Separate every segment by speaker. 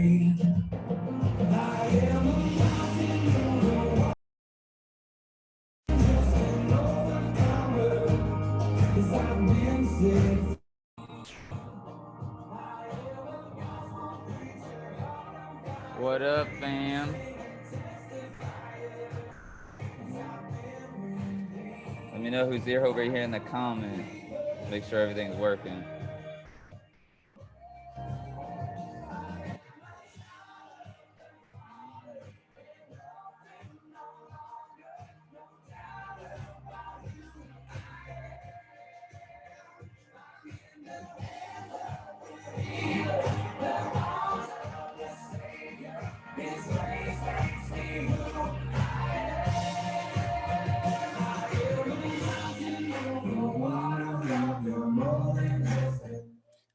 Speaker 1: What up, fam? Let me know who's here over here in the comments. Make sure everything's working.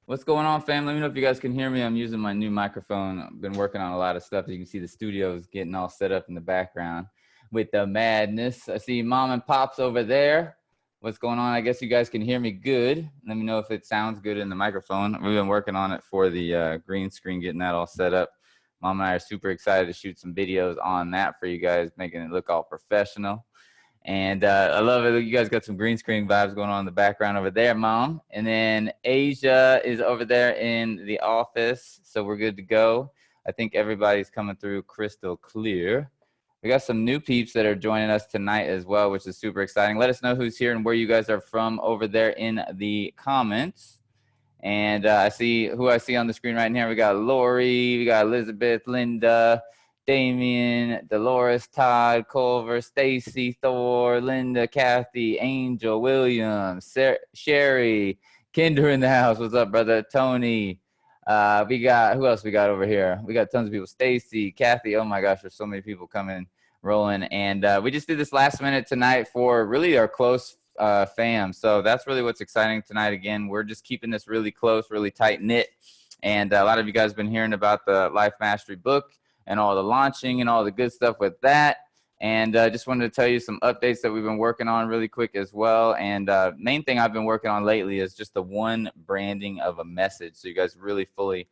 Speaker 1: What's going on, fam? Let me know if you guys can hear me. I'm using my new microphone. I've been working on a lot of stuff. As you can see, the studio is getting all set up in the background with the madness. I see Mom and Pops over there. What's going on? I guess you guys can hear me good. Let me know if it sounds good in the microphone. We've been working on it for the green screen, getting that all set up. Mom and I are super excited to shoot some videos on that for you guys, making it look all professional. And I love it. You guys got some green screen vibes going on in the background over there, Mom. And then Asia is over there in the office. So we're good to go. I think everybody's coming through crystal clear. We got some new peeps that are joining us tonight as well, which is super exciting. Let us know who's here and where you guys are from over there in the comments. And I see who I see on the screen right here. We got Lori, we got Elizabeth, Linda, Damien, Dolores, Todd, Culver, Stacy, Thor, Linda, Kathy, Angel, William, Sherry, Kinder in the house. What's up, brother? Tony. We got, who else we got over here? We got tons of people. Stacy, Kathy. Oh my gosh, there's so many people coming, rolling. And we just did this last minute tonight for really our close fam. So that's really what's exciting tonight. Again, we're just keeping this really close, really tight knit. And a lot of you guys have been hearing about the Life Mastery book and all the launching and all the good stuff with that. And I just wanted to tell you some updates that we've been working on really quick as well. And main thing I've been working on lately is just the one branding of a message. So you guys really fully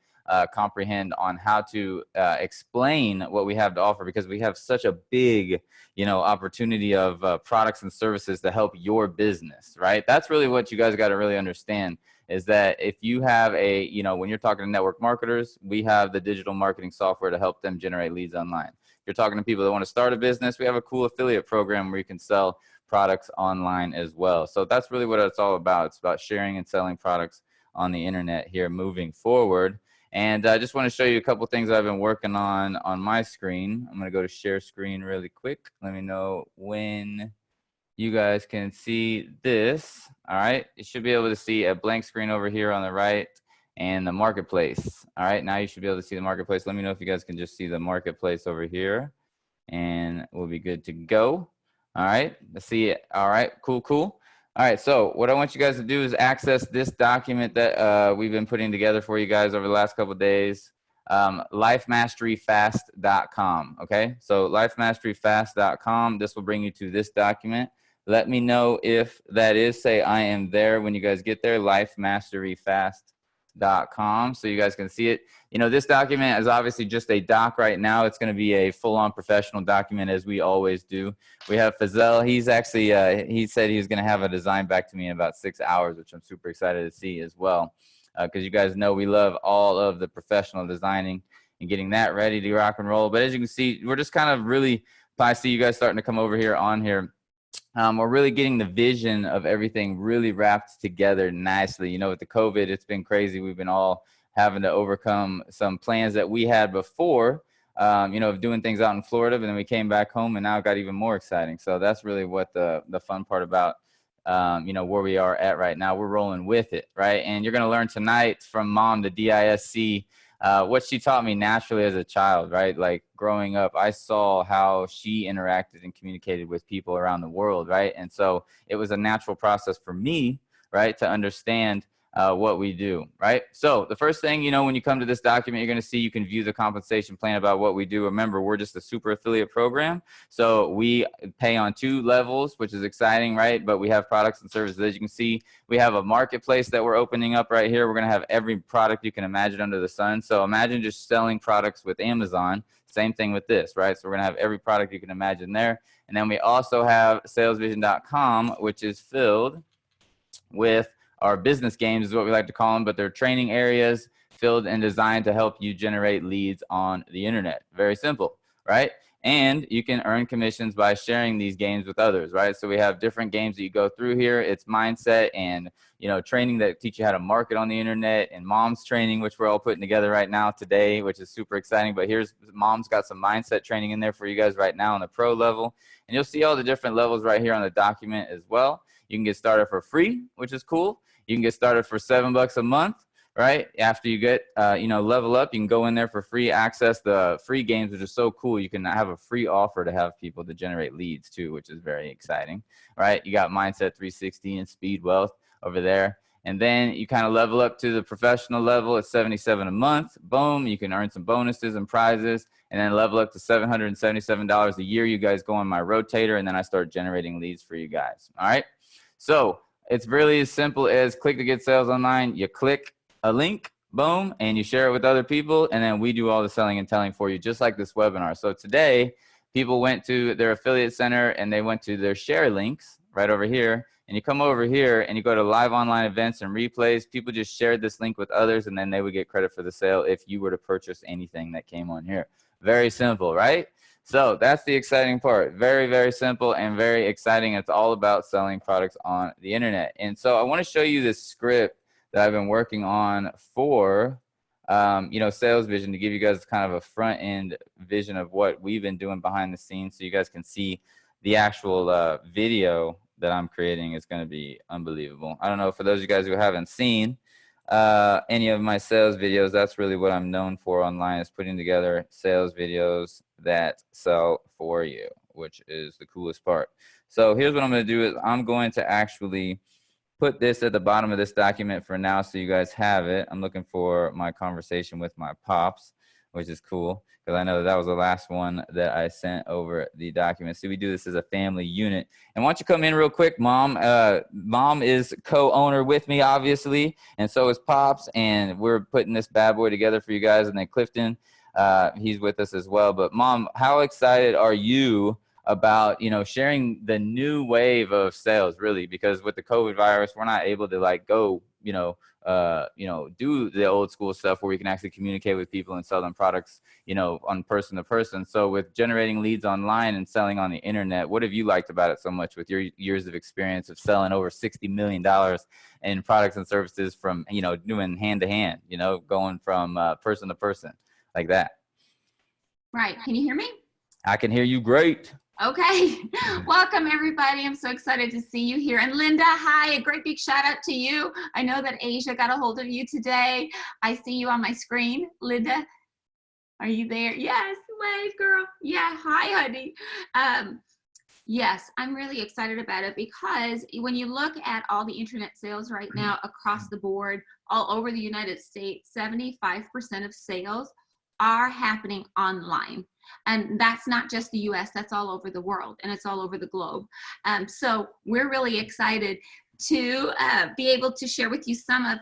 Speaker 1: comprehend on how to explain what we have to offer, because we have such a big, opportunity of products and services to help your business, right? That's really what you guys got to really understand, is that if you have a, when you're talking to network marketers, we have the digital marketing software to help them generate leads online. If you're talking to people that want to start a business, we have a cool affiliate program where you can sell products online as well. So that's really what it's all about. It's about sharing and selling products on the internet here moving forward. And I just want to show you a couple things I've been working on my screen. I'm going to go to share screen really quick. Let me know when you guys can see this. All right, you should be able to see a blank screen over here on the right and the marketplace. All right, now you should be able to see the marketplace. Let me know if you guys can just see the marketplace over here, and we'll be good to go. All right, let's see it. All right, cool. All right, so what I want you guys to do is access this document that we've been putting together for you guys over the last couple of days. Lifemasteryfast.com. Okay, so lifemasteryfast.com. This will bring you to this document. Let me know if that is, say I am there when you guys get there, lifemasteryfast.com, so you guys can see it. This document is obviously just a doc right now. It's going to be a full-on professional document, as we always do. We have Fazell. He's actually, he said he's going to have a design back to me in about 6 hours, which I'm super excited to see as well. Because you guys know we love all of the professional designing and getting that ready to rock and roll. But as you can see, we're just kind of really, I see you guys starting to come over here on here. We're really getting the vision of everything really wrapped together nicely. With the COVID, it's been crazy. We've been all having to overcome some plans that we had before, of doing things out in Florida, but then we came back home and now it got even more exciting. So that's really what the fun part about where we are at right now. We're rolling with it, right? And you're going to learn tonight from Mom, the DISC, what she taught me naturally as a child, right? Like growing up, I saw how she interacted and communicated with people around the world, right? And so it was a natural process for me, right, to understand what we do, right? So the first thing, when you come to this document, you're going to see you can view the compensation plan about what we do. Remember, we're just a super affiliate program. So we pay on 2 levels, which is exciting, right? But we have products and services. As you can see, we have a marketplace that we're opening up right here. We're going to have every product you can imagine under the sun. So imagine just selling products with Amazon. Same thing with this, right? So we're going to have every product you can imagine there. And then we also have SalesVision.com, which is filled with our business games, is what we like to call them, but they're training areas filled and designed to help you generate leads on the internet. Very simple, right? And you can earn commissions by sharing these games with others, right? So we have different games that you go through here. It's mindset and, training that teach you how to market on the internet, and mom's training, which we're all putting together right now today, which is super exciting. But here's mom's got some mindset training in there for you guys right now on the pro level. And you'll see all the different levels right here on the document as well. You can get started for free, which is cool. You can get started for $7 a month, right? After you get, level up, you can go in there for free, access the free games, which is so cool. You can have a free offer to have people to generate leads too, which is very exciting, right? You got Mindset 360 and Speed Wealth over there. And then you kind of level up to the professional level at $77 a month. Boom, you can earn some bonuses and prizes, and then level up to $777 a year. You guys go on my rotator, and then I start generating leads for you guys. All right. So it's really as simple as click to get sales online. You click a link, boom, and you share it with other people, and then we do all the selling and telling for you, just like this webinar. So today, people went to their affiliate center and they went to their share links right over here, and you come over here and you go to live online events and replays. People just shared this link with others, and then they would get credit for the sale if you were to purchase anything that came on here. Very simple, right? So that's the exciting part. Very, very simple and very exciting. It's all about selling products on the internet. And so I want to show you this script that I've been working on for, SalesVision, to give you guys kind of a front end vision of what we've been doing behind the scenes, so you guys can see the actual video that I'm creating. Is going to be unbelievable. I don't know, for those of you guys who haven't seen any of my sales videos, that's really what I'm known for online, is putting together sales videos that sell for you, which is the coolest part. So here's what I'm going to do is I'm going to actually put this at the bottom of this document for now, so you guys have it. I'm looking for my conversation with my pops, which is cool, because I know that was the last one that I sent over the document. So we do this as a family unit. And why don't you come in real quick, Mom? Mom is co-owner with me, obviously, and so is Pops, and we're putting this bad boy together for you guys. And then Clifton, he's with us as well. But Mom, how excited are you about, sharing the new wave of sales, really? Because with the COVID virus, we're not able to go, do the old school stuff where we can actually communicate with people and sell them products, on person to person. So with generating leads online and selling on the internet, what have you liked about it so much with your years of experience of selling over $60 million in products and services from, doing hand to hand, going from person to person like that?
Speaker 2: Right. Can you hear me?
Speaker 1: I can hear you great.
Speaker 2: Okay. Welcome, everybody. I'm so excited to see you here. And Linda, hi. A great big shout out to you. I know that Asia got a hold of you today. I see you on my screen. Linda, are you there? Yes. Wave, girl. Yeah. Hi, honey. Yes, I'm really excited about it, because when you look at all the internet sales right now across the board, all over the United States, 75% of sales are happening online. And that's not just the US, that's all over the world, and it's all over the globe. So we're really excited to be able to share with you some of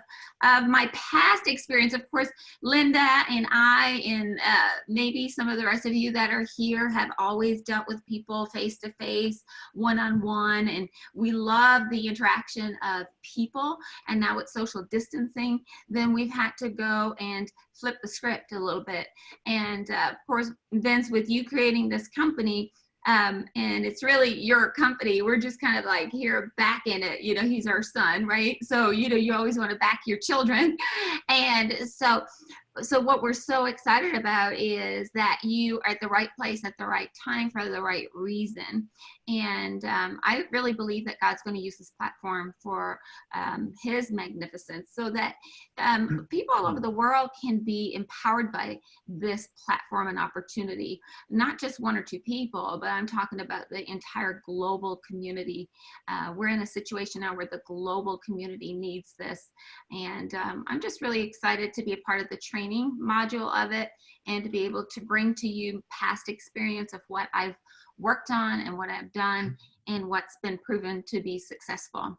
Speaker 2: my past experience. Of course, Linda and I and maybe some of the rest of you that are here have always dealt with people face-to-face, one-on-one, and we love the interaction of people. And now with social distancing, then we've had to go and flip the script a little bit. And of course, Vince, with you creating this company, and it's really your company, we're just kind of like here backing it, he's our son, right? So, you always want to back your children. And so So what we're so excited about is that you are at the right place at the right time for the right reason. And I really believe that God's going to use this platform for his magnificence, so that people all over the world can be empowered by this platform and opportunity. Not just one or two people, but I'm talking about the entire global community. We're in a situation now where the global community needs this. And I'm just really excited to be a part of the training module of it, and to be able to bring to you past experience of what I've worked on and what I've done and what's been proven to be successful.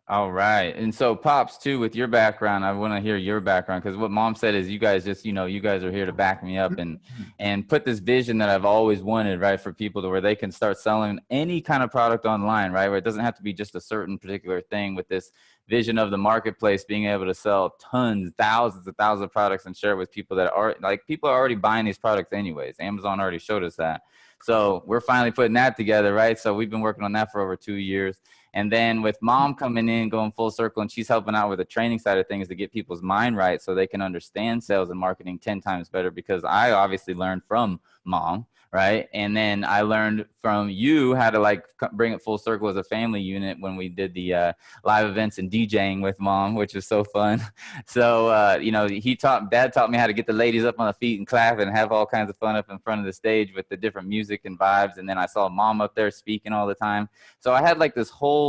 Speaker 1: All right. And so Pops too, with your background, I want to hear your background, because what Mom said is you guys just, you guys are here to back me up and put this vision that I've always wanted, right, for people to where they can start selling any kind of product online, right, where it doesn't have to be just a certain particular thing, with this vision of the marketplace being able to sell tons, thousands of products and share it with people that are like, people are already buying these products anyways. Amazon already showed us that. So we're finally putting that together, right? So we've been working on that for over 2 years. And then with Mom coming in, going full circle, and she's helping out with the training side of things to get people's mind right so they can understand sales and marketing 10 times better, because I obviously learned from Mom, right? And then I learned from you how to like bring it full circle as a family unit when we did the live events and DJing with Mom, which was so fun. So, Dad taught me how to get the ladies up on the feet and clap and have all kinds of fun up in front of the stage with the different music and vibes. And then I saw Mom up there speaking all the time. So I had like this whole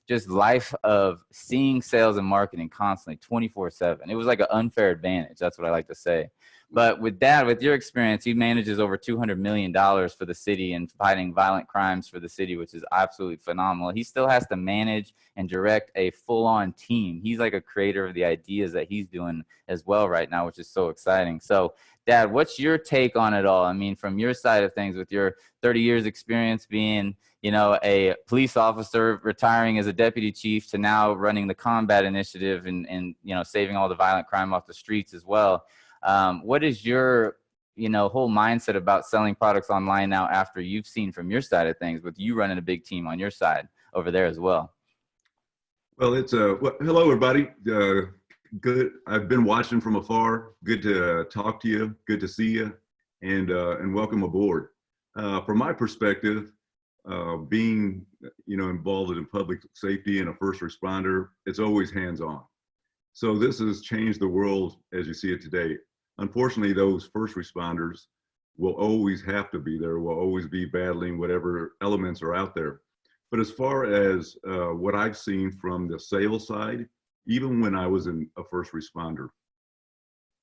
Speaker 1: just life of seeing sales and marketing constantly 24/7. It was like an unfair advantage. That's what I like to say. But with Dad, with your experience, he manages over $200 million for the city and fighting violent crimes for the city, which is absolutely phenomenal. He still has to manage and direct a full-on team. He's like a creator of the ideas that he's doing as well right now, which is so exciting. So Dad, what's your take on it all? I mean, from your side of things, with your 30 years experience being, a police officer, retiring as a deputy chief, to now running the combat initiative and saving all the violent crime off the streets as well. What is your, whole mindset about selling products online now, after you've seen from your side of things, with you running a big team on your side over there as well?
Speaker 3: Well, hello, everybody. Good. I've been watching from afar. Good to talk to you. Good to see you, and welcome aboard. From my perspective, being involved in public safety and a first responder, it's always hands-on. So this has changed the world as you see it today. Unfortunately, those first responders will always have to be there, will always be battling whatever elements are out there. But as far as what I've seen from the sales side, even when I was a first responder,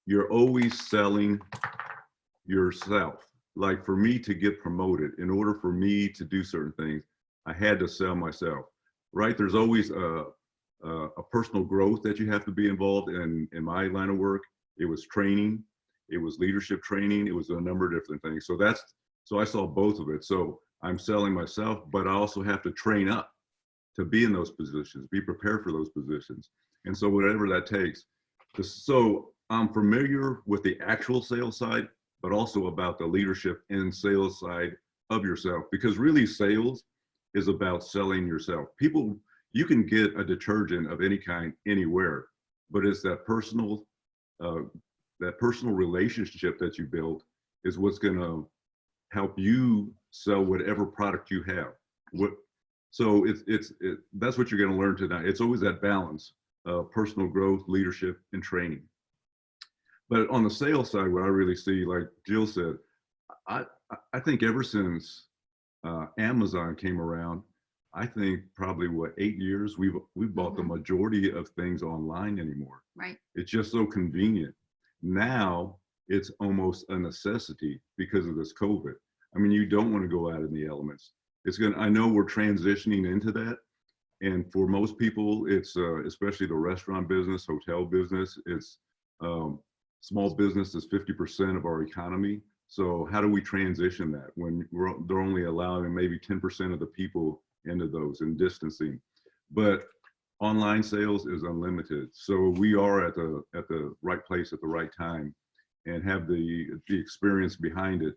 Speaker 3: you're always selling yourself. Like for me to get promoted, in order for me to do certain things, I had to sell myself, right? There's always a personal growth that you have to be involved in my line of work. It was training, it was leadership training, it was a number of different things. So I saw both of it. So I'm selling myself, but I also have to train up to be in those positions, be prepared for those positions. And so whatever that takes. So I'm familiar with the actual sales side, but also about the leadership and sales side of yourself, because really sales is about selling yourself. You can get a detergent of any kind anywhere, but it's that personal relationship that you build is what's going to help you sell whatever product you have. So that's what you're going to learn tonight. It's always that balance of personal growth, leadership, and training. But on the sales side, what I really see, like Jill said, I think ever since Amazon came around, I think probably 8 years, we've bought the majority of things online anymore.
Speaker 2: Right.
Speaker 3: It's just so convenient. Now it's almost a necessity because of this COVID. I mean, you don't want to go out in the elements. I know we're transitioning into that. And for most people, it's especially the restaurant business, hotel business, it's small business is 50% of our economy. So how do we transition that when they're only allowing maybe 10% of the people into those and distancing? But online sales is unlimited. So we are at the right place at the right time and have the experience behind it.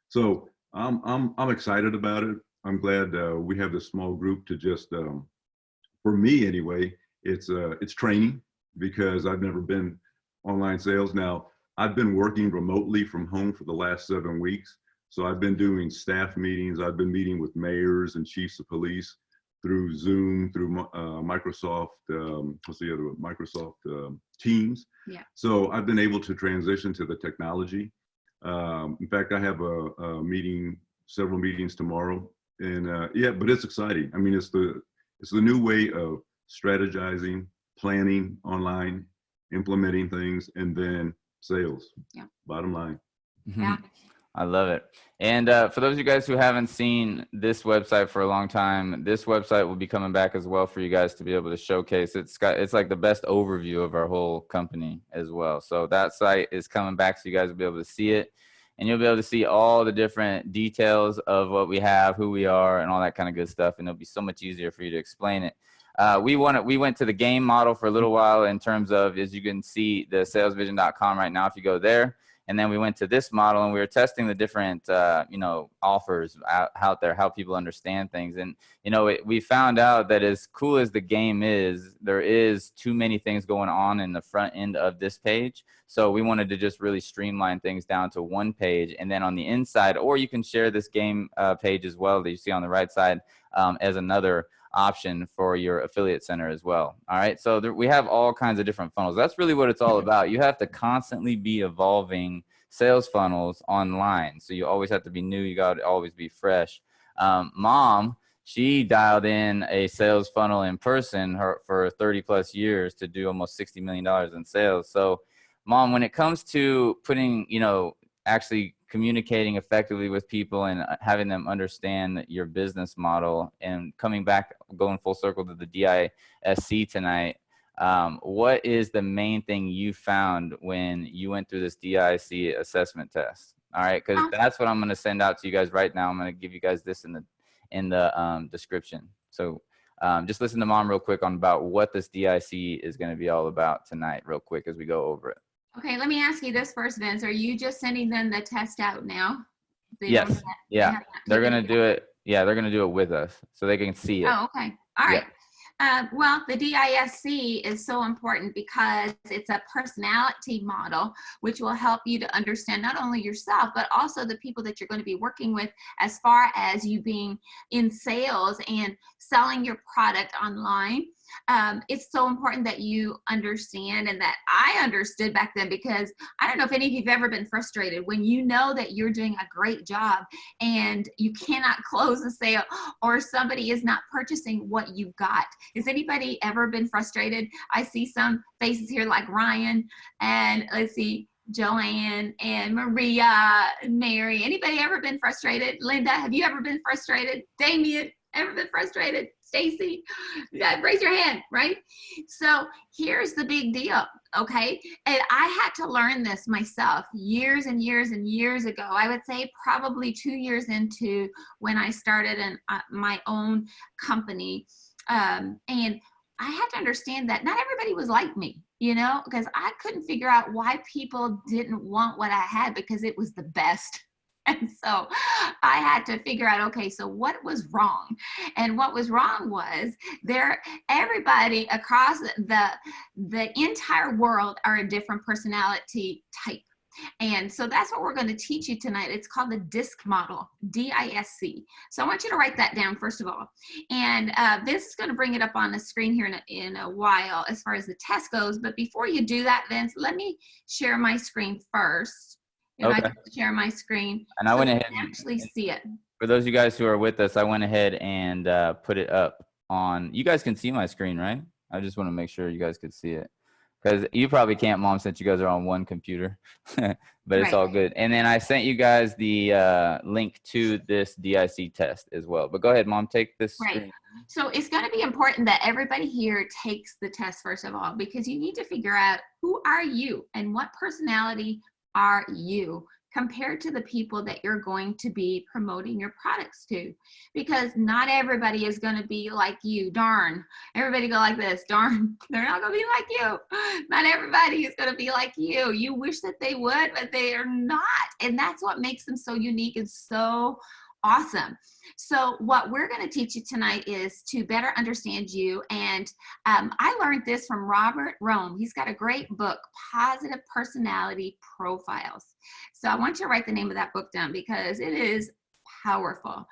Speaker 3: So I'm excited about it. I'm glad we have this small group to just, for me anyway, it's training, because I've never been online sales. Now, I've been working remotely from home for the last 7 weeks. So I've been doing staff meetings. I've been meeting with mayors and chiefs of police through Zoom, through Microsoft, what's the other one? Microsoft Teams.
Speaker 2: Yeah.
Speaker 3: So I've been able to transition to the technology. In fact, I have a meeting, several meetings tomorrow, and yeah, but it's exciting. I mean, it's the new way of strategizing, planning online, implementing things, and then sales.
Speaker 2: Yeah.
Speaker 3: Bottom line.
Speaker 2: Yeah.
Speaker 1: I love it. And for those of you guys who haven't seen this website for a long time, this website will be coming back as well for you guys to be able to showcase. It's like the best overview of our whole company as well. So that site is coming back so you guys will be able to see it. And you'll be able to see all the different details of what we have, who we are, and all that kind of good stuff. And it'll be so much easier for you to explain it. We went to the game model for a little while in terms of, as you can see, the SalesVision.com right now if you go there. And then we went to this model and we were testing the different, offers out there, how people understand things. And, we found out that as cool as the game is, there is too many things going on in the front end of this page. So we wanted to just really streamline things down to one page. And then on the inside, or you can share this game page as well that you see on the right side as another option for your affiliate center as well. All right. So we have all kinds of different funnels. That's really what it's all about. You have to constantly be evolving sales funnels online. So you always have to be new. You got to always be fresh. Mom, she dialed in a sales funnel in person for 30 plus years to do almost $60 million in sales. So Mom, when it comes to putting, actually communicating effectively with people and having them understand your business model and going full circle to the DISC tonight, what is the main thing you found when you went through this DISC assessment test? All right, because that's what I'm going to send out to you guys right now. I'm going to give you guys this in the description. So just listen to Mom real quick on about what this DIC is going to be all about tonight real quick as we go over it.
Speaker 2: Okay, let me ask you this first, Vince. Are you just sending them the test out now?
Speaker 1: Yes. Yeah. They're going to do it. Yeah, they're going to do it with us so they can see it.
Speaker 2: Oh, okay. All right. Well, the DISC is so important because it's a personality model, which will help you to understand not only yourself, but also the people that you're going to be working with as far as you being in sales and selling your product online. It's so important that you understand, and that I understood back then, because I don't know if any of you've ever been frustrated when you know that you're doing a great job and you cannot close a sale or somebody is not purchasing what you've got. Has anybody ever been frustrated? I see some faces here like Ryan, and let's see, Joanne and Maria and Mary. Anybody ever been frustrated? Linda, have you ever been frustrated? Damien, ever been frustrated? Stacy, raise your hand, right? So here's the big deal, okay? And I had to learn this myself years and years and years ago. I would say probably 2 years into when I started my own company. And I had to understand that not everybody was like me, because I couldn't figure out why people didn't want what I had because it was the best. And so I had to figure out, okay, so what was wrong? And what was wrong was everybody across the entire world are a different personality type. And so that's what we're going to teach you tonight. It's called the DISC model, D-I-S-C. So I want you to write that down, first of all. And Vince is going to bring it up on the screen here in a while as far as the test goes. But before you do that, Vince, let me share my screen first. If I can share my screen,
Speaker 1: and I went ahead
Speaker 2: and actually see it.
Speaker 1: For those of you guys who are with us, I went ahead and put it up on. You guys can see my screen, right? I just want to make sure you guys could see it, because you probably can't, Mom, since you guys are on one computer. But it's all good. And then I sent you guys the link to this DIC test as well. But go ahead, Mom, take this screen.
Speaker 2: So it's going to be important that everybody here takes the test first of all, because you need to figure out who are you and what personality are you compared to the people that you're going to be promoting your products to, because not everybody is going to be like you. Darn, everybody go like this. Darn, they're not going to be like you. Not everybody is going to be like you. You wish that they would, but they are not. And that's what makes them so unique and so Awesome. So what we're going to teach you tonight is to better understand you. And I learned this from Robert Rome. He's got a great book, Positive Personality Profiles. So I want you to write the name of that book down because it is powerful.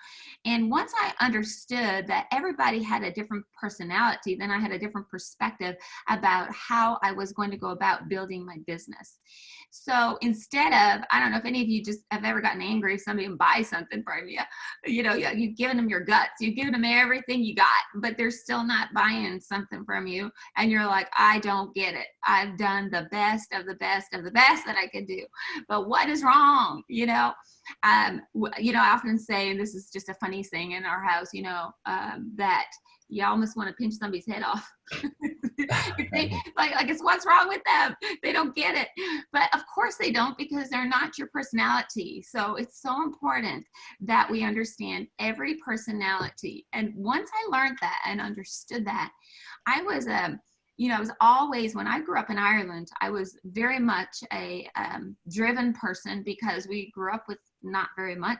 Speaker 2: And once I understood that everybody had a different personality, then I had a different perspective about how I was going to go about building my business. So instead of, I don't know if any of you just have ever gotten angry if somebody buys something from you, you know, you've given them your guts, you've given them everything you got, but they're still not buying something from you. And you're like, I don't get it. I've done the best of the best of the best that I could do. But what is wrong? You know, I often say, and this is just a funny thing in our house, that you almost want to pinch somebody's head off. like it's what's wrong with them? They don't get it. But of course they don't, because they're not your personality. So it's so important that we understand every personality. And once I learned that and understood that, I was always, when I grew up in Ireland, I was very much a driven person because we grew up with not very much.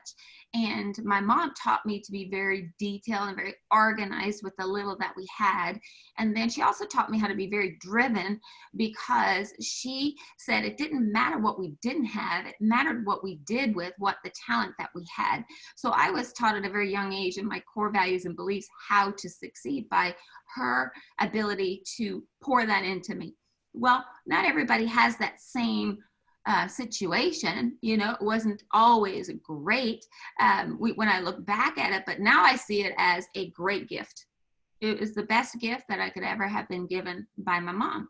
Speaker 2: And my mom taught me to be very detailed and very organized with the little that we had. And then she also taught me how to be very driven, because she said it didn't matter what we didn't have. It mattered what we did with what the talent that we had. So I was taught at a very young age in my core values and beliefs how to succeed by her ability to pour that into me. Well, not everybody has that same situation. It wasn't always great when I look back at it, but now I see it as a great gift. It was the best gift that I could ever have been given by my mom.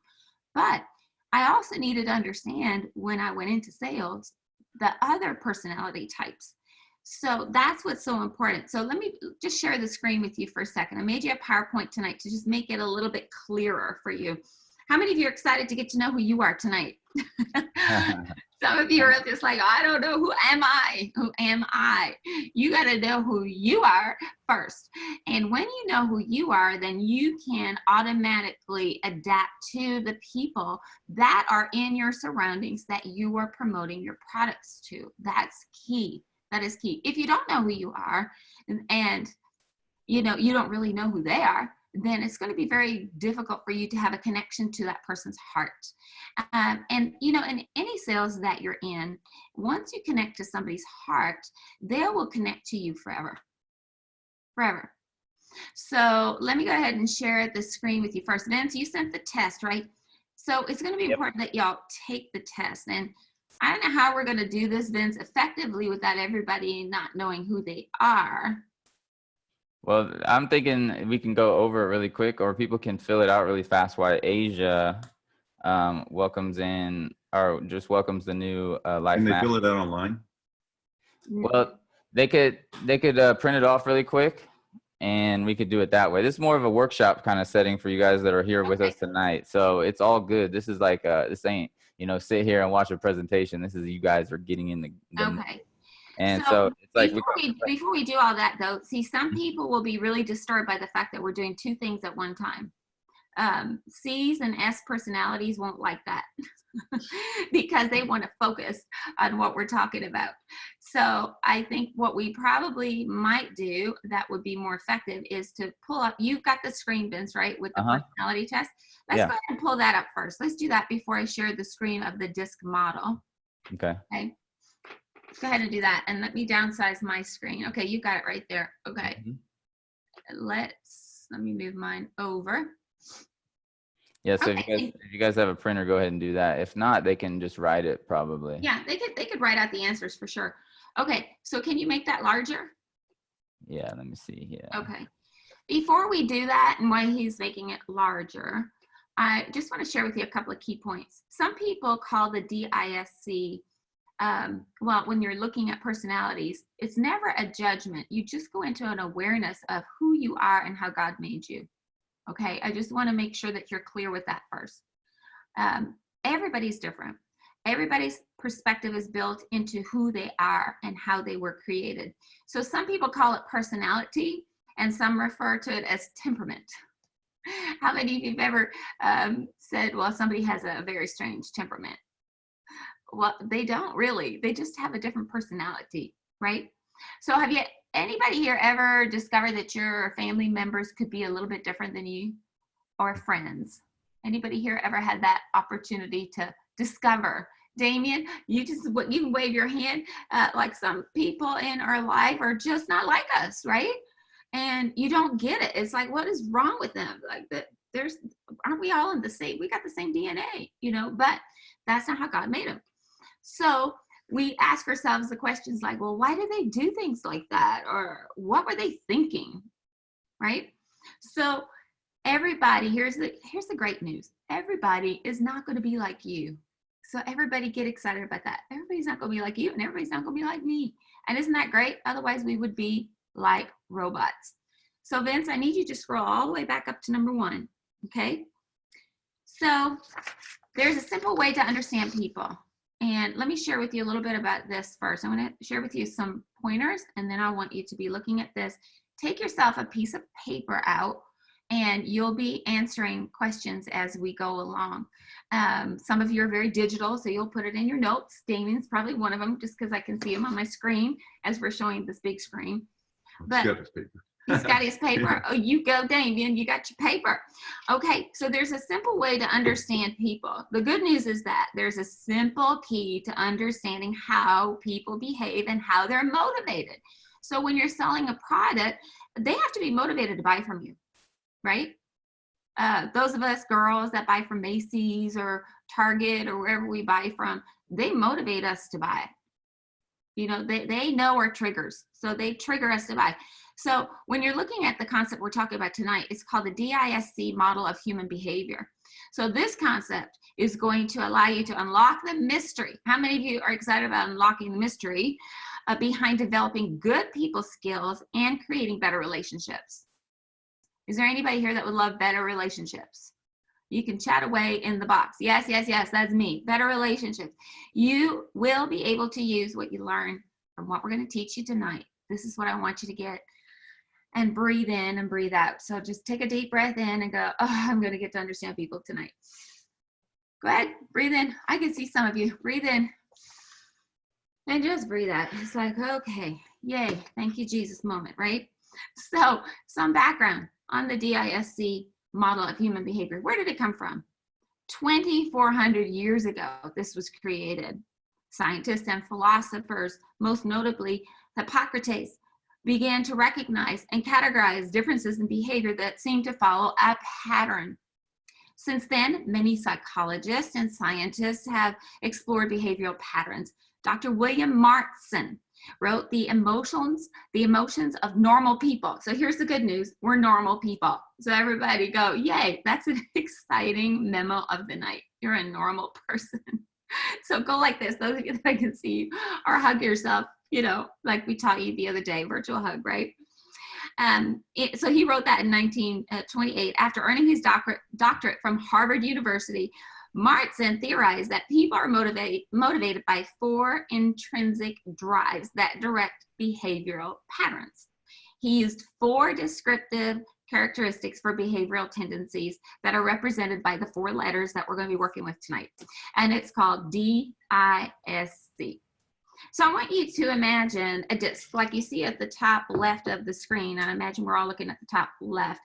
Speaker 2: But I also needed to understand, when I went into sales, the other personality types. So that's what's so important. So let me just share the screen with you for a second. I made you a PowerPoint tonight to just make it a little bit clearer for you. How many of you are excited to get to know who you are tonight? Some of you are just like, I don't know, who am I? Who am I? You got to know who you are first. And when you know who you are, then you can automatically adapt to the people that are in your surroundings that you are promoting your products to. That's key. That is key. If you don't know who you are and you don't really know who they are, then it's going to be very difficult for you to have a connection to that person's heart. And in any sales that you're in, once you connect to somebody's heart, they will connect to you forever. So let me go ahead and share the screen with you first. Vince, you sent the test, right? So it's going to be important that y'all take the test. And I don't know how we're going to do this, Vince, effectively without everybody not knowing who they are.
Speaker 1: Well, I'm thinking we can go over it really quick, or people can fill it out really fast while Asia welcomes in, or just welcomes the new life.
Speaker 3: Can they
Speaker 1: map.
Speaker 3: fill it out online?
Speaker 1: Well, they could print it off really quick, and we could do it that way. This is more of a workshop kind of setting for you guys that are here with us tonight. So it's all good. This is like this ain't sit here and watch a presentation. This is you guys are getting in the
Speaker 2: okay.
Speaker 1: And so it's like
Speaker 2: before we do all that though, see, some people will be really disturbed by the fact that we're doing two things at one time. C's and S personalities won't like that because they want to focus on what we're talking about. So I think what we probably might do that would be more effective is to pull up, you've got the screen, Vince, right, with the personality test. Let's go ahead and pull that up first. Let's do that before I share the screen of the DISC model. Okay. Go ahead and do that, and let me downsize my screen. Okay, you got it right there. Okay. Let me move mine over.
Speaker 1: Yeah, so if you guys have a printer, go ahead and do that. If not, they can just write it probably.
Speaker 2: Yeah, they could write out the answers for sure. Okay, so can you make that larger?
Speaker 1: Yeah, let me see. Yeah.
Speaker 2: Okay. Before we do that, and why he's making it larger, I just want to share with you a couple of key points. Some people call the DISC, well, when you're looking at personalities, it's never a judgment. You just go into an awareness of who you are and how God made you. Okay, I just want to make sure that you're clear with that first. Everybody's different. Everybody's perspective is built into who they are and how they were created. So some people call it personality, and some refer to it as temperament. How many of you have ever said, well, somebody has a very strange temperament? Well, they don't really. They just have a different personality, right? So have you Anybody here ever discover that your family members could be a little bit different than you, or friends? Anybody here ever had that opportunity to discover? Damien, you can wave your hand. Like some people in our life are just not like us, right? And you don't get it. It's like, what is wrong with them? Like that, aren't we all in the same? We got the same DNA, you know? But that's not how God made them. So we ask ourselves the questions like, well, why did they do things like that? Or what were they thinking, right? So everybody, here's the great news. Everybody is not going to be like you. So everybody get excited about that. Everybody's not going to be like you, and everybody's not going to be like me. And isn't that great? Otherwise, we would be like robots. So Vince, I need you to scroll all the way back up to number 1, okay? So there's a simple way to understand people. And let me share with you a little bit about this first. I'm going to share with you some pointers, and then I want you to be looking at this. Take yourself a piece of paper out, and you'll be answering questions as we go along. Some of you are very digital, so you'll put it in your notes. Damien's probably one of them, just because I can see him on my screen as we're showing this big screen. But
Speaker 3: he's got his paper.
Speaker 2: He's got his paper. Oh, you go, Damien, you got your paper. Okay, so there's a simple way to understand people. The good news is that there's a simple key to understanding how people behave and how they're motivated. So when you're selling a product, they have to be motivated to buy from you, right? Those of us girls that buy from Macy's or Target or wherever we buy from, they motivate us to buy. You know, they know our triggers, so they trigger us to buy. So when you're looking at the concept we're talking about tonight, it's called the DISC model of human behavior. So this concept is going to allow you to unlock the mystery. How many of you are excited about unlocking the mystery behind developing good people skills and creating better relationships? Is there anybody here that would love better relationships? You can chat away in the box. Yes, yes, yes, that's me. Better relationships. You will be able to use what you learn from what we're going to teach you tonight. This is what I want you to get. And breathe in and breathe out. So just take a deep breath in and go, oh, I'm going to get to understand people tonight. Go ahead, breathe in. I can see some of you. Breathe in. And just breathe out. It's like, okay, yay, thank you, Jesus moment, right? So some background on the DISC model of human behavior. Where did it come from? 2,400 years ago, this was created. Scientists and philosophers, most notably Hippocrates, began to recognize and categorize differences in behavior that seemed to follow a pattern. Since then, many psychologists and scientists have explored behavioral patterns. Dr. William Martson wrote The Emotions of Normal People. So here's the good news, we're normal people. So everybody go, yay, that's an exciting memo of the night. You're a normal person. So go like this, those of you that I can see you, or hug yourself, you know, like we taught you the other day, virtual hug, right? So he wrote that in 1928. After earning his doctorate from Harvard University, Martson theorized that people are motivated by 4 intrinsic drives that direct behavioral patterns. He used 4 descriptive characteristics for behavioral tendencies that are represented by the 4 letters that we're going to be working with tonight. And it's called DISC. So I want you to imagine a disc like you see at the top left of the screen. And imagine we're all looking at the top left.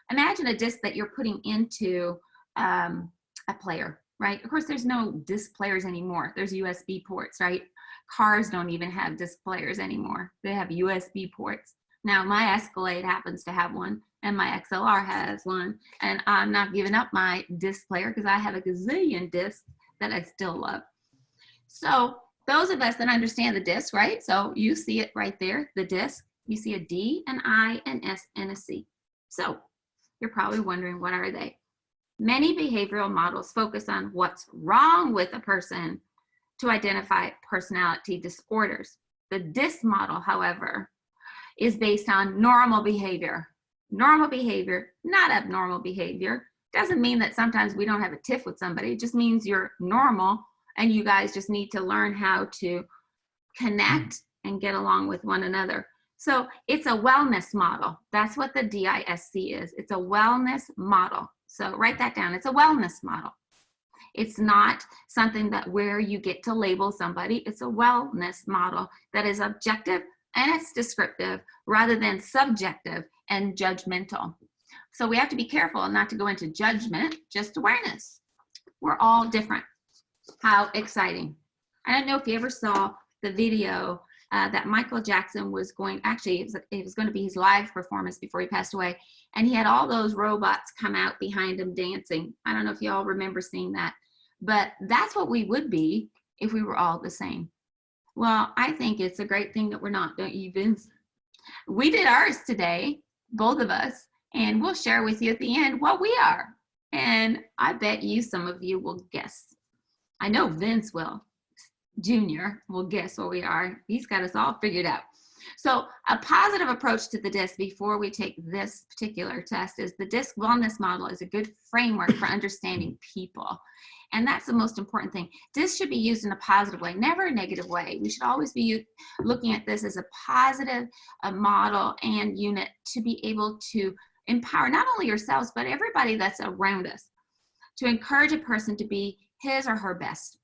Speaker 2: Imagine a disc that you're putting into a player, right? Of course, there's no disc players anymore. There's USB ports, right? Cars don't even have disc players anymore. They have USB ports. Now, my Escalade happens to have one, and my XLR has one, and I'm not giving up my disc player because I have a gazillion discs that I still love. So those of us that understand the disc, right? So you see it right there, the disc. You see a D, an I, an S, and a C. So you're probably wondering, what are they? Many behavioral models focus on what's wrong with a person to identify personality disorders. The DISC model, however, is based on normal behavior. Normal behavior, not abnormal behavior. Doesn't mean that sometimes we don't have a tiff with somebody. It just means you're normal and you guys just need to learn how to connect and get along with one another. So it's a wellness model. That's what the DISC is. It's a wellness model. So write that down. It's a wellness model. It's not something that where you get to label somebody. It's a wellness model that is objective and it's descriptive rather than subjective and judgmental. So we have to be careful not to go into judgment, just awareness. We're all different. How exciting. I don't know if you ever saw the video that Michael Jackson was going, actually it was going to be his live performance before he passed away, and he had all those robots come out behind him dancing. I don't know if you all remember seeing that, but that's what we would be if we were all the same. Well, I think it's a great thing that we're not, don't you, Vince? We did ours today, both of us, and we'll share with you at the end what we are. And I bet you some of you will guess. I know Vince will. Junior will guess what we are. He's got us all figured out. So a positive approach to the DISC before we take this particular test is the DISC wellness model is a good framework for understanding people. And that's the most important thing. DISC should be used in a positive way, never a negative way. We should always be looking at this as a positive model and unit to be able to empower not only yourselves, but everybody that's around us, to encourage a person to be his or her best,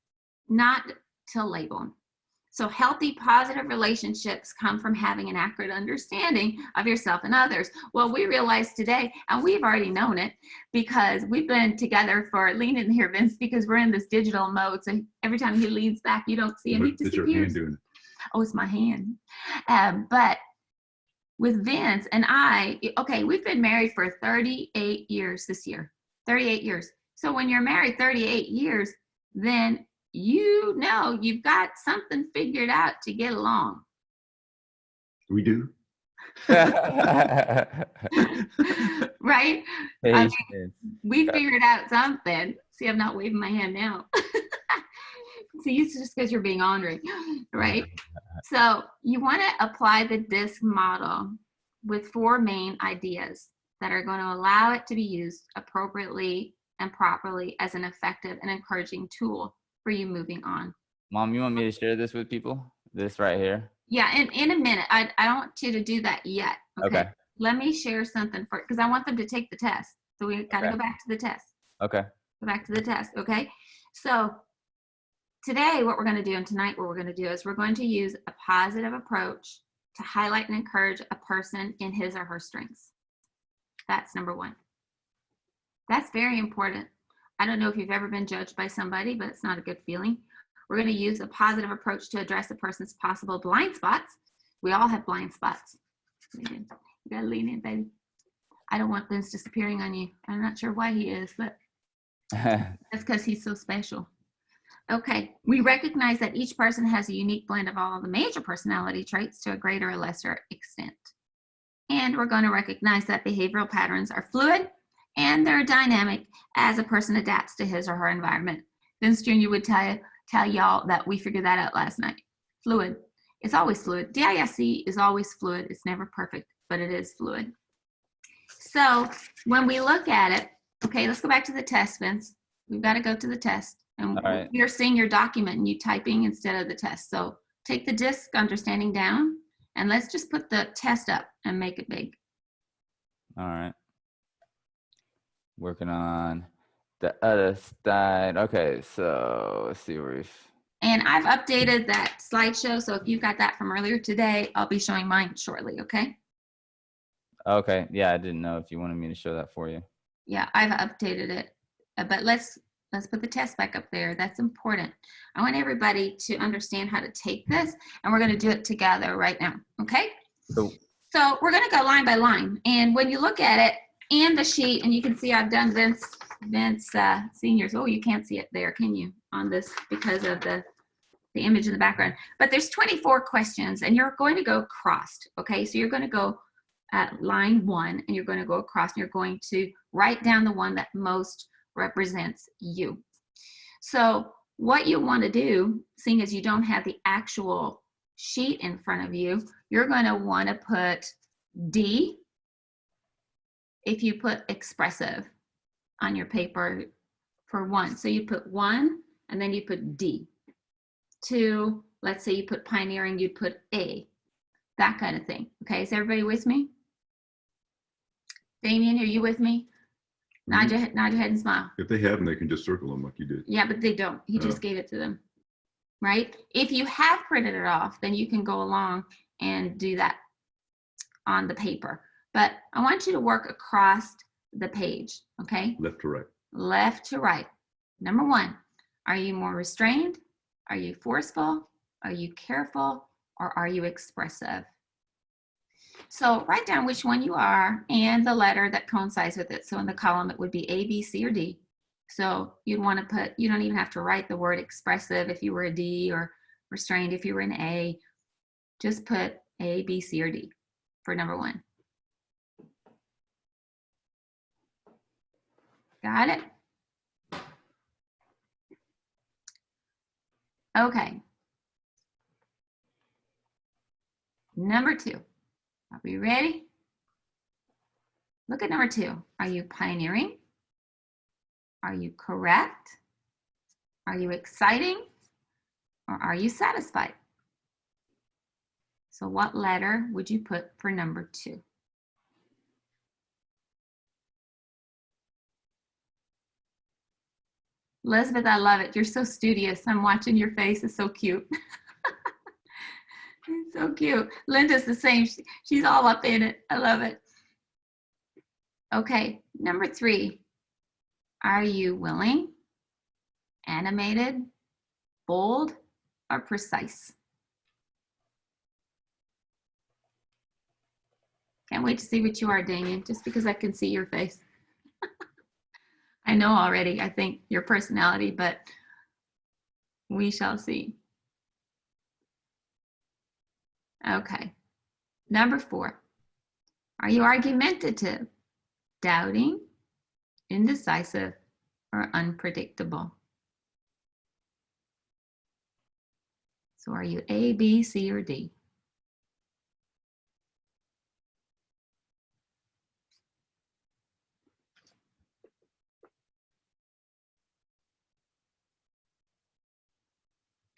Speaker 2: not to label. So healthy, positive relationships come from having an accurate understanding of yourself and others. Well, we realize today, and we've already known it because we've been together for, lean in here, Vince, because we're in this digital mode. So every time he leans back, you don't see him. He disappears.
Speaker 3: It's your hand doing it.
Speaker 2: Oh, it's my hand. But with Vince and I, okay, we've been married for 38 years this year, 38 years. So when you're married 38 years, then you know you've got something figured out to get along.
Speaker 3: We do.
Speaker 2: Right? I mean, we figured out something. See, I'm not waving my hand now. See, it's just because you're being ornery, right? So you want to apply the DISC model with 4 main ideas that are going to allow it to be used appropriately and properly as an effective and encouraging tool for you moving on.
Speaker 1: Mom, you want me to share this with people? This right here?
Speaker 2: Yeah, in a minute. I don't want you to do that yet. Okay. Let me share something for, because I want them to take the test. So we got to go back to the test.
Speaker 1: Okay.
Speaker 2: Go back to the test. Okay. So today, what we're going to do, and tonight, what we're going to do is we're going to use a positive approach to highlight and encourage a person in his or her strengths. That's number 1. That's very important. I don't know if you've ever been judged by somebody, but it's not a good feeling. We're going to use a positive approach to address a person's possible blind spots. We all have blind spots. You got to lean in, baby. I don't want Vince disappearing on you. I'm not sure why he is, but that's because he's so special. Okay, we recognize that each person has a unique blend of all of the major personality traits to a greater or lesser extent. And we're going to recognize that behavioral patterns are fluid and they're dynamic as a person adapts to his or her environment. Vince Jr. would tell y'all that we figured that out last night. Fluid. It's always fluid. DISC is always fluid. It's never perfect, but it is fluid. So when we look at it, okay, let's go back to the test, Vince. We've got to go to the test. And you're seeing your document and you typing instead of the test. So take the DISC understanding down and let's just put the test up and make it big.
Speaker 1: All right. Working on the other side. Okay, so let's see where we've...
Speaker 2: And I've updated that slideshow. So if you got that from earlier today, I'll be showing mine shortly, okay?
Speaker 1: Okay, yeah, I didn't know if you wanted me to show that for you.
Speaker 2: Yeah, I've updated it. But let's put the test back up there. That's important. I want everybody to understand how to take this, and we're going to do it together right now, okay?
Speaker 1: Cool.
Speaker 2: So we're going to go line by line. And when you look at it in the sheet, and you can see I've done Vince Senior's. Oh, you can't see it there, can you, on this because of the image in the background. But there's 24 questions, and you're going to go crossed, okay? So you're going to go at line 1, and you're going to go across, and you're going to write down the one that most represents you. So what you want to do, seeing as you don't have the actual sheet in front of you, you're going to want to put D if you put expressive on your paper for 1. So you put 1 and then you put D. 2, let's say you put pioneering, you'd put A, that kind of thing. Okay, is everybody with me? Damien, are you with me? Nod your head and smile.
Speaker 3: If they haven't, they can just circle them like you did.
Speaker 2: Yeah, but they don't. He just gave it to them, right? If you have printed it off, then you can go along and do that on the paper. But I want you to work across the page, okay?
Speaker 3: Left to right.
Speaker 2: Left to right. Number 1, are you more restrained? Are you forceful? Are you careful? Or are you expressive? So write down which one you are and the letter that coincides with it. So in the column, it would be A, B, C, or D. So you'd want to put, you don't even have to write the word expressive if you were a D, or restrained if you were an A. Just put A, B, C, or D for number 1. Got it? Okay. Number 2. Are we ready? Look at number 2. Are you pioneering? Are you correct? Are you exciting? Or are you satisfied? So what letter would you put for number 2? Elizabeth, I love it. You're so studious. I'm watching your face. It's so cute. It's so cute. Linda's the same. She's all up in it. I love it. Okay, number 3. Are you willing, animated, bold, or precise? Can't wait to see what you are, Damien, just because I can see your face. I know already, I think, your personality, but we shall see. Okay, number 4. Are you argumentative, doubting, indecisive, or unpredictable? So are you A, B, C, or D?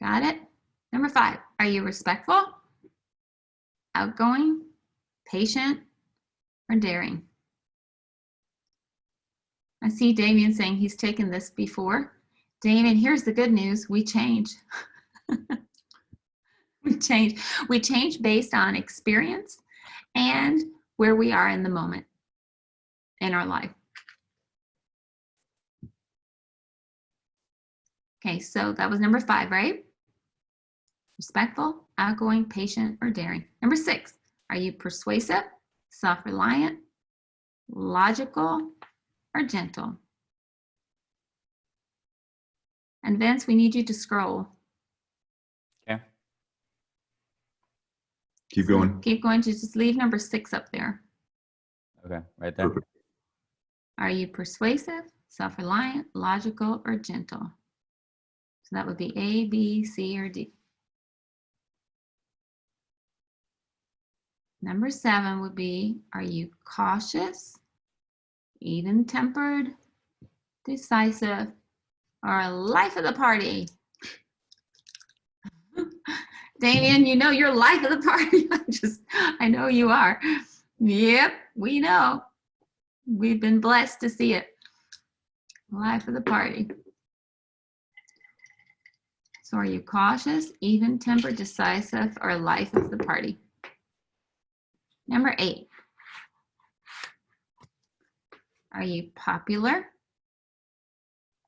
Speaker 2: Got it? Number 5, are you respectful, outgoing, patient, or daring? I see Damien saying he's taken this before. Damien, here's the good news. We change. We change. We change based on experience and where we are in the moment in our life. Okay, so that was number 5, right? Respectful, outgoing, patient, or daring. Number 6, are you persuasive, self-reliant, logical, or gentle? And Vince, we need you to scroll.
Speaker 1: Okay.
Speaker 3: Keep going.
Speaker 2: Keep going to just leave number 6 up there.
Speaker 1: Okay, right there.
Speaker 3: Perfect.
Speaker 2: Are you persuasive, self-reliant, logical, or gentle? So that would be A, B, C, or D. Number 7 would be, are you cautious, even-tempered, decisive, or a life of the party? Damien, you know you're life of the party. I know you are. Yep, we know. We've been blessed to see it. Life of the party. So are you cautious, even-tempered, decisive, or life of the party? Number 8. Are you popular,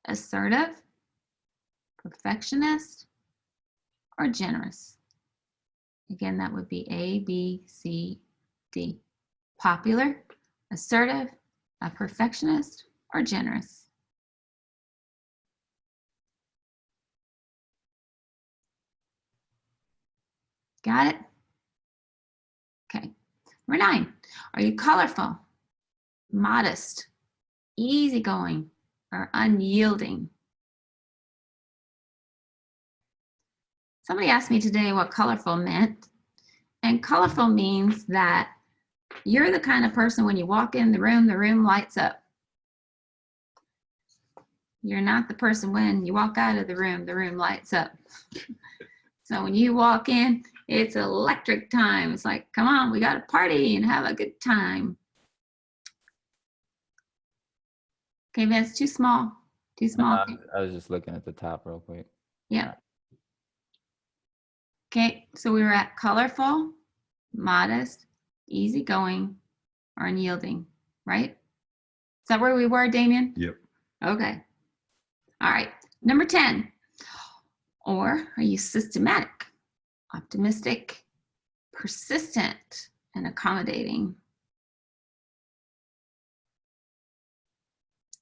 Speaker 2: assertive, perfectionist, or generous? Again, that would be A, B, C, D. Popular, assertive, a perfectionist, or generous? Got it? Okay. Number 9, are you colorful, modest, easygoing, or unyielding? Somebody asked me today what colorful meant, and colorful means that you're the kind of person when you walk in the room lights up. You're not the person when you walk out of the room lights up. So when you walk in, it's electric time. It's like, come on, we got to party and have a good time. Okay, Vince, too small. Too small.
Speaker 1: I was just looking at the top real quick.
Speaker 2: Yeah. Okay, so we were at colorful, modest, easygoing, or unyielding, right? Is that where we were, Damien?
Speaker 3: Yep.
Speaker 2: Okay. All right. Number 10. Or are you systematic, optimistic, persistent, and accommodating?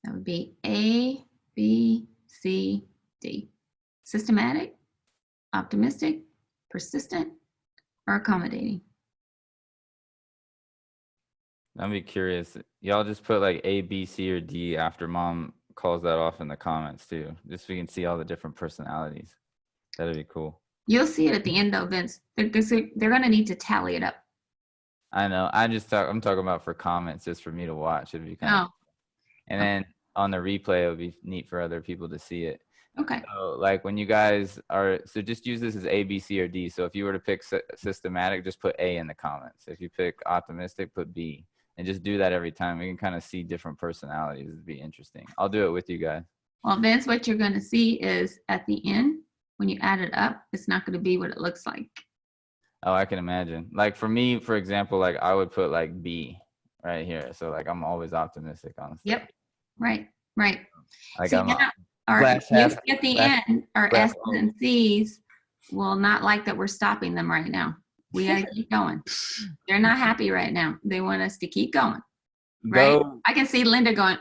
Speaker 2: That would be A, B, C, D. Systematic, optimistic, persistent, or accommodating?
Speaker 1: I'd be curious. Y'all just put like A, B, C, or D after mom calls that off in the comments too. Just so we can see all the different personalities. That'd be cool.
Speaker 2: You'll see it at the end though, Vince, because they're going to need to tally it up.
Speaker 1: I know. I'm talking about for comments, just for me to watch. It'd be kind of, and then on the replay, it would be neat for other people to see it.
Speaker 2: Okay.
Speaker 1: So like when you guys are, so just use this as A, B, C, or D. So if you were to pick systematic, just put A in the comments. If you pick optimistic, put B. And just do that every time. We can kind of see different personalities. It'd be interesting. I'll do it with you guys.
Speaker 2: Well, Vince, what you're going to see is at the end, when you add it up, it's not going to be what it looks like.
Speaker 1: Oh, I can imagine. Like for me, for example, like I would put like B right here. So like I'm always optimistic on stuff.
Speaker 2: Yep. Right. Right.
Speaker 1: Like
Speaker 2: See,
Speaker 1: I'm
Speaker 2: now, our
Speaker 1: glass half-
Speaker 2: at the
Speaker 1: glass-
Speaker 2: end, our
Speaker 1: glass
Speaker 2: S's and C's will not like that we're stopping them right now. We got to keep going. They're not happy right now. They want us to keep going. Right?
Speaker 1: Go.
Speaker 2: I can see Linda going,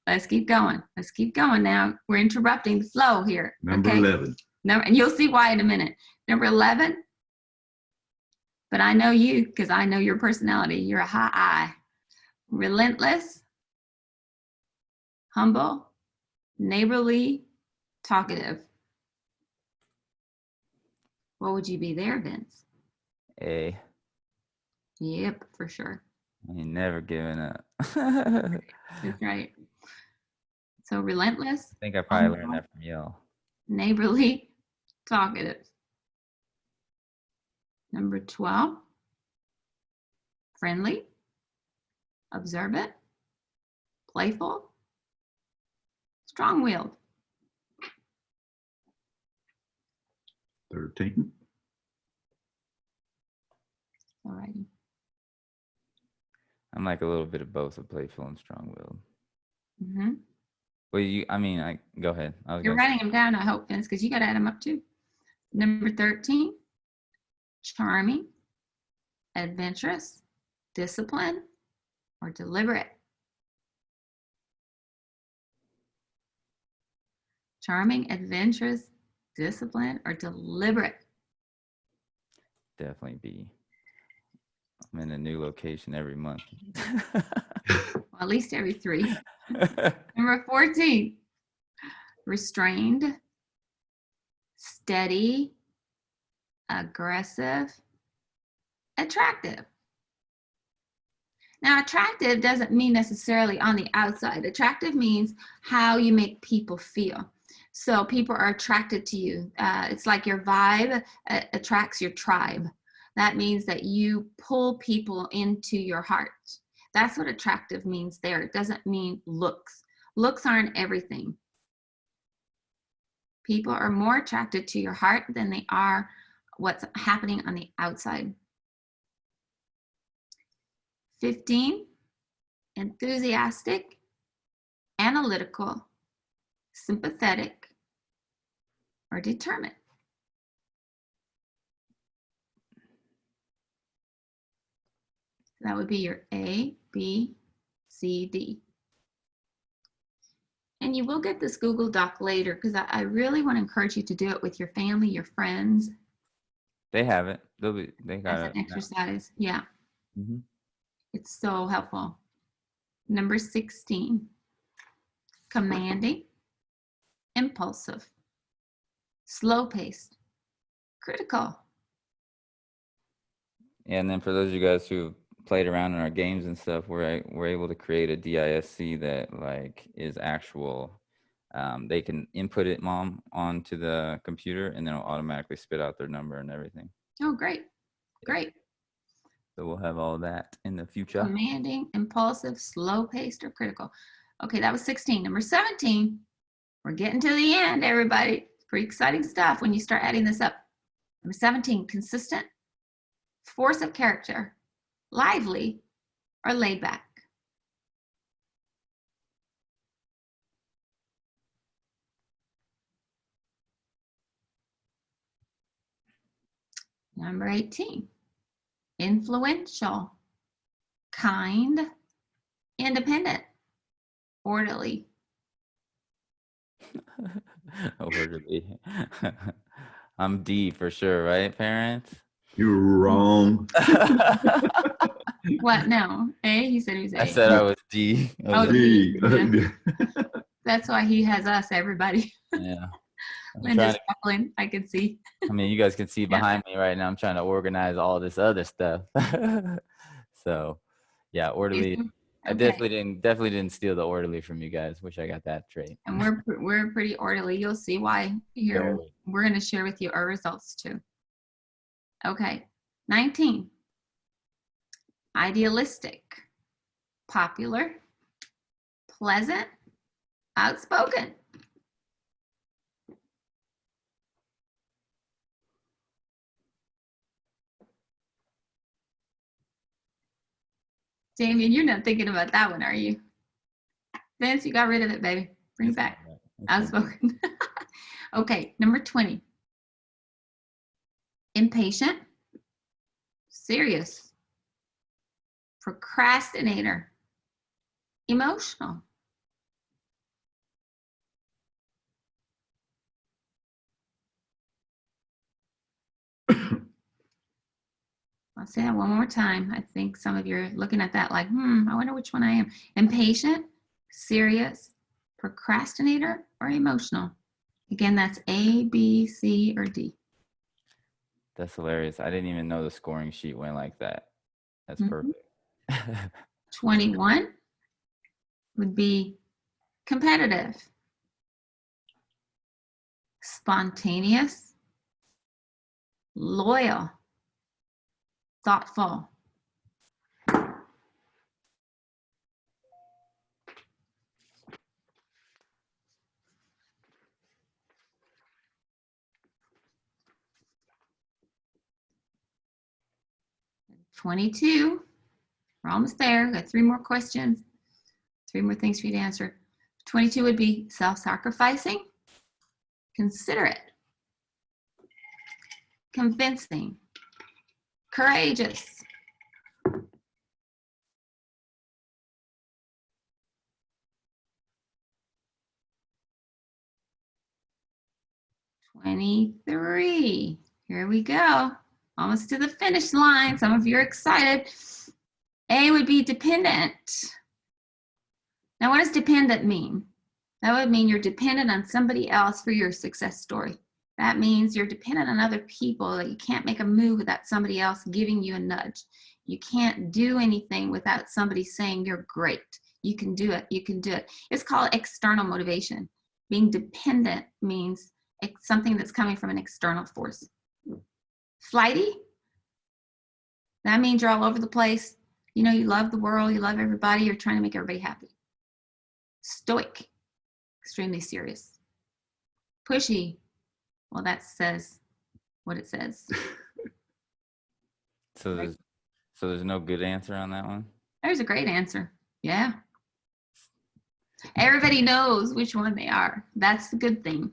Speaker 2: let's keep going. Let's keep going now. We're interrupting the flow here.
Speaker 3: Number
Speaker 2: okay?
Speaker 3: 11.
Speaker 2: No, and you'll see why in a minute. Number 11, but I know you because I know your personality. You're a high I. Relentless, humble, neighborly, talkative. What would you be there, Vince?
Speaker 1: A.
Speaker 2: Yep, for sure.
Speaker 1: I ain't never giving up.
Speaker 2: That's right. So relentless.
Speaker 1: I think I probably learned that from y'all.
Speaker 2: Neighborly, talkative. Number 12, friendly, observant, playful, strong-willed.
Speaker 3: 13.
Speaker 2: Alrighty.
Speaker 1: I'm like a little bit of both, of playful and strong-willed.
Speaker 2: Mm-hmm.
Speaker 1: Well, go ahead.
Speaker 2: You're writing them down, I hope, Vince, because you got to add them up too. Number 13, charming, adventurous, disciplined, or deliberate. Charming, adventurous, disciplined, or deliberate.
Speaker 1: Definitely B. I'm in a new location every month.
Speaker 2: Well, at least every 3. Number 14, restrained, steady, aggressive, attractive. Now, attractive doesn't mean necessarily on the outside. Attractive means how you make people feel. So people are attracted to you. It's like your vibe attracts your tribe. That means that you pull people into your heart. That's what attractive means there. It doesn't mean looks. Looks aren't everything. People are more attracted to your heart than they are what's happening on the outside. 15, enthusiastic, analytical, sympathetic, or determined. That would be your A, B, C, D. And you will get this Google Doc later because I really want to encourage you to do it with your family, your friends.
Speaker 1: They have it. They got
Speaker 2: As
Speaker 1: it.
Speaker 2: an exercise. Yeah.
Speaker 1: Mm-hmm.
Speaker 2: It's so helpful. Number 16, commanding, impulsive, slow-paced, critical.
Speaker 1: Yeah, and then for those of you guys who played around in our games and stuff, we're able to create a DISC that like is actual. They can input it, mom, onto the computer, and then it'll automatically spit out their number and everything.
Speaker 2: Oh, great. Great.
Speaker 1: So we'll have all that in the future.
Speaker 2: Commanding, impulsive, slow-paced, or critical. Okay, that was 16. Number 17, we're getting to the end, everybody. Pretty exciting stuff when you start adding this up. Number 17, consistent, force of character, lively, or laid back? Number 18, influential, kind, independent, orderly.
Speaker 1: Orderly. I'm D for sure, right, parents?
Speaker 3: You're wrong.
Speaker 2: What? No. A? He said he was A.
Speaker 1: I said I was D. I was
Speaker 2: Oh,
Speaker 3: D.
Speaker 2: D. That's why he has us, everybody.
Speaker 1: yeah.
Speaker 2: Linda's chuckling, I can see.
Speaker 1: I mean, you guys can see behind me right now. I'm trying to organize all this other stuff. So, yeah, orderly. I definitely didn't steal the orderly from you guys. Wish I got that trait.
Speaker 2: And we're pretty orderly. You'll see why here. We're going to share with you our results too. Okay, 19. Idealistic, popular, pleasant, outspoken. Damien, you're not thinking about that one, are you? Vince, you got rid of it, baby. Bring it back. Outspoken. Okay, number 20. Impatient, serious, procrastinator, emotional. I'll say that one more time. I think some of you are looking at that like, I wonder which one I am. Impatient, serious, procrastinator, or emotional. Again, that's A, B, C, or D.
Speaker 1: That's hilarious. I didn't even know the scoring sheet went like that. That's perfect.
Speaker 2: 21 would be competitive, spontaneous, loyal, thoughtful. '22, we're almost there. Got 3 more questions, 3 more things for you to answer. 22 would be self-sacrificing, considerate, convincing, courageous. '23, here we go. Almost to the finish line. Some of you are excited. A would be dependent. Now, what does dependent mean? That would mean you're dependent on somebody else for your success story. That means you're dependent on other people, that you can't make a move without somebody else giving you a nudge. You can't do anything without somebody saying you're great. You can do it. You can do it. It's called external motivation. Being dependent means something that's coming from an external force. Flighty, that means you're all over the place. You know, you love the world, you love everybody, you're trying to make everybody happy. Stoic, extremely serious. Pushy, well, that says what it says.
Speaker 1: So there's no good answer on that one?
Speaker 2: There's a great answer. Yeah. Everybody knows which one they are. That's the good thing.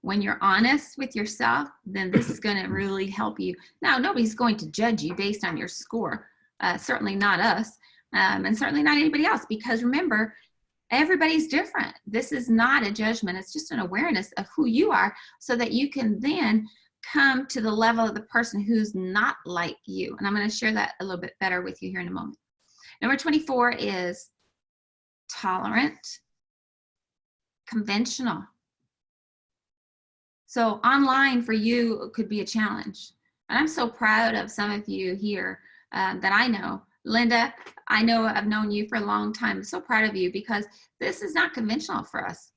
Speaker 2: When you're honest with yourself, then this is going to really help you. Now, nobody's going to judge you based on your score. Certainly not us, and certainly not anybody else, because remember, everybody's different. This is not a judgment. It's just an awareness of who you are so that you can then come to the level of the person who's not like you. And I'm going to share that a little bit better with you here in a moment. Number 24 is tolerant, conventional. So online for you could be a challenge. And I'm so proud of some of you here that I know. Linda, I know I've known you for a long time. I'm so proud of you because this is not conventional for us.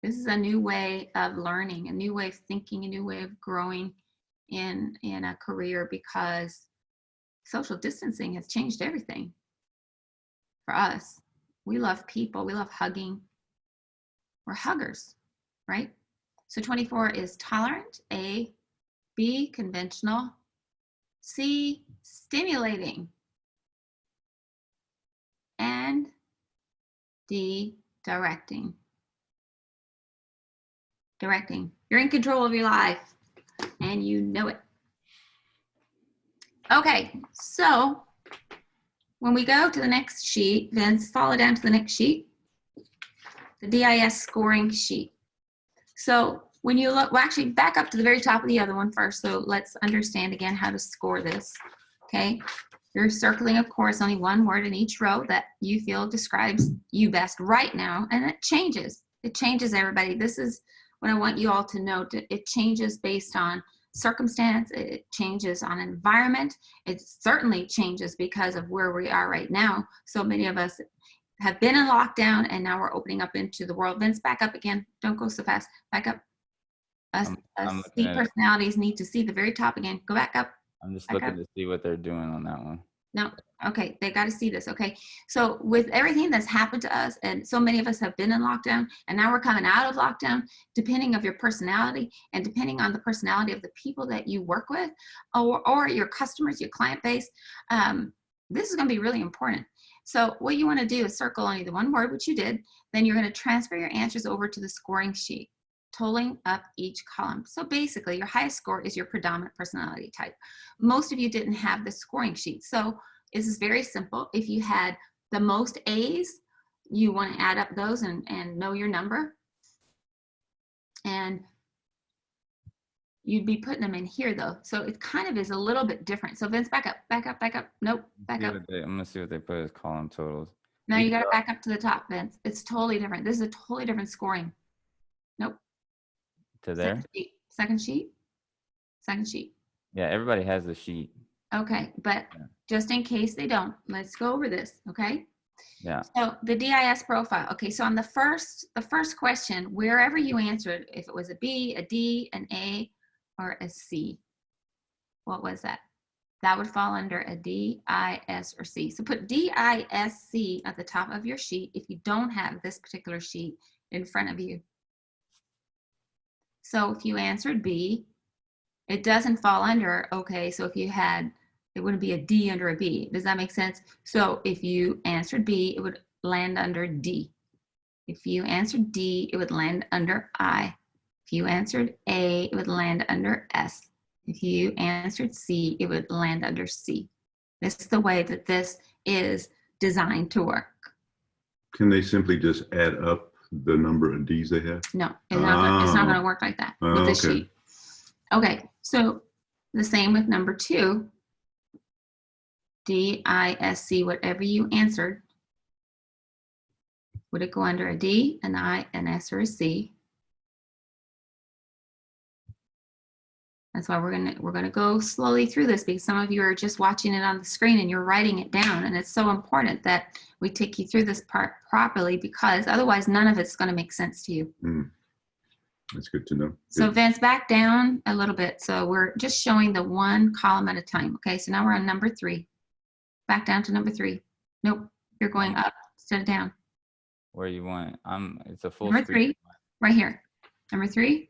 Speaker 2: This is a new way of learning, a new way of thinking, a new way of growing in a career, because social distancing has changed everything for us. We love people. We love hugging. We're huggers, right? So 24 is tolerant, A. B, conventional, C, stimulating. And D, directing. Directing. You're in control of your life and you know it. Okay, so when we go to the next sheet, Vince, follow down to the next sheet, the DIS scoring sheet. So when you look, well, actually back up to the very top of the other one first. So let's understand again how to score this. Okay, you're circling, of course, only one word in each row that you feel describes you best right now, and it changes. It changes, everybody. This is what I want you all to note. It changes based on circumstance, it changes on environment, it certainly changes because of where we are right now. So many of us have been in lockdown and now we're opening up into the world. Vince, back up again. Don't go so fast. Back up. Us C personalities need to see the very top again. Go back up.
Speaker 1: I'm just looking to see what they're doing on that one.
Speaker 2: No. Okay, they got to see this. Okay, so with everything that's happened to us, and so many of us have been in lockdown, and now we're coming out of lockdown, depending on your personality and depending on the personality of the people that you work with, or your customers, your client base, this is going to be really important. So what you want to do is circle only the one word, which you did. Then you're going to transfer your answers over to the scoring sheet, totaling up each column. So basically, your highest score is your predominant personality type. Most of you didn't have the scoring sheet. So this is very simple. If you had the most A's, you want to add up those and know your number. And you'd be putting them in here though. So it kind of is a little bit different. So Vince, back up, back up, back up. Nope, back up.
Speaker 1: I'm gonna see what they put as column totals.
Speaker 2: Now you got to back up to the top, Vince. It's totally different. This is a totally different scoring. Nope.
Speaker 1: To there?
Speaker 2: Second sheet. Second sheet.
Speaker 1: Yeah, everybody has a sheet.
Speaker 2: Okay, but just in case they don't, let's go over this, okay?
Speaker 1: Yeah.
Speaker 2: So the DIS profile. Okay, so on the first question, wherever you answered, if it was a B, a D, an A, or a C, what was that? That would fall under a D, I, S, or C. So put D, I, S, C at the top of your sheet if you don't have this particular sheet in front of you. So if you answered B, it doesn't fall under, okay, so if you had, it wouldn't be a D under a B. Does that make sense? So if you answered B, it would land under D. If you answered D, it would land under I. If you answered A, it would land under S. If you answered C, it would land under C. This is the way that this is designed to work.
Speaker 3: Can they simply just add up the number of D's they have?
Speaker 2: No, it's not going to work like that with this sheet. Okay, so the same with number 2. D, I, S, C, whatever you answered, would it go under a D, an I, an S, or a C? That's why we're gonna go slowly through this, because some of you are just watching it on the screen and you're writing it down, and it's so important that we take you through this part properly, because otherwise none of it's going to make sense to you.
Speaker 3: That's good to know.
Speaker 2: So Vince, back down a little bit. So we're just showing the one column at a time. Okay, so now we're on number 3. Back down to number 3. Nope, you're going up instead of down.
Speaker 1: Where you want it? It's a full
Speaker 2: number
Speaker 1: screen.
Speaker 2: 3, right here. Number 3.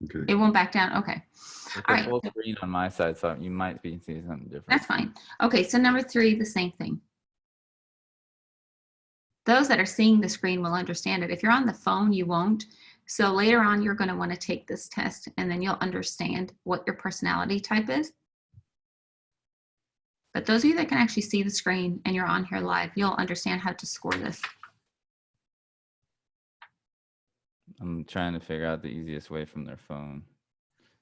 Speaker 3: Okay.
Speaker 2: It won't back down. Okay.
Speaker 1: It's
Speaker 2: All
Speaker 1: a
Speaker 2: right.
Speaker 1: full screen on my side, so you might be seeing something different.
Speaker 2: That's fine. Okay, so number 3, the same thing. Those that are seeing the screen will understand it. If you're on the phone, you won't. So later on, you're going to want to take this test, and then you'll understand what your personality type is. But those of you that can actually see the screen and you're on here live, you'll understand how to score this.
Speaker 1: I'm trying to figure out the easiest way from their phone.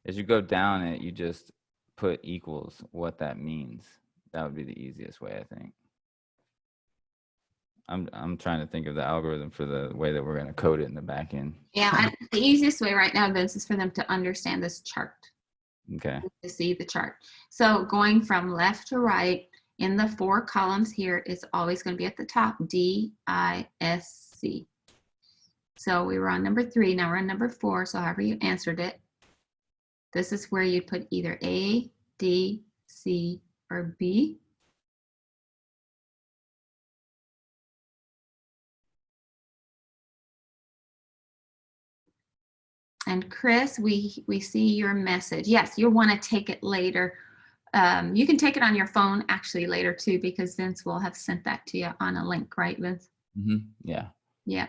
Speaker 1: As you go down it, you just put equals what that means. That would be the easiest way, I think. I'm trying to think of the algorithm for the way that we're going to code it in the back end.
Speaker 2: Yeah, the easiest way right now, Vince, is for them to understand this chart.
Speaker 1: Okay.
Speaker 2: To see the chart. So going from left to right in the 4 columns here, it's always going to be at the top, D, I, S, C. So we were on number 3, now we're on number 4, so however you answered it, this is where you put either A, D, C, or B. And Chris, we see your message. Yes, you'll want to take it later You can take it on your phone actually later too, because Vince will have sent that to you on a link, right, Vince?
Speaker 1: Yeah.
Speaker 2: Yeah.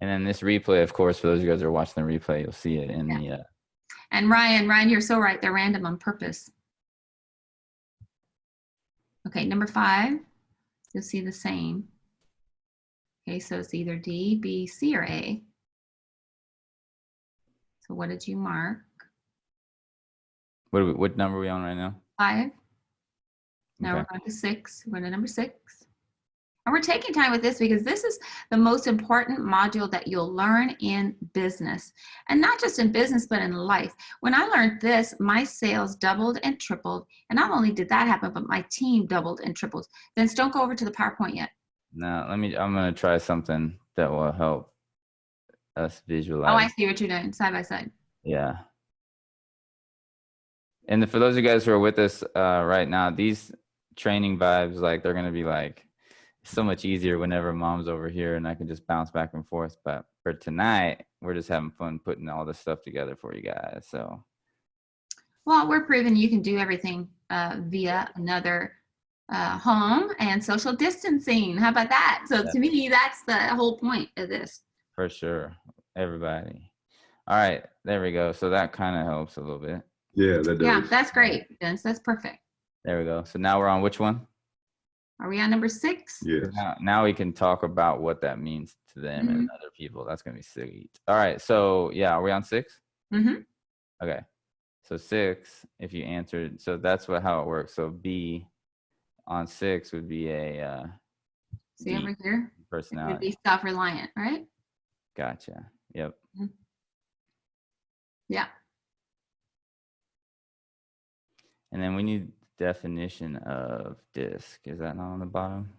Speaker 1: And then this replay, of course, for those of you guys who are watching the replay, you'll see it in the.
Speaker 2: And Ryan, you're so right. They're random on purpose. Okay, number 5, you'll see the same. Okay, so it's either D, B, C, or A. So what did you mark?
Speaker 1: What number are we on right now?
Speaker 2: 5. Now
Speaker 1: Okay.
Speaker 2: we're going to 6. We're going to number 6. And we're taking time with this because this is the most important module that you'll learn in business. And not just in business, but in life. When I learned this, my sales doubled and tripled. And not only did that happen, but my team doubled and tripled. Vince, don't go over to the PowerPoint yet.
Speaker 1: Now, I'm going to try something that will help us visualize.
Speaker 2: Oh, I see what you're doing, side by side.
Speaker 1: Yeah. And for those of you guys who are with us right now, these training vibes, like, they're going to be like so much easier whenever mom's over here and I can just bounce back and forth. But for tonight, we're just having fun putting all this stuff together for you guys. So,
Speaker 2: well, we're proving you can do everything via another home and social distancing. How about that? So to me, that's the whole point of this.
Speaker 1: For sure. Everybody. All right. There we go. So that kind of helps a little bit.
Speaker 3: Yeah, that does.
Speaker 2: Yeah, that's great, Vince. That's perfect.
Speaker 1: There we go. So now we're on which one?
Speaker 2: Are we on number 6?
Speaker 3: Yes.
Speaker 1: Now we can talk about what that means to them and other people. That's going to be sweet. All right. So, yeah, are we on 6? Okay. So 6, if you answered, so that's how it works. So B on 6 would be a
Speaker 2: see over here?
Speaker 1: Personality.
Speaker 2: It would be self-reliant, right?
Speaker 1: Gotcha. Yep.
Speaker 2: Yeah.
Speaker 1: And then we need definition of disc. Is that not on the bottom?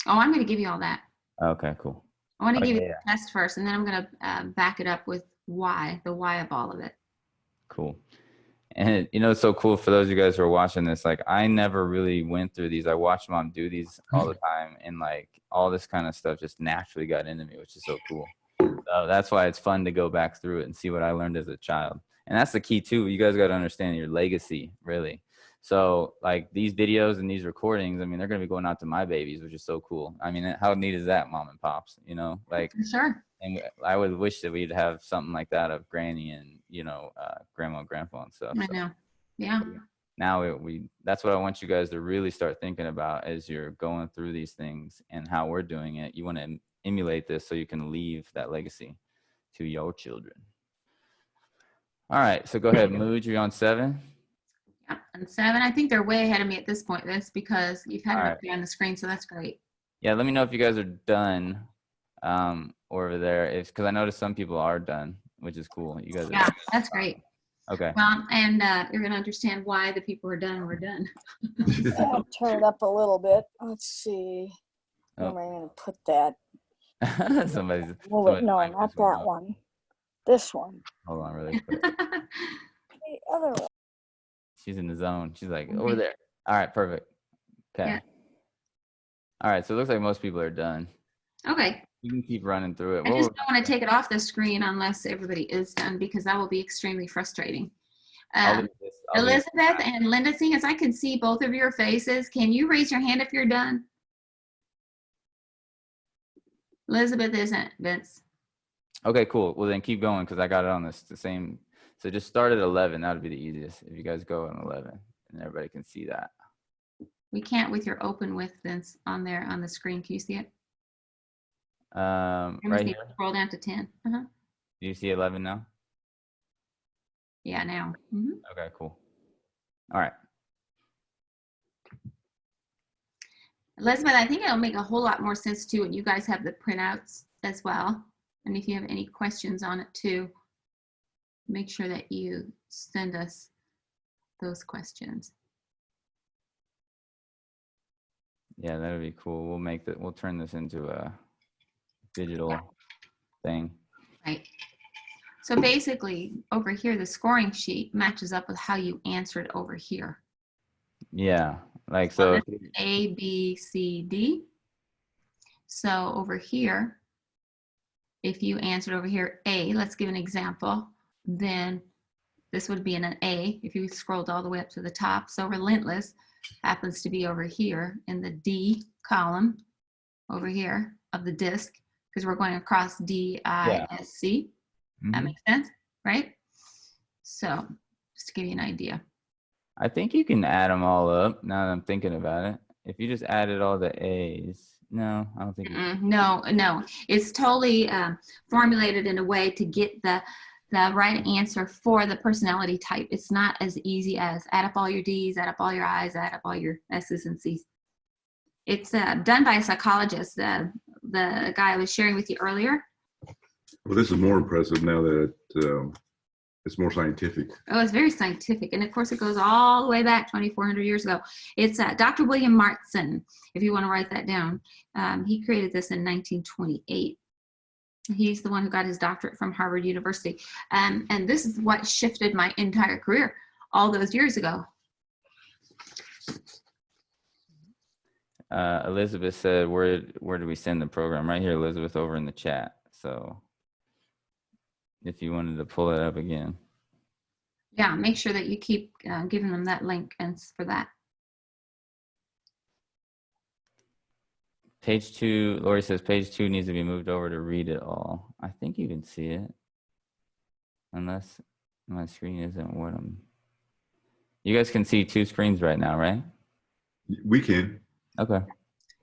Speaker 2: Oh, I'm going to give you all that.
Speaker 1: Okay, cool.
Speaker 2: I want to give you the test first, and then I'm going to back it up with why, the why of all of it.
Speaker 1: Cool. And it's so cool for those of you guys who are watching this. Like, I never really went through these. I watched mom do these all the time, and like all this kind of stuff just naturally got into me, which is so cool. So that's why it's fun to go back through it and see what I learned as a child. And that's the key too. You guys got to understand your legacy, really. So like these videos and these recordings, I mean, they're going to be going out to my babies, which is so cool. I mean, how neat is that, mom and pops, like,
Speaker 2: sure.
Speaker 1: And I would wish that we'd have something like that of Granny and, grandma and grandpa and stuff.
Speaker 2: I know. Yeah.
Speaker 1: Now that's what I want you guys to really start thinking about as you're going through these things and how we're doing it. You want to emulate this so you can leave that legacy to your children. All right. So go ahead, Mooj, you're on 7.
Speaker 2: Yeah, and 7. I think they're way ahead of me at this point, Vince, because you've had it up there on the screen, so that's great.
Speaker 1: Yeah, let me know if you guys are done over there. It's because I noticed some people are done, which is cool. You guys are
Speaker 2: that's great.
Speaker 1: Okay.
Speaker 2: Well, and you're going to understand why the people who are done were done.
Speaker 4: I'll turn it up a little bit. Let's see. Where am I going to put that?
Speaker 1: somebody's
Speaker 4: no, not that one. This one.
Speaker 1: Hold on really quick.
Speaker 4: The other one.
Speaker 1: She's in the zone. She's like, over there. All right, perfect. Okay.
Speaker 2: Yeah.
Speaker 1: All right, so it looks like most people are done.
Speaker 2: Okay.
Speaker 1: You can keep running through it.
Speaker 2: I just don't want to take it off the screen unless everybody is done, because that will be extremely frustrating. Elizabeth and Linda, seeing as I can see both of your faces, can you raise your hand if you're done? Elizabeth isn't, Vince.
Speaker 1: Okay, cool. Well, then keep going because I got it on the same. So just start at 11. That would be the easiest if you guys go on 11 and everybody can see that.
Speaker 2: We can't with your open with, Vince, on there on the screen. Can you see it?
Speaker 1: Right here.
Speaker 2: Scroll down to 10.
Speaker 1: Do you see 11 now?
Speaker 2: Yeah, now.
Speaker 1: Okay, cool. All right.
Speaker 2: Elizabeth, I think it'll make a whole lot more sense too when you guys have the printouts as well. And if you have any questions on it too, make sure that you send us those questions.
Speaker 1: Yeah, that would be cool. We'll turn this into a digital thing.
Speaker 2: Right. So basically over here, the scoring sheet matches up with how you answered over here.
Speaker 1: Yeah, like so.
Speaker 2: A, B, C, D. So over here, if you answered over here A, let's give an example, then This would be in an A if you scrolled all the way up to the top. So relentless happens to be over here in the D column over here of the disc, because we're going across D-I-S-C. That makes sense, right? So just to give you an idea.
Speaker 1: I think you can add them all up now that I'm thinking about it. If you just added all the A's, no, I don't think.
Speaker 2: No. It's totally formulated in a way to get the right answer for the personality type. It's not as easy as add up all your D's, add up all your I's, add up all your S's and C's. It's done by a psychologist, the guy I was sharing with you earlier.
Speaker 3: Well, this is more impressive now that it's more scientific.
Speaker 2: Oh, it's very scientific. And of course, it goes all the way back 2,400 years ago. It's Dr. William Martson, if you want to write that down. He created this in 1928. He's the one who got his doctorate from Harvard University. And this is what shifted my entire career all those years ago.
Speaker 1: Elizabeth said, where do we send the program? Right here, Elizabeth, over in the chat. So if you wanted to pull it up again.
Speaker 2: Yeah, make sure that you keep giving them that link and for that.
Speaker 1: Page 2, Lori says page 2 needs to be moved over to read it all. I think you can see it. Unless my screen isn't what I'm. You guys can see 2 screens right now, right?
Speaker 3: We can.
Speaker 1: Okay.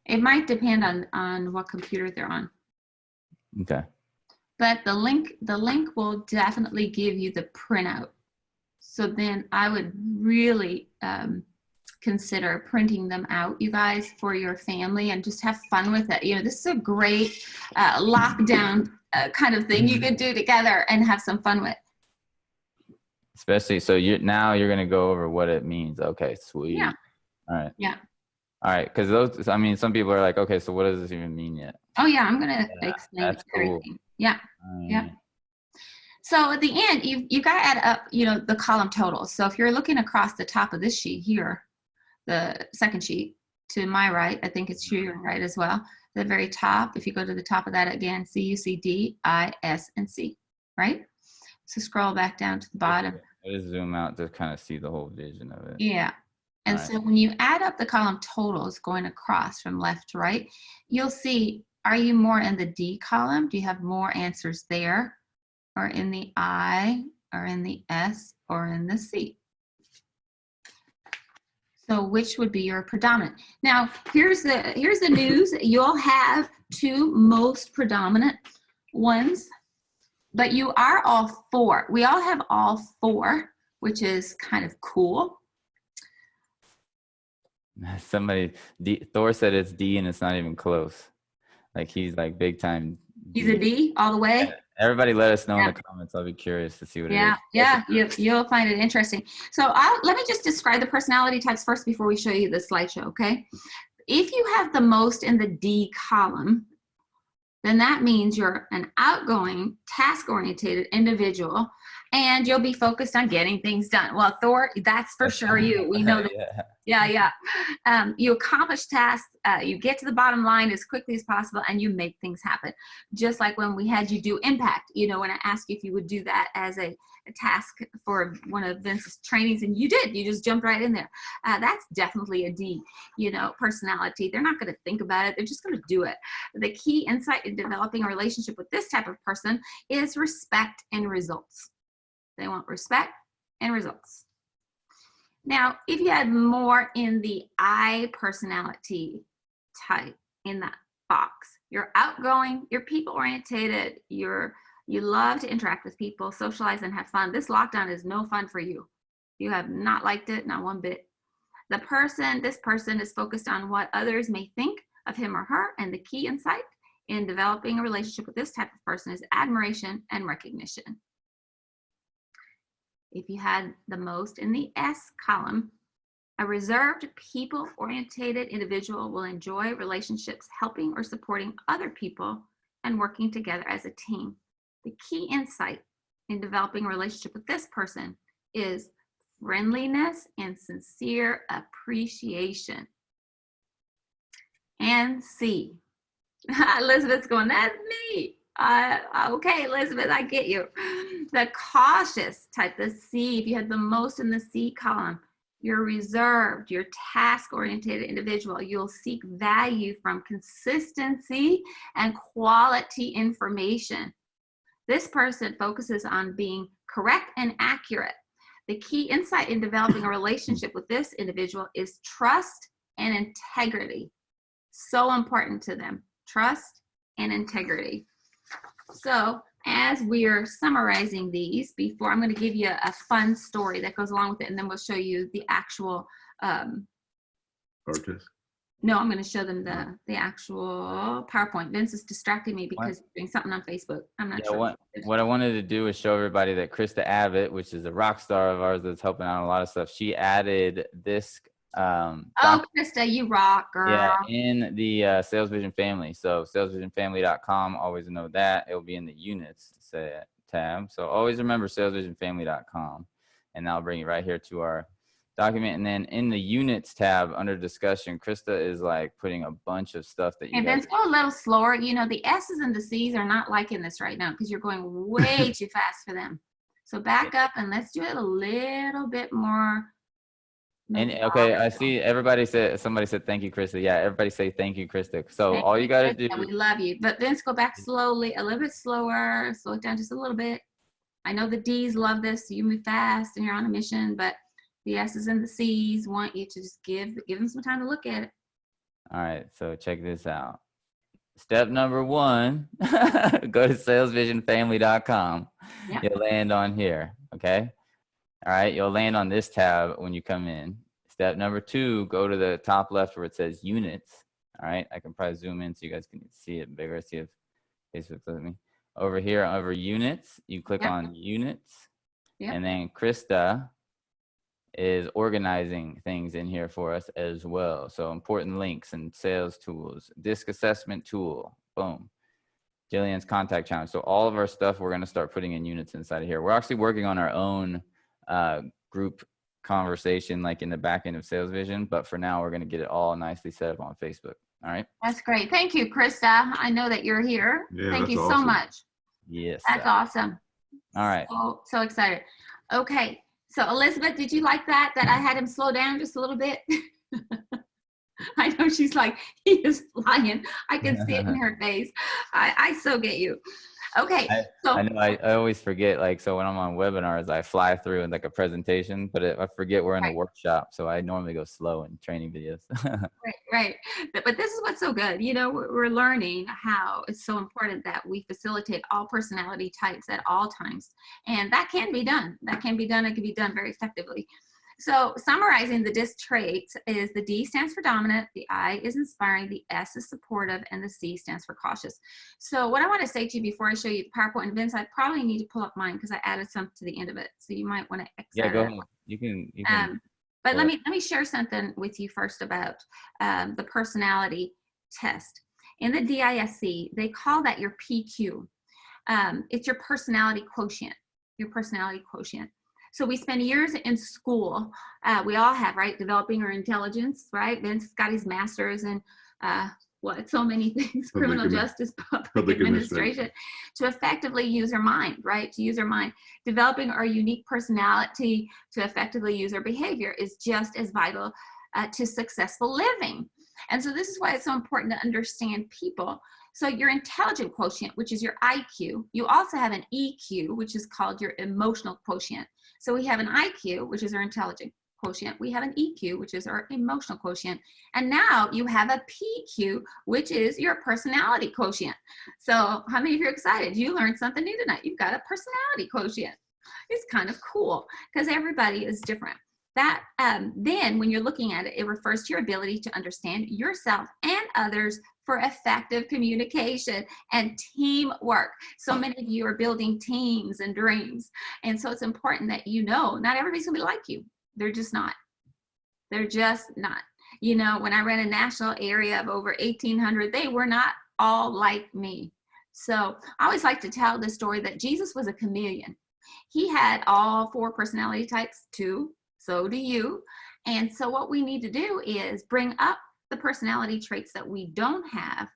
Speaker 2: It might depend on what computer they're on.
Speaker 1: Okay.
Speaker 2: But the link will definitely give you the printout. So then I would really consider printing them out, you guys, for your family, and just have fun with it. You know, this is a great lockdown kind of thing you could do together and have some fun with.
Speaker 1: Especially, so now you're going to go over what it means. Okay, sweet.
Speaker 2: Yeah.
Speaker 1: All right.
Speaker 2: Yeah.
Speaker 1: All right, because those, I mean, some people are like, okay, so what does this even mean yet?
Speaker 2: Oh yeah, I'm going to explain
Speaker 1: that's
Speaker 2: everything.
Speaker 1: Cool.
Speaker 2: Yeah. Yeah. So at the end, you've got to add up, you know, the column totals. So if you're looking across the top of this sheet here, the second sheet to my right, I think it's your right as well. The very top, if you go to the top of that again, C, U, C, D, I, S, and C, right? So scroll back down to the bottom.
Speaker 1: Just zoom out to kind of see the whole vision of it.
Speaker 2: Yeah. And so when you add up the column totals going across from left to right, you'll see, are you more in the D column? Do you have more answers there? Or in the I, or in the S, or in the C? So which would be your predominant? Now, here's the news. You'll have 2 most predominant ones, but you are all 4. We all have all 4, which is kind of cool.
Speaker 1: Somebody, Thor said it's D and it's not even close. Like he's like big time.
Speaker 2: He's a D all the way.
Speaker 1: Yeah. Everybody let us know in the comments. I'll be curious to see what it is.
Speaker 2: Yeah, you'll find it interesting. So let me just describe the personality types first before we show you the slideshow, okay? If you have the most in the D column, then that means you're an outgoing, task-oriented individual, and you'll be focused on getting things done. Well, Thor, that's for sure you. We know that. Yeah. You accomplish tasks, you get to the bottom line as quickly as possible, and you make things happen. Just like when we had you do impact, you know, when I asked you if you would do that as a task for one of Vince's trainings, and you did. You just jumped right in there. That's definitely a D, you know, personality. They're not going to think about it. They're just going to do it. The key insight in developing a relationship with this type of person is respect and results. They want respect and results. Now, if you had more in the I personality type in that box, you're outgoing, you're people-oriented, you love to interact with people, socialize, and have fun. This lockdown is no fun for you. You have not liked it, not one bit. This person is focused on what others may think of him or her, and the key insight in developing a relationship with this type of person is admiration and recognition. If you had the most in the S column, a reserved, people-oriented individual will enjoy relationships helping or supporting other people and working together as a team. The key insight in developing a relationship with this person is friendliness and sincere appreciation. And C. Elizabeth's going, that's me. Okay, Elizabeth, I get you. The cautious type, the C, if you had the most in the C column, you're reserved, you're task-oriented individual. You'll seek value from consistency and quality information. This person focuses on being correct and accurate. The key insight in developing a relationship with this individual is trust and integrity. So important to them, trust and integrity. So as we're summarizing these, before I'm going to give you a fun story that goes along with it, and then we'll show you the actual.
Speaker 3: Artist.
Speaker 2: No, I'm going to show them the actual PowerPoint. Vince is distracting me because he's doing something on Facebook. I'm not sure.
Speaker 1: What I wanted to do is show everybody that Krista Abbott, which is a rock star of ours that's helping out on a lot of stuff, she added this.
Speaker 2: Oh, Krista, you rock, girl.
Speaker 1: Yeah, in the SalesVision family. So salesvisionfamily.com, always know that. It'll be in the units tab. So always remember salesvisionfamily.com, and that'll bring you right here to our document. And then in the units tab under discussion, Krista is like putting a bunch of stuff that you
Speaker 2: And then go a little slower. You know, the S's and the C's are not liking this right now because you're going way too fast for them. So back up and let's do it a little bit more.
Speaker 1: And okay, I see somebody said thank you, Krista. Yeah, everybody say thank you, Krista. So all you got to do.
Speaker 2: We love you. But Vince, go back slowly, a little bit slower. Slow it down just a little bit. I know the D's love this. So you move fast and you're on a mission, but the S's and the C's want you to just give them some time to look at it.
Speaker 1: All right, so check this out. Step number 1, go to salesvisionfamily.com. Yep. You'll land on here, okay? All right, you'll land on this tab when you come in. Step number 2, go to the top left where it says units. All right, I can probably zoom in so you guys can see it bigger, see if Facebook's letting me. Over here, over units, you click on units. Yep. And then Krista is organizing things in here for us as well. So important links and sales tools, disc assessment tool, boom. Jillian's contact challenge. So all of our stuff, we're going to start putting in units inside of here. We're actually working on our own group conversation like in the back end of SalesVision, but for now we're going to get it all nicely set up on Facebook. All right.
Speaker 2: That's great. Thank you, Krista. I know that you're here.
Speaker 3: Yeah,
Speaker 2: thank you
Speaker 3: awesome.
Speaker 2: so much.
Speaker 1: Yes.
Speaker 2: That's awesome.
Speaker 1: All right.
Speaker 2: So excited. Okay. So Elizabeth, did you like that I had him slow down just a little bit? I know she's like, he is flying. I can see it in her face. I so get you. Okay.
Speaker 1: I know I always forget, like, so when I'm on webinars, I fly through in like a presentation, but I forget we're in a workshop. So I normally go slow in training videos.
Speaker 2: Right. But this is what's so good. You know, we're learning how it's so important that we facilitate all personality types at all times. And that can be done. It can be done very effectively. So summarizing the DISC traits is the D stands for dominant, the I is inspiring, the S is supportive, and the C stands for cautious. So what I want to say to you before I show you the PowerPoint, and Vince, I probably need to pull up mine because I added some to the end of it. So you might want to exit.
Speaker 1: Yeah, go ahead. You can.
Speaker 2: But let me share something with you first about the personality test. In the DISC, they call that your PQ. It's your personality quotient. So we spend years in school. We all have, right? Developing our intelligence, right? Vince's got his master's in so many things, criminal justice, public administration, to effectively use our mind, right? To use our mind. Developing our unique personality to effectively use our behavior is just as vital to successful living. And so this is why it's so important to understand people. So your intelligent quotient, which is your IQ, you also have an EQ, which is called your emotional quotient. So we have an IQ, which is our intelligent quotient. We have an EQ, which is our emotional quotient. And now you have a PQ, which is your personality quotient. So how many of you are excited? You learned something new tonight. You've got a personality quotient. It's kind of cool because everybody is different. That then when you're looking at it, it refers to your ability to understand yourself and others for effective communication and teamwork. So many of you are building teams and dreams. And so it's important that you know, not everybody's gonna be like you. They're just not. You know, when I ran a national area of over 1,800, they were not all like me. So I always like to tell the story that Jesus was a chameleon. He had all 4 personality types too. So do you. And so what we need to do is bring up the personality traits that we don't have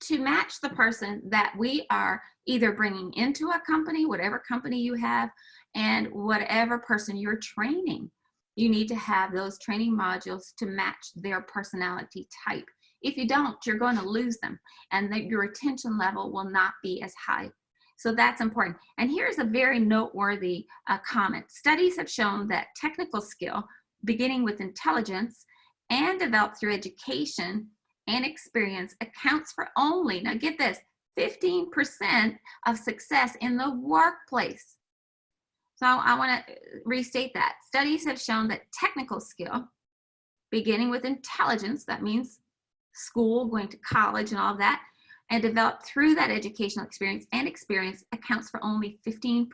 Speaker 2: to match the person that we are either bringing into a company, whatever company you have, and whatever person you're training. You need to have those training modules to match their personality type. If you don't, you're going to lose them, and that your retention level will not be as high. So that's important. And here's a very noteworthy comment. Studies have shown that technical skill, beginning with intelligence and developed through education and experience, accounts for only, now get this, 15% of success in the workplace. So I want to restate that. Studies have shown that technical skill, beginning with intelligence, that means school, going to college and all of that, and developed through that educational experience, accounts for only 15%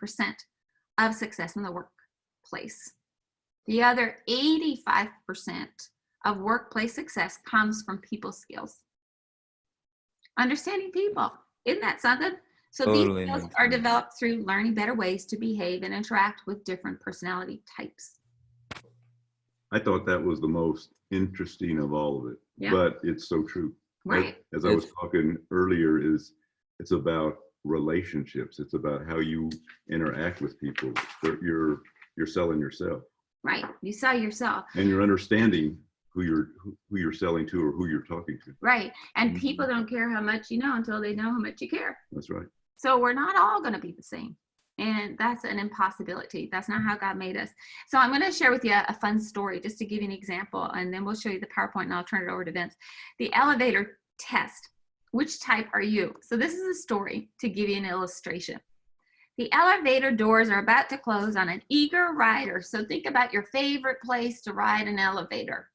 Speaker 2: of success in the workplace. The other 85% of workplace success comes from people skills. Understanding people, isn't that something? So
Speaker 1: Totally
Speaker 2: these skills are developed through learning better ways to behave and interact with different personality types.
Speaker 3: I thought that was the most interesting of all of it, but it's so true.
Speaker 2: Right.
Speaker 3: As I was talking earlier, it's about relationships. It's about how you interact with people. You're selling yourself.
Speaker 2: Right. You sell yourself.
Speaker 3: And you're understanding who you're selling to or who you're talking to.
Speaker 2: Right. And people don't care how much you know until they know how much you care.
Speaker 3: That's right.
Speaker 2: So we're not all going to be the same. And that's an impossibility. That's not how God made us. So I'm going to share with you a fun story just to give you an example, and then we'll show you the PowerPoint and I'll turn it over to Vince. The elevator test. Which type are you? So this is a story to give you an illustration. The elevator doors are about to close on an eager rider. So think about your favorite place to ride an elevator.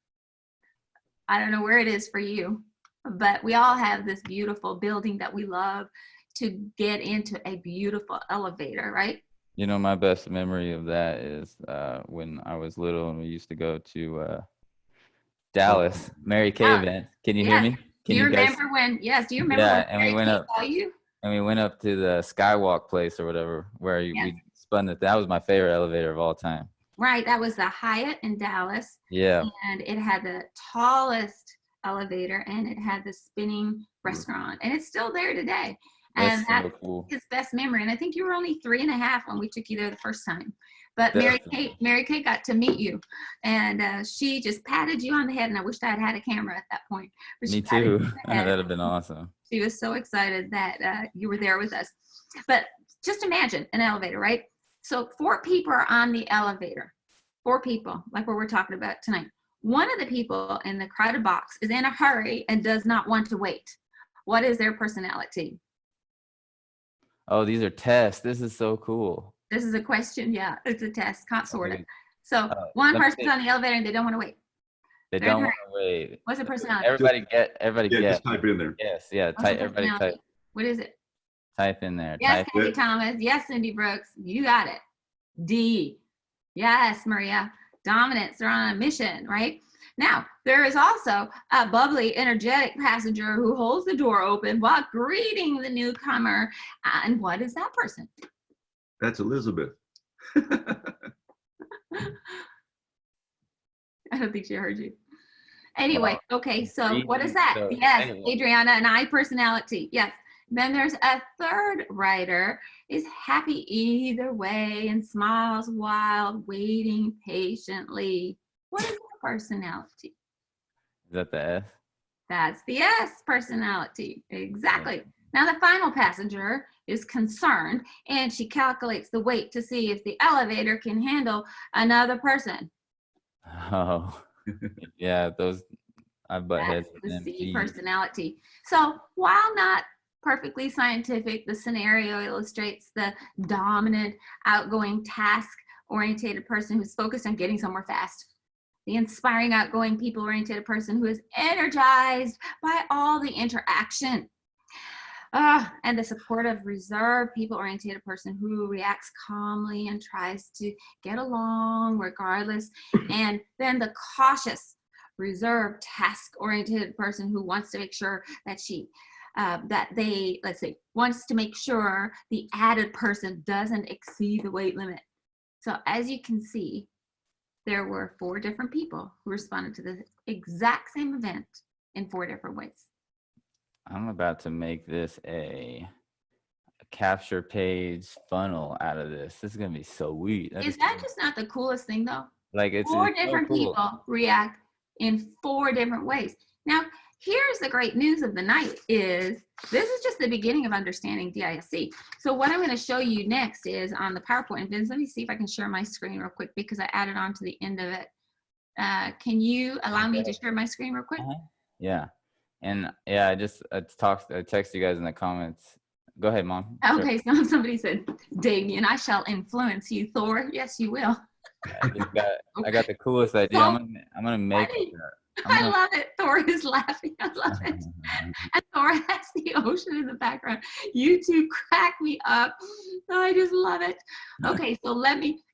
Speaker 2: I don't know where it is for you, but we all have this beautiful building that we love to get into a beautiful elevator, right?
Speaker 1: You know, my best memory of that is when I was little and we used to go to Dallas, Mary Kay event. Can you hear me?
Speaker 2: Do you remember when Mary Kay saw you?
Speaker 1: And we went up to the Skywalk place or whatever, where we spun it. That was my favorite elevator of all time.
Speaker 2: Right, that was the Hyatt in Dallas.
Speaker 1: Yeah.
Speaker 2: And it had the tallest elevator and it had the spinning restaurant. And it's still there today. And that's so cool. His best memory. And I think you were only 3.5 when we took you there the first time. But Mary Kay got to meet you. And she just patted you on the head. And I wished I had had a camera at that point. But
Speaker 1: me too. That'd have been awesome.
Speaker 2: She was so excited that you were there with us. But just imagine an elevator, right? So 4 people are on the elevator. 4 people, like what we're talking about tonight. One of the people in the crowded box is in a hurry and does not want to wait. What is their personality?
Speaker 1: Oh, these are tests. This is so cool.
Speaker 2: This is a question. Yeah, it's a test, sort of. So one person's on the elevator and they don't want to wait.
Speaker 1: They don't want to wait.
Speaker 2: What's the personality?
Speaker 1: Everybody get.
Speaker 3: Just type it in there.
Speaker 1: Yes, yeah. Everybody type.
Speaker 2: What is it?
Speaker 1: Type in there.
Speaker 2: Yes, Candy Thomas. Yes, Cindy Brooks. You got it. D. Yes, Maria. Dominance. They're on a mission, right? Now, there is also a bubbly, energetic passenger who holds the door open while greeting the newcomer. And what is that person?
Speaker 3: That's Elizabeth.
Speaker 2: I don't think she heard you. Anyway, okay, so what is that? Yes, Adriana, an I personality. Yes. Then there's a third writer, is happy either way and smiles while waiting patiently. What is that personality?
Speaker 1: Is that the S?
Speaker 2: That's the S personality. Exactly. Now the final passenger is concerned and she calculates the weight to see if the elevator can handle another person.
Speaker 1: Oh, yeah, those I butt heads.
Speaker 2: That's the C personality. So while not perfectly scientific, the scenario illustrates the dominant, outgoing, task-oriented person who's focused on getting somewhere fast. The inspiring, outgoing, people-oriented person who is energized by all the interaction. And the supportive, reserved, people-oriented person who reacts calmly and tries to get along regardless. And then the cautious, reserved, task-oriented person who wants to make sure that wants to make sure the added person doesn't exceed the weight limit. So as you can see, there were 4 different people who responded to the exact same event in 4 different ways.
Speaker 1: I'm about to make this a capture page funnel out of this. This is gonna be so sweet.
Speaker 2: Is that just not the coolest thing though?
Speaker 1: Like it's
Speaker 2: Four
Speaker 1: so
Speaker 2: different
Speaker 1: cool.
Speaker 2: people react in 4 different ways. Now, here's the great news of the night is this is just the beginning of understanding DISC. So what I'm going to show you next is on the PowerPoint. Vince, let me see if I can share my screen real quick because I added on to the end of it. Can you allow me to share my screen real quick?
Speaker 1: Yeah. And yeah, I text you guys in the comments. Go ahead, Mom.
Speaker 2: Okay, so somebody said, Damien, I shall influence you, Thor. Yes, you will.
Speaker 1: I got the coolest idea.
Speaker 2: So
Speaker 1: I'm gonna make
Speaker 2: I love it. Thor is laughing. I love it. And Thor has the ocean in the background. You two crack me up. Oh, I just love it. Okay, so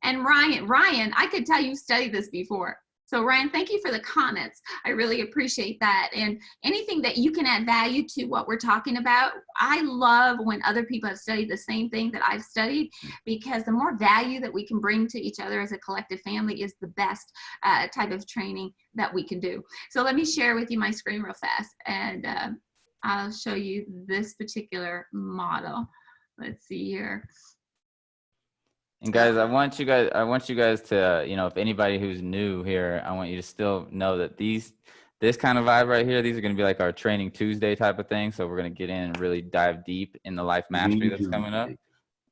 Speaker 2: and Ryan, I could tell you studied this before. So Ryan, thank you for the comments. I really appreciate that. And anything that you can add value to what we're talking about, I love when other people have studied the same thing that I've studied, because the more value that we can bring to each other as a collective family is the best type of training that we can do. So let me share with you my screen real fast, and I'll show you this particular model. Let's see here.
Speaker 1: And guys, I want you guys to, you know, if anybody who's new here, I want you to still know that this kind of vibe right here, these are going to be like our training Tuesday type of thing. So we're going to get in and really dive deep in the life mastery that's coming up.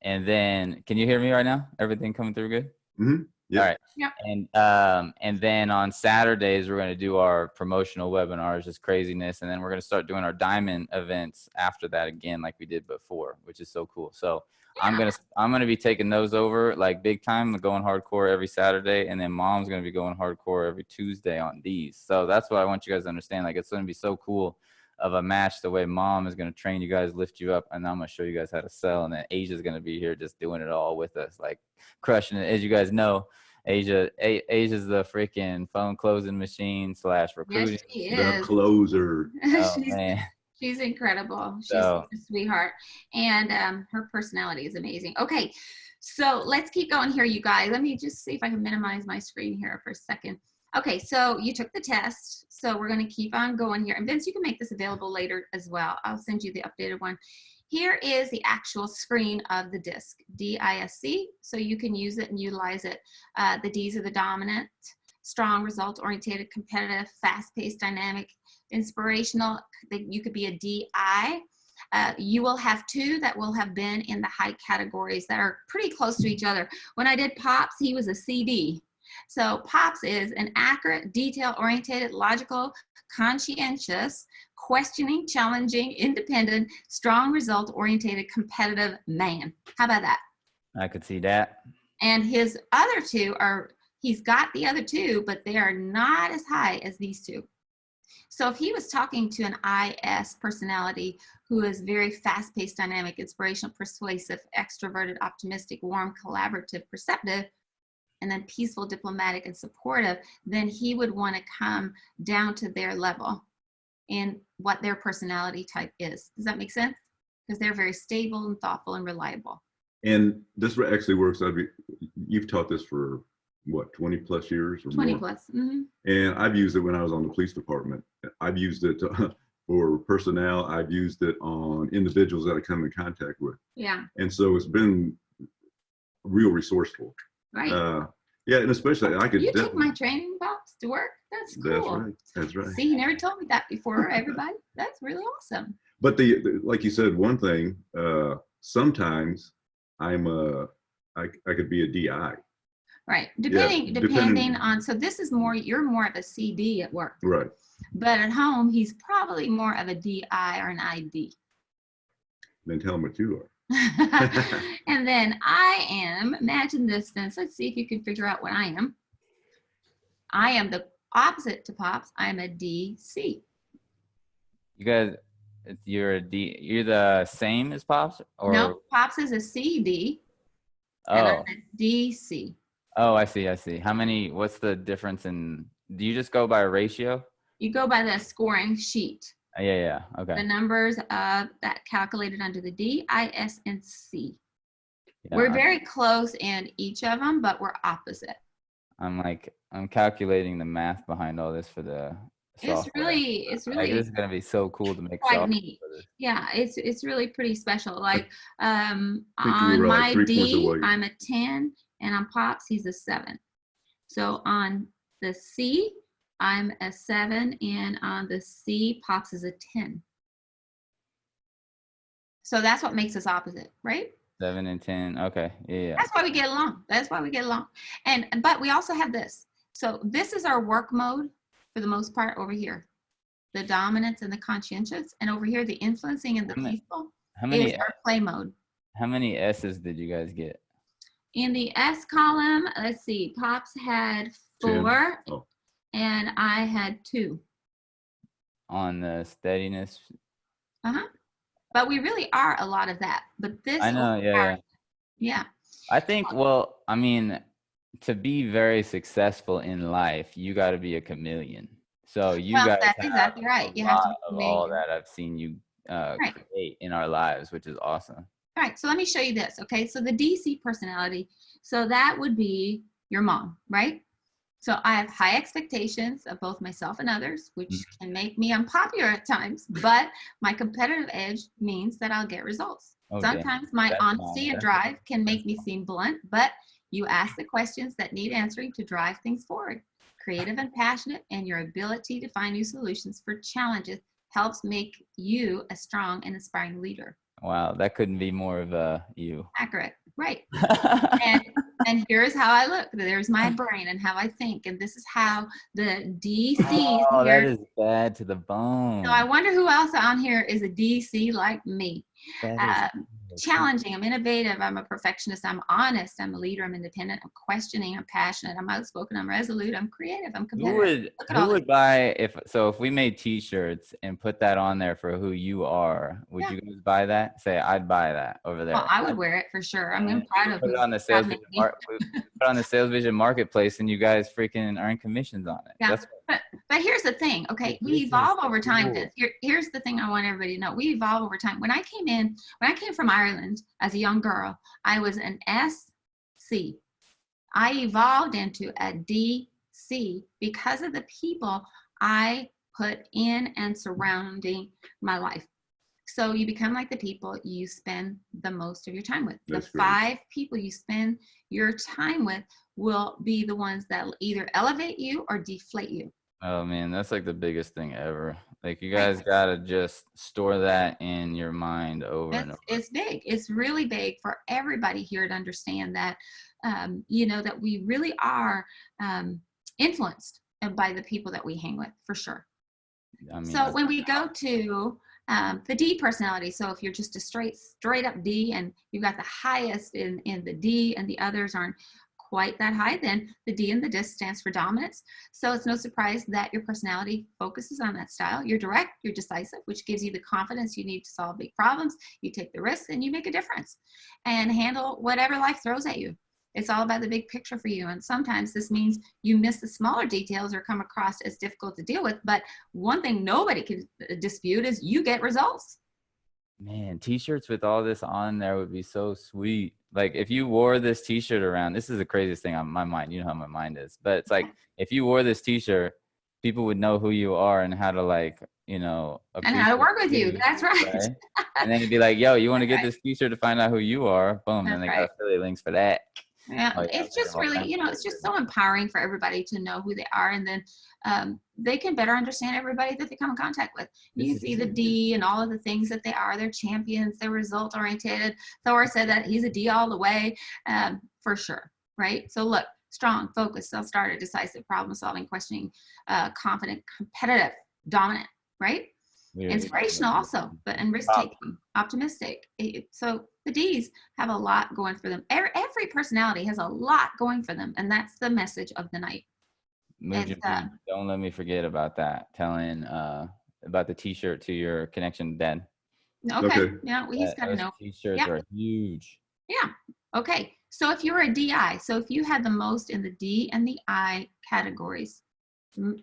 Speaker 1: And then, can you hear me right now? Everything coming through good?
Speaker 3: Mm-hmm. Yep.
Speaker 1: All right.
Speaker 2: Yep.
Speaker 1: And then on Saturdays, we're going to do our promotional webinars, just craziness. And then we're going to start doing our diamond events after that again, like we did before, which is so cool. So yeah. I'm going to be taking those over like big time, going hardcore every Saturday. And then Mom's going to be going hardcore every Tuesday on these. So that's what I want you guys to understand. Like, it's going to be so cool of a match the way Mom is going to train you guys, lift you up, and I'm going to show you guys how to sell. And then Asia's going to be here just doing it all with us, like crushing it. As you guys know, Asia's the freaking phone closing machine / recruiting.
Speaker 2: Yes, she is.
Speaker 3: The closer.
Speaker 1: Oh, man.
Speaker 2: She's incredible. She's a sweetheart. And her personality is amazing. Okay, so let's keep going here, you guys. Let me just see if I can minimize my screen here for a second. Okay, so you took the test. So we're going to keep on going here. And Vince, you can make this available later as well. I'll send you the updated one. Here is the actual screen of the DISC, D-I-S-C. So you can use it and utilize it. The D's are the dominant, strong, result-oriented, competitive, fast-paced, dynamic, inspirational. You could be a DI. You will have 2 that will have been in the high categories that are pretty close to each other. When I did Pops, he was a CD. So Pops is an accurate, detail-oriented, logical, conscientious, questioning, challenging, independent, strong, result-oriented, competitive man. How about that?
Speaker 1: I could see that.
Speaker 2: And his other 2 are, he's got the other 2, but they are not as high as these 2. So if he was talking to an IS personality who is very fast-paced, dynamic, inspirational, persuasive, extroverted, optimistic, warm, collaborative, perceptive, and then peaceful, diplomatic, and supportive, then he would want to come down to their level in what their personality type is. Does that make sense? Because they're very stable and thoughtful and reliable.
Speaker 3: And this actually works. You've taught this for what, 20 plus years or
Speaker 2: 20
Speaker 3: more?
Speaker 2: plus. Mm-hmm.
Speaker 3: And I've used it when I was on the police department. I've used it for personnel. I've used it on individuals that I come in contact with.
Speaker 2: Yeah.
Speaker 3: And so it's been real resourceful.
Speaker 2: Right.
Speaker 3: Yeah, and especially I could.
Speaker 2: You took my training, Pops, to work. That's cool.
Speaker 3: That's right. That's right.
Speaker 2: See, you never told me that before, everybody. That's really awesome.
Speaker 3: But like you said, one thing. Sometimes I could be a DI.
Speaker 2: Right. Depending on. So this is more. You're more of a CD at work.
Speaker 3: Right.
Speaker 2: But at home, he's probably more of a DI or an ID.
Speaker 3: Then tell him what you are.
Speaker 2: And then I am, imagine this, Vince. Let's see if you can figure out what I am. I am the opposite to Pops. I'm a DC.
Speaker 1: You guys, you're the same as Pops? Or?
Speaker 2: No, Pops is a CD.
Speaker 1: Oh.
Speaker 2: And I'm a DC.
Speaker 1: Oh, I see. What's the difference in, do you just go by ratio?
Speaker 2: You go by the scoring sheet.
Speaker 1: Yeah. Okay.
Speaker 2: The numbers that calculated under the D, I, S, and C. Yeah, we're very close in each of them, but we're opposite.
Speaker 1: I'm calculating the math behind all this for the software.
Speaker 2: It's
Speaker 1: Like,
Speaker 2: really
Speaker 1: this is gonna be so cool to make
Speaker 2: quite
Speaker 1: software
Speaker 2: neat.
Speaker 1: for this.
Speaker 2: Yeah, it's really pretty special. Like
Speaker 3: I think
Speaker 2: on
Speaker 3: we're
Speaker 2: my
Speaker 3: 3 points
Speaker 2: D,
Speaker 3: away.
Speaker 2: I'm a 10, and on Pops, he's a 7. So on the C, I'm a 7, and on the C, Pops is a 10. So that's what makes us opposite, right?
Speaker 1: 7 and 10. Okay. Yeah.
Speaker 2: That's why we get along. That's why we get along. But we also have this. So this is our work mode for the most part over here. The dominance and the conscientious, and over here the influencing and the peaceful is our play mode.
Speaker 1: How many S's did you guys get?
Speaker 2: In the S column, let's see, Pops had 4, and I had 2.
Speaker 1: On the steadiness.
Speaker 2: But we really are a lot of that. But this,
Speaker 1: I know,
Speaker 2: yeah.
Speaker 1: I think, well, I mean, to be very successful in life, you got to be a chameleon. So you guys
Speaker 2: that's
Speaker 1: have
Speaker 2: exactly right.
Speaker 1: a
Speaker 2: You have to
Speaker 1: lot
Speaker 2: be
Speaker 1: of all that I've seen you create in our lives, which is awesome.
Speaker 2: All right, so let me show you this, okay? So the DC personality, so that would be your mom, right? So I have high expectations of both myself and others, which can make me unpopular at times, but my competitive edge means that I'll get results. Sometimes my honesty and drive can make me seem blunt, but you ask the questions that need answering to drive things forward. Creative and passionate, and your ability to find new solutions for challenges helps make you a strong and inspiring leader.
Speaker 1: Wow, that couldn't be more of you.
Speaker 2: Accurate, right? and here's how I look. There's my brain and how I think, and this is how the DCs.
Speaker 1: Oh, that is bad to the bone.
Speaker 2: So I wonder who else on here is a DC like me. Challenging, I'm innovative, I'm a perfectionist, I'm honest, I'm a leader, I'm independent, I'm questioning, I'm passionate, I'm outspoken, I'm resolute, I'm creative, I'm competitive.
Speaker 1: Who would buy if we made t-shirts and put that on there for who you are, would you guys buy that? Say, I'd buy that over there.
Speaker 2: Well, I would wear it for sure. I'm proud of
Speaker 1: put it on the SalesVision marketplace, and you guys freaking earn commissions on it.
Speaker 2: Yeah. But here's the thing, okay? We evolve over time. Here's the thing I want everybody to know. We evolve over time. When I came from Ireland as a young girl, I was an SC. I evolved into a DC because of the people I put in and surrounding my life. So you become like the people you spend the most of your time with. The 5 people you spend your time with will be the ones that will either elevate you or deflate you.
Speaker 1: Oh man, that's like the biggest thing ever. Like, you guys gotta just store that in your mind over and over.
Speaker 2: It's big. It's really big for everybody here to understand that, that we really are influenced by the people that we hang with, for sure. I mean, so when we go to the D personality, so if you're just a straight up D and you've got the highest in the D and the others aren't quite that high, then the D in the DISC stands for dominance. So it's no surprise that your personality focuses on that style. You're direct, you're decisive, which gives you the confidence you need to solve big problems. You take the risks and you make a difference and handle whatever life throws at you. It's all about the big picture for you. And sometimes this means you miss the smaller details or come across as difficult to deal with. But one thing nobody can dispute is you get results.
Speaker 1: Man, t-shirts with all this on there would be so sweet. Like, if you wore this t-shirt around, this is the craziest thing on my mind. You know how my mind is. But it's like, if you wore this t-shirt, people would know who you are and how to, and how to work with you. That's right. And then it'd be like, yo, you want to get this t-shirt to find out who you are? Boom. And they got affiliate links for that.
Speaker 2: Yeah, it's just really, it's just so empowering for everybody to know who they are, and then they can better understand everybody that they come in contact with. You see the D and all of the things that they are. They're champions. They're result oriented. Thor said that he's a D all the way, for sure, right? So look, strong, focused, self-starter, decisive, problem-solving, questioning, confident, competitive, dominant, right? Inspirational also, and risk-taking, optimistic. So the D's have a lot going for them. Every personality has a lot going for them, and that's the message of the night.
Speaker 1: Don't let me forget about that. Telling about the t-shirt to your connection, Ben.
Speaker 2: Okay. Yeah, he's got to know.
Speaker 1: T-shirts are huge.
Speaker 2: Yeah. Okay. So if you were a DI, so if you had the most in the D and the I categories,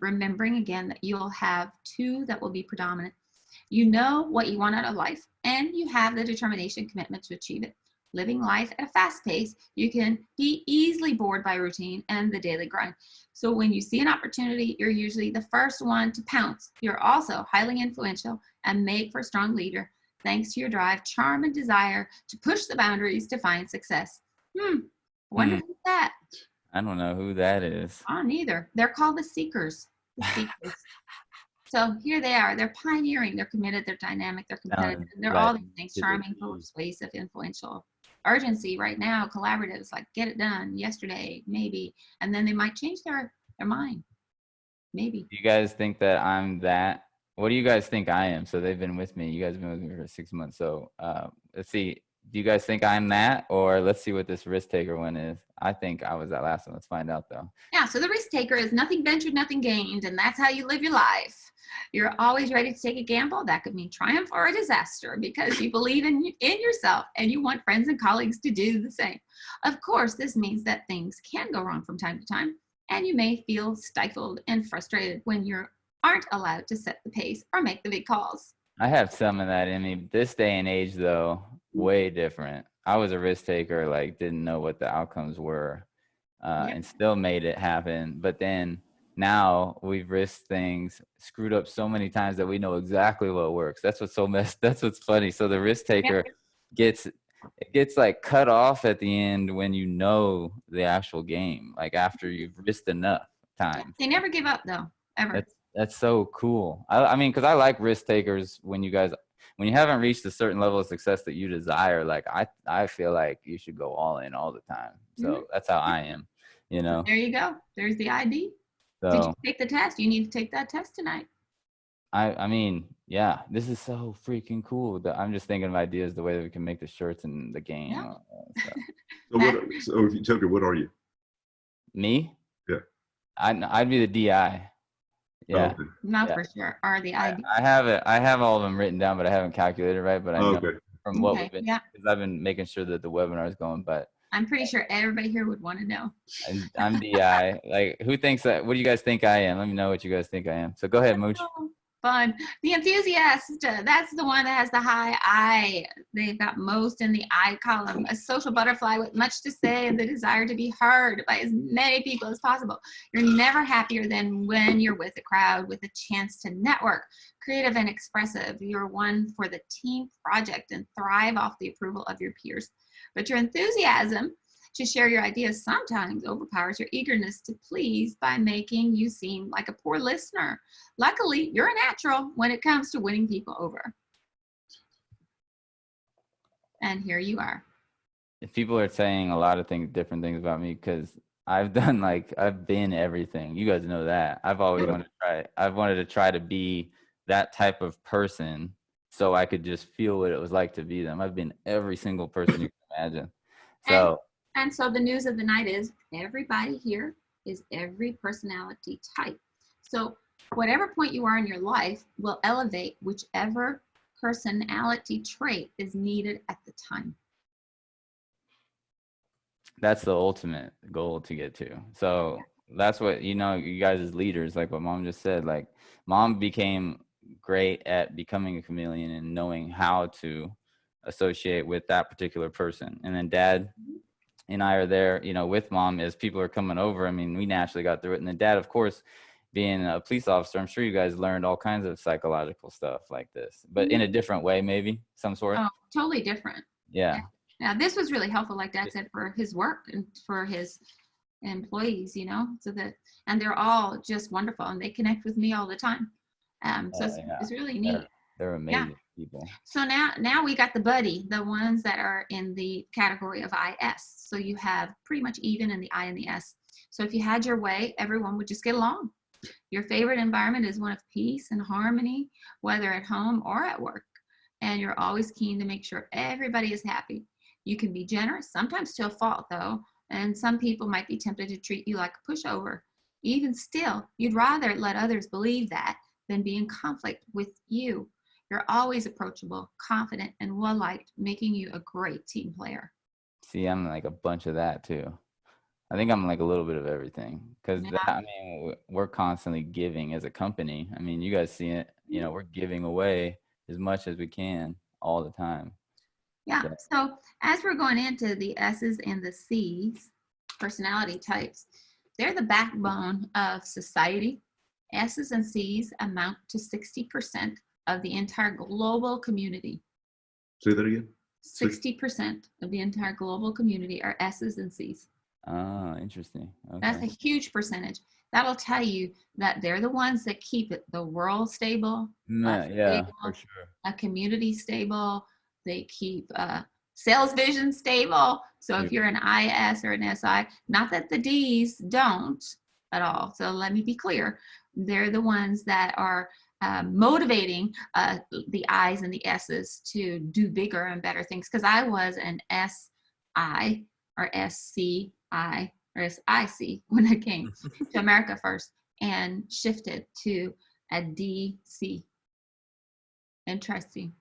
Speaker 2: remembering again that you'll have 2 that will be predominant. You know what you want out of life, and you have the determination, commitment to achieve it. Living life at a fast pace, you can be easily bored by routine and the daily grind. So when you see an opportunity, you're usually the first one to pounce. You're also highly influential and made for a strong leader, thanks to your drive, charm, and desire to push the boundaries to find success. Wonder who's that?
Speaker 1: I don't know who that is.
Speaker 2: I don't either. They're called the seekers. The seekers. So here they are. They're pioneering. They're committed. They're dynamic. They're competitive. They're all these things: charming, persuasive, influential. Urgency right now. Collaborative. Like get it done yesterday, maybe, and then they might change their mind. Maybe.
Speaker 1: Do you guys think that I'm that? What do you guys think I am? So they've been with me. You guys have been with me for 6 months. So let's see. Do you guys think I'm that? Or let's see what this risk taker one is. I think I was that last one. Let's find out though.
Speaker 2: Yeah. So the risk taker is nothing ventured, nothing gained. And that's how you live your life. You're always ready to take a gamble. That could mean triumph or a disaster because you believe in yourself and you want friends and colleagues to do the same. Of course, this means that things can go wrong from time to time. And you may feel stifled and frustrated when you aren't allowed to set the pace or make the big calls.
Speaker 1: I have some of that in me. This day and age, though, way different. I was a risk taker, like didn't know what the outcomes were, and still made it happen. But then now we've risked things, screwed up so many times that we know exactly what works. That's what's so messed. That's what's funny. So the risk taker gets like cut off at the end when you know the actual game, like after you've risked enough times.
Speaker 2: They never give up though, ever.
Speaker 1: That's so cool. I mean, because I like risk takers when you haven't reached a certain level of success that you desire, like I feel like you should go all in all the time. So that's how I am, you know.
Speaker 2: There you go. There's the ID.
Speaker 1: So,
Speaker 2: did you take the test? You need to take that test tonight.
Speaker 1: I mean, yeah, this is so freaking cool. I'm just thinking of ideas, the way that we can make the shirts and the game.
Speaker 2: Yeah.
Speaker 3: So if you took it, what are you?
Speaker 1: Me?
Speaker 3: Yeah.
Speaker 1: I'd be the DI. Yeah.
Speaker 3: Oh, okay.
Speaker 2: Not for sure. Or the ID.
Speaker 1: I have it. I have all of them written down, but I haven't calculated right. But I know from what we've been, because I've been making sure that the webinar is going. But
Speaker 2: I'm pretty sure everybody here would want to know.
Speaker 1: I'm DI. Like, who thinks that? What do you guys think I am? Let me know what you guys think I am. So go ahead, Mooch.
Speaker 2: Fun. The enthusiast, that's the one that has the high I. They've got most in the I column. A social butterfly with much to say and the desire to be heard by as many people as possible. You're never happier than when you're with a crowd with a chance to network. Creative and expressive. You're one for the team project and thrive off the approval of your peers. But your enthusiasm to share your ideas sometimes overpowers your eagerness to please by making you seem like a poor listener. Luckily, you're a natural when it comes to winning people over. And here you are.
Speaker 1: People are saying a lot of different things about me because I've been everything. You guys know that. I've always wanted to try to be that type of person so I could just feel what it was like to be them. I've been every single person you can imagine. So.
Speaker 2: And so the news of the night is everybody here is every personality type. So whatever point you are in your life will elevate whichever personality trait is needed at the time.
Speaker 1: That's the ultimate goal to get to. So that's what, you guys as leaders, like what Mom just said, like Mom became great at becoming a chameleon and knowing how to associate with that particular person. And then Dad and I are there, with Mom as people are coming over. I mean, we naturally got through it. And then Dad, of course, being a police officer, I'm sure you guys learned all kinds of psychological stuff like this, but in a different way, maybe some sort.
Speaker 2: Oh, totally different.
Speaker 1: Yeah.
Speaker 2: Now, this was really helpful, like Dad said, for his work and for his employees, and they're all just wonderful and they connect with me all the time. It's really neat.
Speaker 1: They're amazing people.
Speaker 2: So now we got the buddy, the ones that are in the category of IS. So you have pretty much even in the I and the S. So if you had your way, everyone would just get along. Your favorite environment is one of peace and harmony, whether at home or at work. And you're always keen to make sure everybody is happy. You can be generous, sometimes to a fault though, and some people might be tempted to treat you like a pushover. Even still, you'd rather let others believe that than be in conflict with you. You're always approachable, confident, and well-liked, making you a great team player.
Speaker 1: See, I'm like a bunch of that too. I think I'm like a little bit of everything because we're constantly giving as a company. I mean, you guys see it, we're giving away as much as we can all the time.
Speaker 2: Yeah.
Speaker 1: Yeah.
Speaker 2: So as we're going into the S's and the C's, personality types, they're the backbone of society. S's and C's amount to 60% of the entire global community.
Speaker 3: Say that again.
Speaker 2: 60% of the entire global community are S's and C's.
Speaker 1: Oh, interesting. Okay.
Speaker 2: That's a huge percentage. That'll tell you that they're the ones that keep the world stable, us
Speaker 1: Yeah,
Speaker 2: stable,
Speaker 1: for sure.
Speaker 2: a community stable. They keep SalesVision stable. So if you're an IS or an SI, not that the Ds don't at all. So let me be clear. They're the ones that are motivating the I's and the S's to do bigger and better things. Because I was an SI or SCI or SIC when I came to America first and shifted to a DC. Interesting.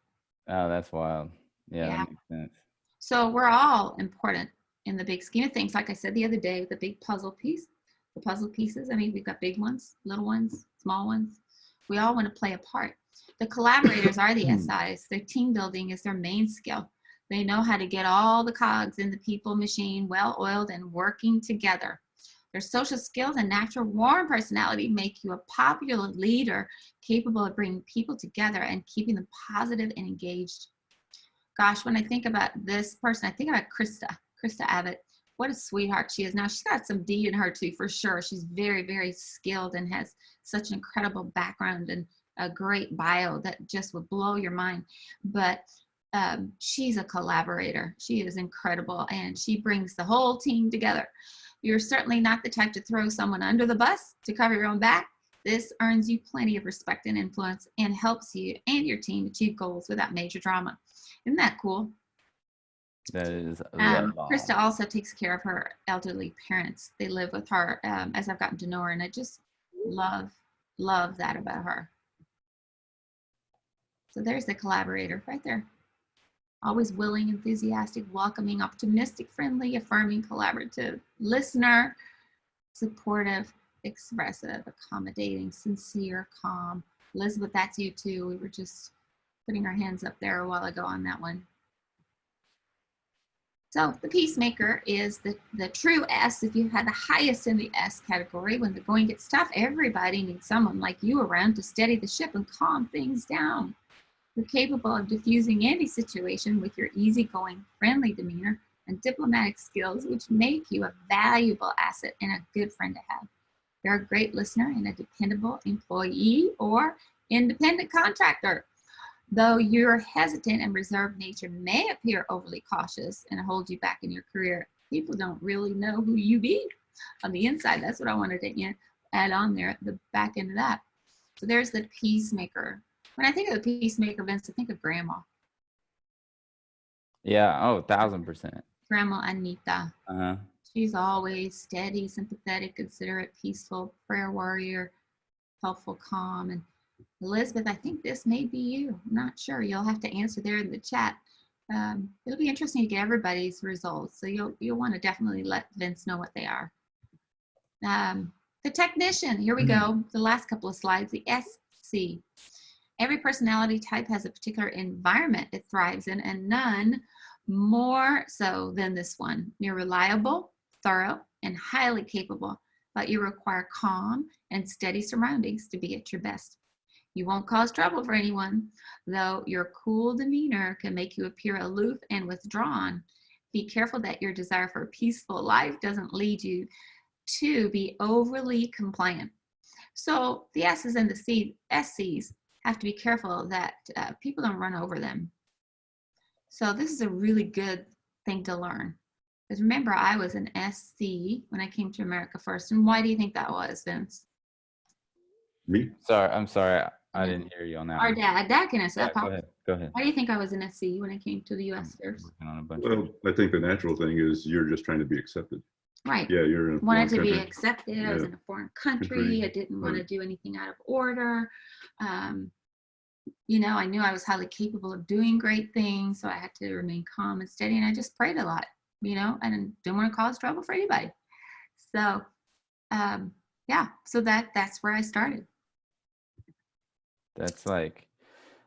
Speaker 1: Oh, that's wild. Yeah,
Speaker 2: Yeah.
Speaker 1: that makes sense.
Speaker 2: So we're all important in the big scheme of things. Like I said the other day, the big puzzle piece, the puzzle pieces. I mean, we've got big ones, little ones, small ones. We all want to play a part. The collaborators are the SIs. Their team building is their main skill. They know how to get all the cogs in the people machine well-oiled and working together. Their social skills and natural warm personality make you a popular leader capable of bringing people together and keeping them positive and engaged. Gosh, when I think about this person, I think about Krista Abbott. What a sweetheart she is. Now, she's got some D in her too, for sure. She's very, very skilled and has such an incredible background and a great bio that just would blow your mind. But she's a collaborator. She is incredible, and she brings the whole team together. You're certainly not the type to throw someone under the bus to cover your own back. This earns you plenty of respect and influence and helps you and your team achieve goals without major drama. Isn't that cool?
Speaker 1: That is
Speaker 2: Krista also takes care of her elderly parents. They live with her as I've gotten to know her, and I just love that about her. So there's the collaborator right there. Always willing, enthusiastic, welcoming, optimistic, friendly, affirming, collaborative, listener, supportive, expressive, accommodating, sincere, calm. Elizabeth, that's you too. We were just putting our hands up there a while ago on that one. So the Peacemaker is the true S. If you had the highest in the S category, when the going gets tough, everybody needs someone like you around to steady the ship and calm things down. You're capable of diffusing any situation with your easygoing, friendly demeanor and diplomatic skills, which make you a valuable asset and a good friend to have. You're a great listener and a dependable employee or independent contractor. Though your hesitant and reserved nature may appear overly cautious and hold you back in your career, people don't really know who you be on the inside. That's what I wanted to add on there at the back end of that. So there's the Peacemaker. When I think of the Peacemaker, Vince, I think of Grandma.
Speaker 1: Yeah. Oh, 1000%.
Speaker 2: Grandma Anita.
Speaker 1: Uh-huh.
Speaker 2: She's always steady, sympathetic, considerate, peaceful, prayer warrior, helpful, calm. And Elizabeth, I think this may be you. I'm not sure. You'll have to answer there in the chat. It'll be interesting to get everybody's results. So you'll want to definitely let Vince know what they are. The technician, here we go. The last couple of slides, the SC. Every personality type has a particular environment it thrives in, and none more so than this one. You're reliable, thorough, and highly capable, but you require calm and steady surroundings to be at your best. You won't cause trouble for anyone, though your cool demeanor can make you appear aloof and withdrawn. Be careful that your desire for a peaceful life doesn't lead you to be overly compliant. So the S's and the SCs have to be careful that people don't run over them. So this is a really good thing to learn. Because remember, I was an SC when I came to America first. And why do you think that was, Vince?
Speaker 3: Me?
Speaker 1: I'm sorry. I didn't hear you on that
Speaker 2: Our
Speaker 1: one.
Speaker 2: dad can answer that.
Speaker 1: Go ahead.
Speaker 2: Why do you think I was an SC when I came to the U.S.
Speaker 1: I'm
Speaker 2: first?
Speaker 1: working on a bunch
Speaker 3: Well, I think the natural thing is you're just trying to be accepted.
Speaker 2: Right.
Speaker 3: Yeah, you're in a
Speaker 2: Wanted to
Speaker 3: foreign
Speaker 2: be
Speaker 3: country.
Speaker 2: accepted. I was in a foreign country. I didn't want to do anything out of order. You know, I knew I was highly capable of doing great things, so I had to remain calm and steady, and I just prayed a lot, you know, and didn't want to cause trouble for anybody. So, yeah, so that's where I started.
Speaker 1: That's like,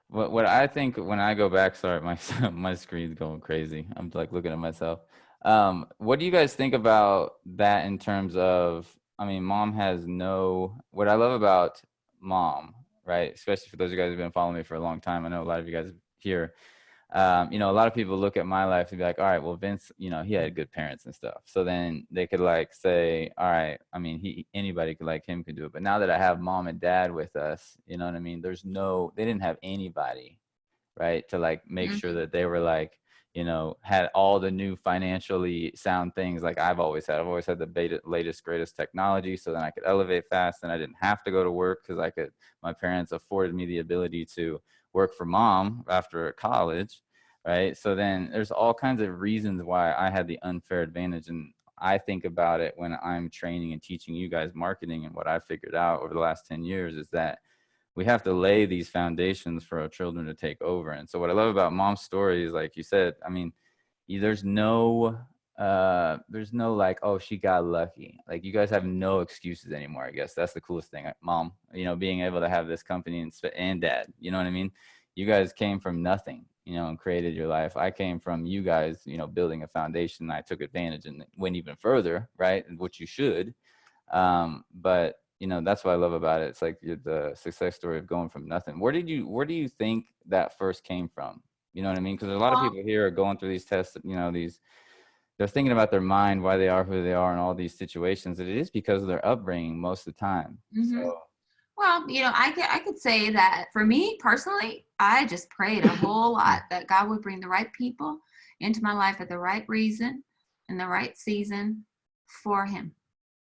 Speaker 1: what I think when I go back, sorry, my my screen's going crazy. I'm like looking at myself. What do you guys think about that in terms of, I mean, mom has what I love about mom, right? Especially for those of you guys who've been following me for a long time. I know a lot of you guys here. You know, a lot of people look at my life and be like, all right, well, Vince, you know, he had good parents and stuff. So then they could like say, all right, I mean, anybody could like him could do it. But now that I have mom and dad with us, you know what I mean? They didn't have anybody, right, to like make sure that they were like, you know, had all the new financially sound things like I've always had. I've always had the latest, greatest technology, so then I could elevate fast and I didn't have to go to work because my parents afforded me the ability to work for mom after college, right? So then there's all kinds of reasons why I had the unfair advantage. And I think about it when I'm training and teaching you guys marketing, and what I figured out over the last 10 years is that we have to lay these foundations for our children to take over. And so what I love about mom's story is, like you said, I mean, there's no like, oh, she got lucky. Like, you guys have no excuses anymore. I guess that's the coolest thing. Mom, you know, being able to have this company, and dad, you know what I mean? You guys came from nothing, you know, and created your life. I came from you guys, you know, building a foundation. I took advantage and went even further, right? Which you should. But you know, that's what I love about it. It's like the success story of going from nothing. Where do you think that first came from? You know what I mean? Because a lot of people here are going through these tests, you know, they're thinking about their mind, why they are who they are in all these situations. And it is because of their upbringing most of the time. So.
Speaker 2: Well, you know, I could say that for me personally, I just prayed a whole lot that God would bring the right people into my life at the right reason and the right season for him.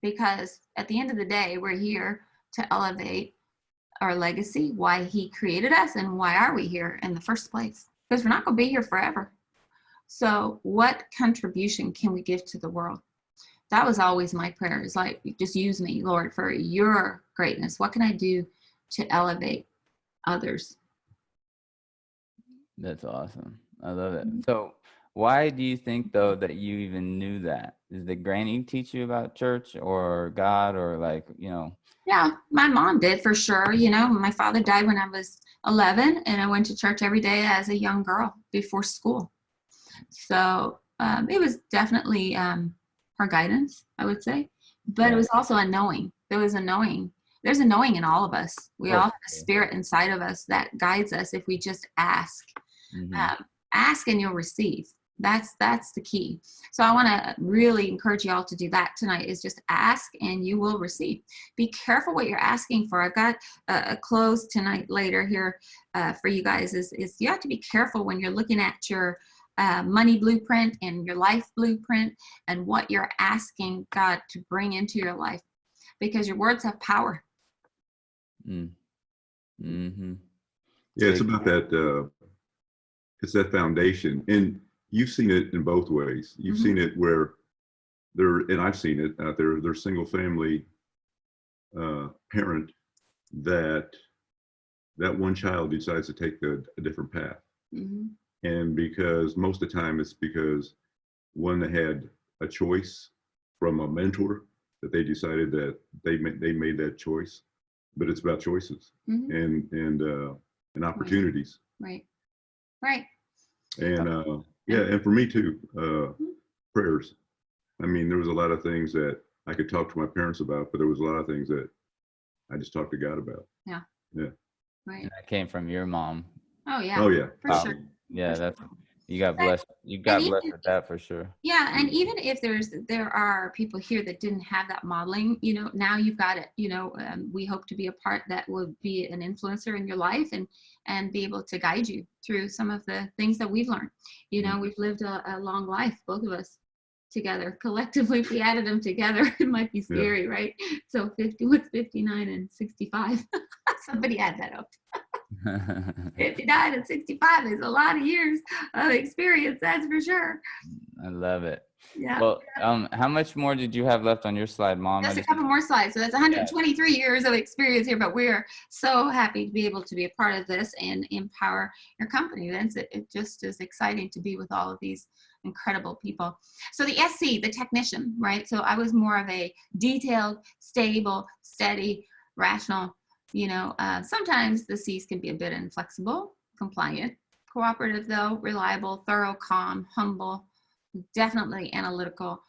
Speaker 2: Because at the end of the day, we're here to elevate our legacy, why he created us, and why are we here in the first place? Because we're not going to be here forever. So what contribution can we give to the world? That was always my prayer, is like, just use me, Lord, for your greatness. What can I do to elevate others?
Speaker 1: That's awesome. I love it. So why do you think, though, that you even knew that? Did the granny teach you about church or God, or like, you know?
Speaker 2: Yeah, my mom did for sure. You know, my father died when I was 11, and I went to church every day as a young girl before school. So it was definitely her guidance, I would say. But it was also a knowing. There's a knowing in all of us. We all have a spirit inside of us that guides us if we just ask. Ask and you'll receive. That's the key. So I want to really encourage you all to do that tonight, is just ask and you will receive. Be careful what you're asking for. I've got a close tonight later here for you guys, is you have to be careful when you're looking at your money blueprint and your life blueprint and what you're asking God to bring into your life, because your words have power.
Speaker 3: Yeah, it's about that. It's that foundation, and you've seen it in both ways. You've seen it where and I've seen it out there. There's single family parent that one child decides to take a different path. And because most of the time it's because one had a choice from a mentor that they decided that they made that choice, but it's about choices and opportunities.
Speaker 2: Right.
Speaker 3: And and for me too, prayers. I mean, there was a lot of things that I could talk to my parents about, but there was a lot of things that I just talked to God about.
Speaker 2: Yeah. Right.
Speaker 1: And that came from your mom.
Speaker 2: Oh yeah. For sure.
Speaker 1: Yeah, that's, you got blessed. You got blessed with that for sure.
Speaker 2: Yeah, and even if there are people here that didn't have that modeling, you know, now you've got it. You know, we hope to be a part that will be an influencer in your life and be able to guide you through some of the things that we've learned. You know, we've lived a long life, both of us together. Collectively, if we added them together, it might be scary, right? So 59 and 65? Somebody add that up. 59 and 65 is a lot of years of experience, that's for sure.
Speaker 1: I love it.
Speaker 2: Yeah.
Speaker 1: Well, how much more did you have left on your slide, Mom?
Speaker 2: Just a couple more slides. So that's 123 years of experience here, but we're so happy to be able to be a part of this and empower your company. Vince, it just is exciting to be with all of these incredible people. So the SC, the technician, right? So I was more of a detailed, stable, steady, rational. You know, sometimes the C's can be a bit inflexible, compliant. Cooperative though, reliable, thorough, calm, humble, definitely analytical,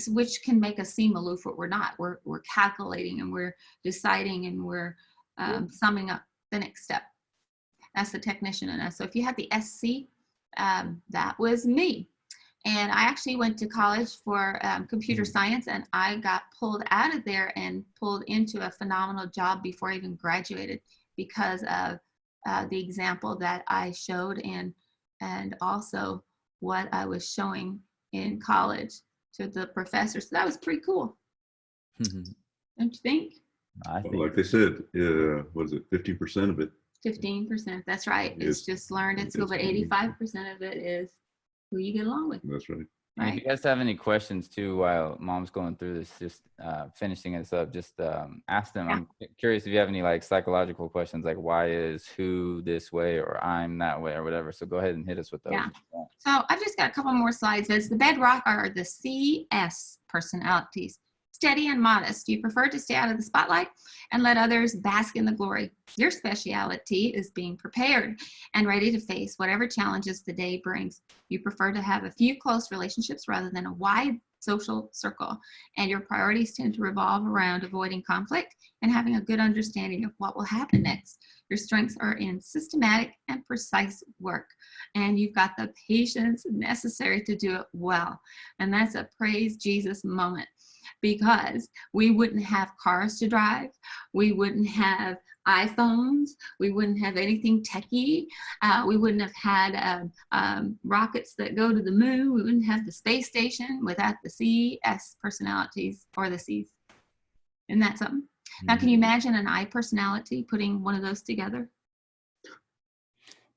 Speaker 2: which can make us seem aloof, but we're not. We're calculating and we're deciding and we're summing up the next step. That's the technician in us. So if you had the SC, that was me. And I actually went to college for computer science, and I got pulled out of there and pulled into a phenomenal job before I even graduated because of the example that I showed and also what I was showing in college to the professor. So that was pretty cool. Don't you think?
Speaker 1: I think,
Speaker 3: like they said, what is it, 50% of it?
Speaker 2: 15%. That's right. It's just learned at school, but 85% of it is who you get along with.
Speaker 3: That's right.
Speaker 1: And if you guys have any questions too, while Mom's going through this, just finishing this up, just ask them.
Speaker 2: Yeah.
Speaker 1: I'm curious if you have any like psychological questions, like why is who this way or I'm that way or whatever. So go ahead and hit us with those.
Speaker 2: Yeah. So I've just got a couple more slides. It's the bedrock are the CS personalities. Steady and modest. You prefer to stay out of the spotlight and let others bask in the glory. Your speciality is being prepared and ready to face whatever challenges the day brings. You prefer to have a few close relationships rather than a wide social circle. And your priorities tend to revolve around avoiding conflict and having a good understanding of what will happen next. Your strengths are in systematic and precise work. And you've got the patience necessary to do it well. And that's a praise Jesus moment. Because we wouldn't have cars to drive, we wouldn't have iPhones, we wouldn't have anything techie, we wouldn't have had rockets that go to the moon, we wouldn't have the space station without the CS personalities or the C's. Isn't that something? Now, can you imagine an I personality putting one of those together?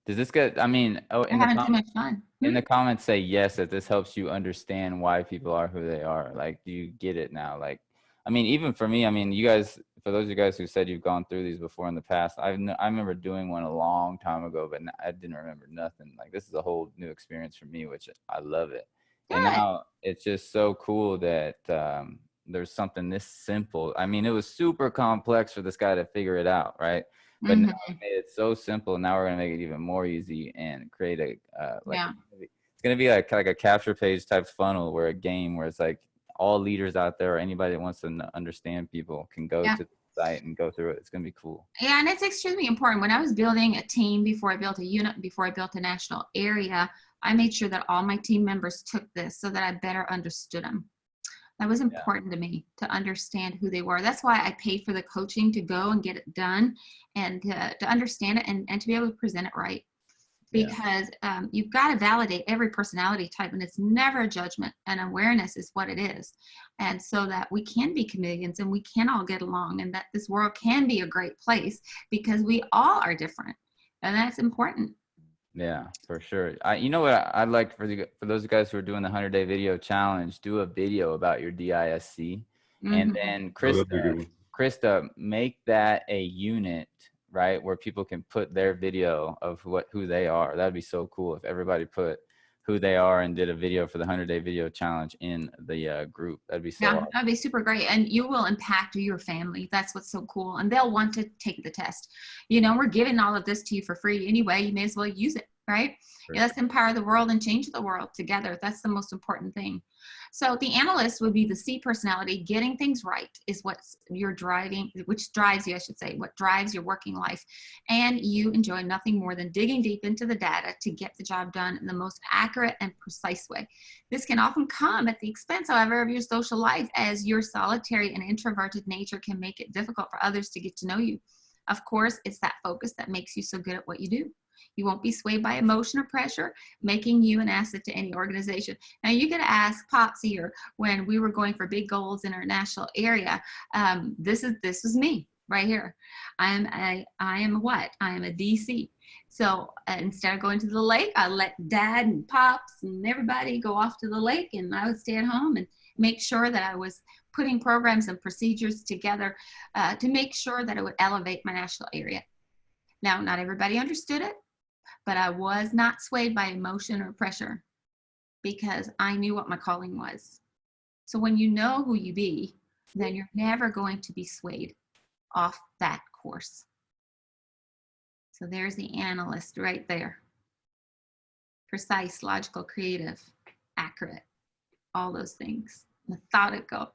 Speaker 1: Does this get, I mean,
Speaker 2: We're having too much fun.
Speaker 1: In the comments say yes, that this helps you understand why people are who they are. Like, do you get it now? Like, I mean, even for me, I mean, you guys, for those of you guys who said you've gone through these before in the past, I remember doing one a long time ago, but I didn't remember nothing. Like, this is a whole new experience for me, which I love it.
Speaker 2: Good.
Speaker 1: And now it's just so cool that there's something this simple. I mean, it was super complex for this guy to figure it out, right? But now we made it so simple. Now we're gonna make it even more easy and create a it's gonna be like a capture page type funnel where a game where it's like all leaders out there or anybody that wants to understand people can go to the site and go through it. It's gonna be cool.
Speaker 2: Yeah, and it's extremely important. When I was building a team, before I built a unit, before I built a national area, I made sure that all my team members took this so that I better understood them. That was important to me, to understand who they were. That's why I paid for the coaching to go and get it done and to understand it and to be able to present it right. Because you've got to validate every personality type, and it's never a judgment, and awareness is what it is. And so that we can be chameleons and we can all get along, and that this world can be a great place because we all are different. And that's important.
Speaker 1: Yeah, for sure. You know what I'd like for those guys who are doing the 100-day video challenge, do a video about your DISC, and then Krista, make that a unit, right, where people can put their video of who they are. That'd be so cool if everybody put who they are and did a video for the 100-day video challenge in the group. That'd be so awesome. That'd
Speaker 2: be super great. And you will impact your family. That's what's so cool. And they'll want to take the test. You know, we're giving all of this to you for free anyway. You may as well use it, right? Yeah, let's empower the world and change the world together. That's the most important thing. So the analyst would be the C personality. Getting things right is what's you're driving, which drives you, I should say, what drives your working life. And you enjoy nothing more than digging deep into the data to get the job done in the most accurate and precise way. This can often come at the expense, however, of your social life, as your solitary and introverted nature can make it difficult for others to get to know you. Of course, it's that focus that makes you so good at what you do. You won't be swayed by emotion or pressure, making you an asset to any organization. Now, you got to ask Pops here when we were going for big goals in our national area. This was me right here. I am what? I am a DC. So instead of going to the lake, I let Dad and Pops and everybody go off to the lake, and I would stay at home and make sure that I was putting programs and procedures together to make sure that it would elevate my national area. Now, not everybody understood it, but I was not swayed by emotion or pressure because I knew what my calling was. So when you know who you be, then you're never going to be swayed off that course. So there's the analyst right there. Precise, logical, creative, accurate, all those things. Methodical.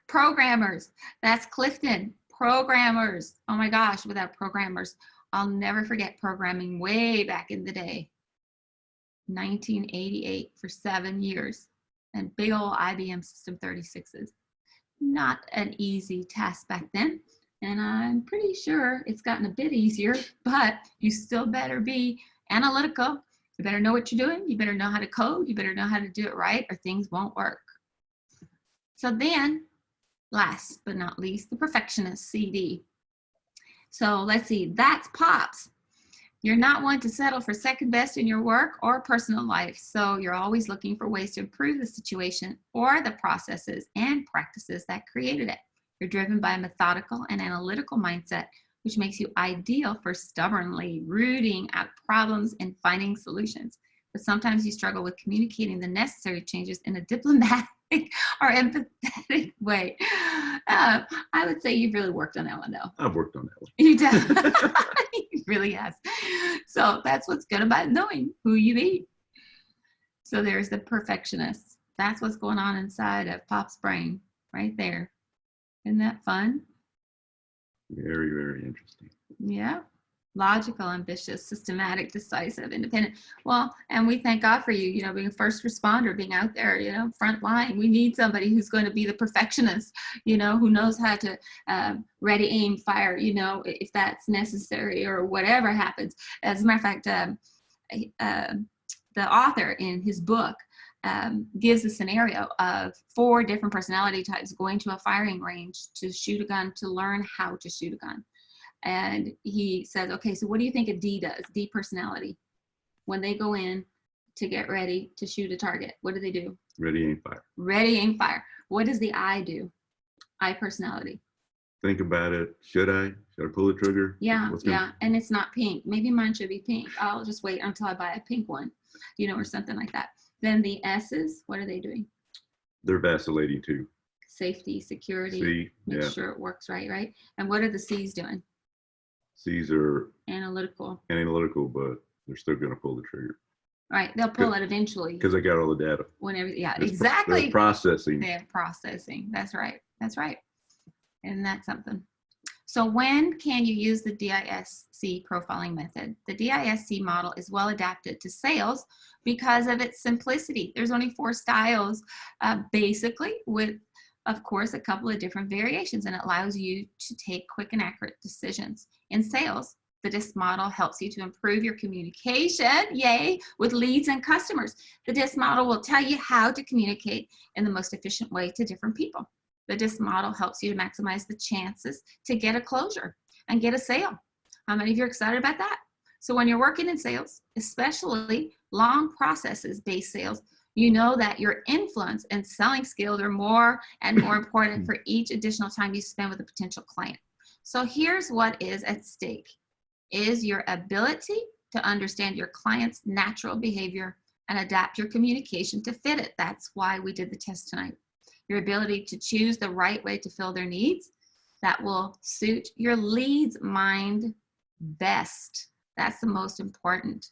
Speaker 2: Programmers, that's Clifton. Programmers, oh my gosh, without programmers, I'll never forget programming way back in the day. 1988 for 7 years, and big old IBM System 36s. Not an easy task back then, and I'm pretty sure it's gotten a bit easier, but you still better be analytical. You better know what you're doing. You better know how to code. You better know how to do it right, or things won't work. So then, last but not least, the Perfectionist Cd. So let's see, that's Pops. You're not one to settle for second best in your work or personal life. So you're always looking for ways to improve the situation or the processes and practices that created it. You're driven by a methodical and analytical mindset, which makes you ideal for stubbornly rooting out problems and finding solutions. But sometimes you struggle with communicating the necessary changes in a diplomatic or empathetic way. I would say you've really worked on that one, though.
Speaker 3: I've worked on that one.
Speaker 2: You definitely he really has. So that's what's good about knowing who you be. So there's the perfectionist. That's what's going on inside of Pop's brain right there. Isn't that fun?
Speaker 3: Very, very interesting.
Speaker 2: Yeah. Logical, ambitious, systematic, decisive, independent. Well, and we thank God for you, you know, being a first responder, being out there, you know, front line. We need somebody who's going to be the perfectionist, you know, who knows how to ready, aim, fire, you know, if that's necessary or whatever happens. As a matter of fact, the author in his book gives a scenario of 4 different personality types going to a firing range to shoot a gun, to learn how to shoot a gun. And he says, okay, so what do you think a D does? D personality. When they go in to get ready to shoot a target, what do?
Speaker 3: Ready, aim, fire.
Speaker 2: Ready, aim, fire. What does the I do? I personality.
Speaker 3: Think about it. Should I pull the trigger?
Speaker 2: Yeah, yeah. And it's not pink. Maybe mine should be pink. I'll just wait until I buy a pink one, you know, or something like that. Then the S's, what are they doing?
Speaker 3: They're vacillating too.
Speaker 2: Safety, security,
Speaker 3: C,
Speaker 2: make sure it works right? And what are the C's doing?
Speaker 3: C's are
Speaker 2: analytical,
Speaker 3: but they're still going to pull the trigger.
Speaker 2: Right, they'll pull it eventually.
Speaker 3: Because they got all the data.
Speaker 2: Whenever, yeah,
Speaker 3: It's
Speaker 2: exactly.
Speaker 3: They're processing.
Speaker 2: They're processing. That's right. That's right. Isn't that something? So when can you use the DISC profiling method? The DISC model is well adapted to sales because of its simplicity. There's only 4 styles, basically, with, of course, a couple of different variations, and it allows you to take quick and accurate decisions. In sales, the DISC model helps you to improve your communication, yay, with leads and customers. The DISC model will tell you how to communicate in the most efficient way to different people. The DISC model helps you to maximize the chances to get a closure and get a sale. How many of you are excited about that? So when you're working in sales, especially long processes-based sales, you know that your influence and selling skills are more and more important for each additional time you spend with a potential client. So here's what is at stake, is your ability to understand your client's natural behavior and adapt your communication to fit it. That's why we did the test tonight. Your ability to choose the right way to fill their needs that will suit your lead's mind best. That's the most important.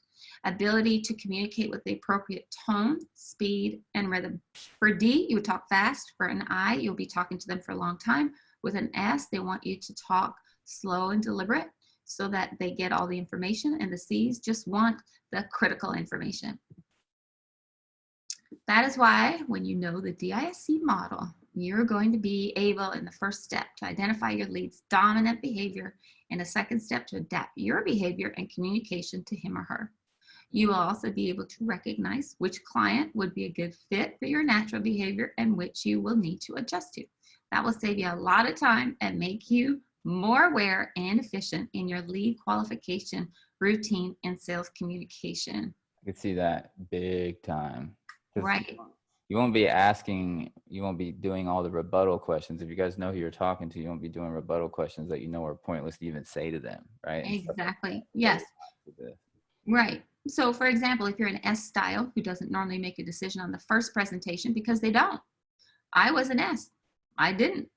Speaker 2: Ability to communicate with the appropriate tone, speed, and rhythm. For D, you would talk fast. For an I, you'll be talking to them for a long time. With an S, they want you to talk slow and deliberate so that they get all the information. And the C's just want the critical information. That is why when you know the DISC model, you're going to be able in the first step to identify your lead's dominant behavior, and a second step to adapt your behavior and communication to him or her. You will also be able to recognize which client would be a good fit for your natural behavior and which you will need to adjust to. That will save you a lot of time and make you more aware and efficient in your lead qualification, routine, and sales communication.
Speaker 1: I could see that big time.
Speaker 2: Right.
Speaker 1: You won't be asking, you won't be doing all the rebuttal questions. If you guys know who you're talking to, you won't be doing rebuttal questions that you know are pointless to even say to them, right?
Speaker 2: Exactly. Yes. Right. So for example, if you're an S style who doesn't normally make a decision on the first presentation because they don't. I was an S. I didn't.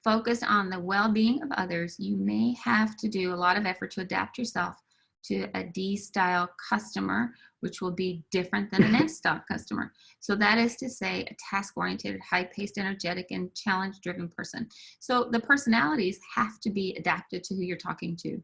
Speaker 2: Focus on the well-being of others. You may have to do a lot of effort to adapt yourself to a D style customer, which will be different than an S style customer. So that is to say a task-oriented, high-paced, energetic, and challenge-driven person. So the personalities have to be adapted to who you're talking to.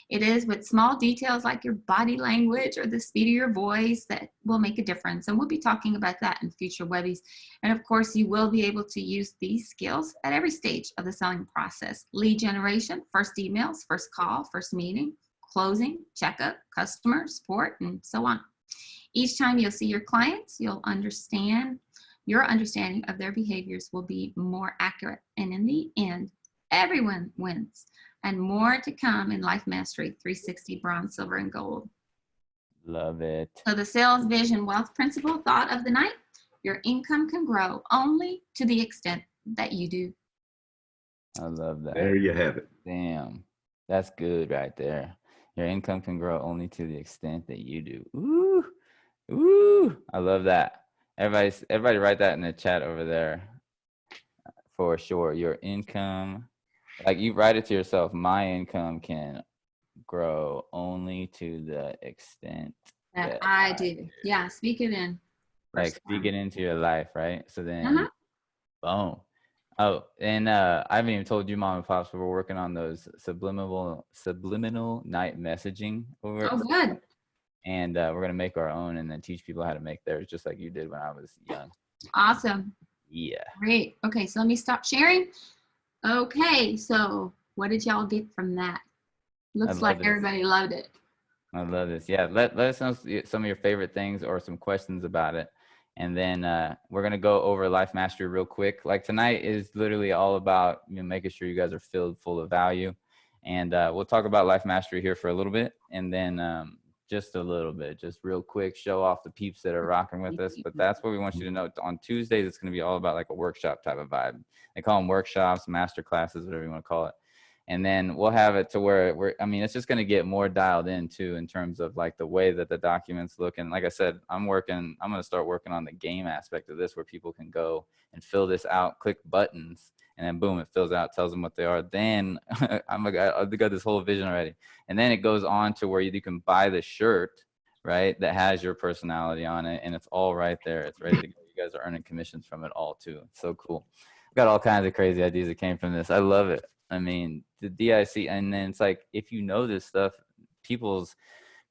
Speaker 2: It is with small details like your body language or the speed of your voice that will make a difference. And we'll be talking about that in future webbies. And of course, you will be able to use these skills at every stage of the selling process. Lead generation, first emails, first call, first meeting, closing, checkup, customer support, and so on. Each time you'll see your clients, you'll understand, your understanding of their behaviors will be more accurate. And in the end, everyone wins. And more to come in Life Mastery 360 Bronze, Silver, and Gold.
Speaker 1: Love it.
Speaker 2: So the SalesVision Wealth Principle thought of the night: your income can grow only to the extent that you do.
Speaker 1: I love that.
Speaker 3: There you have it.
Speaker 1: Damn, that's good right there. Your income can grow only to the extent that you do. Ooh, ooh, I love that. Everybody write that in the chat over there for sure. Your income, like you write it to yourself, my income can grow only to the extent
Speaker 2: That I do. Yeah, speak it in.
Speaker 1: Like speak it into your life, right? So then, boom. Oh, and I haven't even told you, Mom and Pops, but we're working on those subliminal night messaging over.
Speaker 2: Oh, good.
Speaker 1: And we're gonna make our own and then teach people how to make theirs, just like you did when I was young.
Speaker 2: Awesome.
Speaker 1: Yeah.
Speaker 2: Great. Okay, so let me stop sharing. Okay, so what did y'all get from that? Looks like everybody loved it.
Speaker 1: I love this. Yeah, let us know some of your favorite things or some questions about it. And then we're going to go over Life Mastery real quick. Like tonight is literally all about making sure you guys are filled full of value. And we'll talk about Life Mastery here for a little bit. And then just a little bit, just real quick, show off the peeps that are rocking with us. But that's what we want you to know. On Tuesdays, it's going to be all about like a workshop type of vibe. They call them workshops, master classes, whatever you want to call it. And then we'll have it to where it's just going to get more dialed in too, in terms of like the way that the documents look. And like I said, I'm going to start working on the game aspect of this, where people can go and fill this out, click buttons, and then boom, it fills out, tells them what they are. Then I've got this whole vision already. And then it goes on to where you can buy the shirt, right, that has your personality on it. And it's all right there. It's ready to go. You guys are earning commissions from it all too. It's so cool. I've got all kinds of crazy ideas that came from this. I love it. I mean, the DIC, and then it's like, if you know this stuff, people's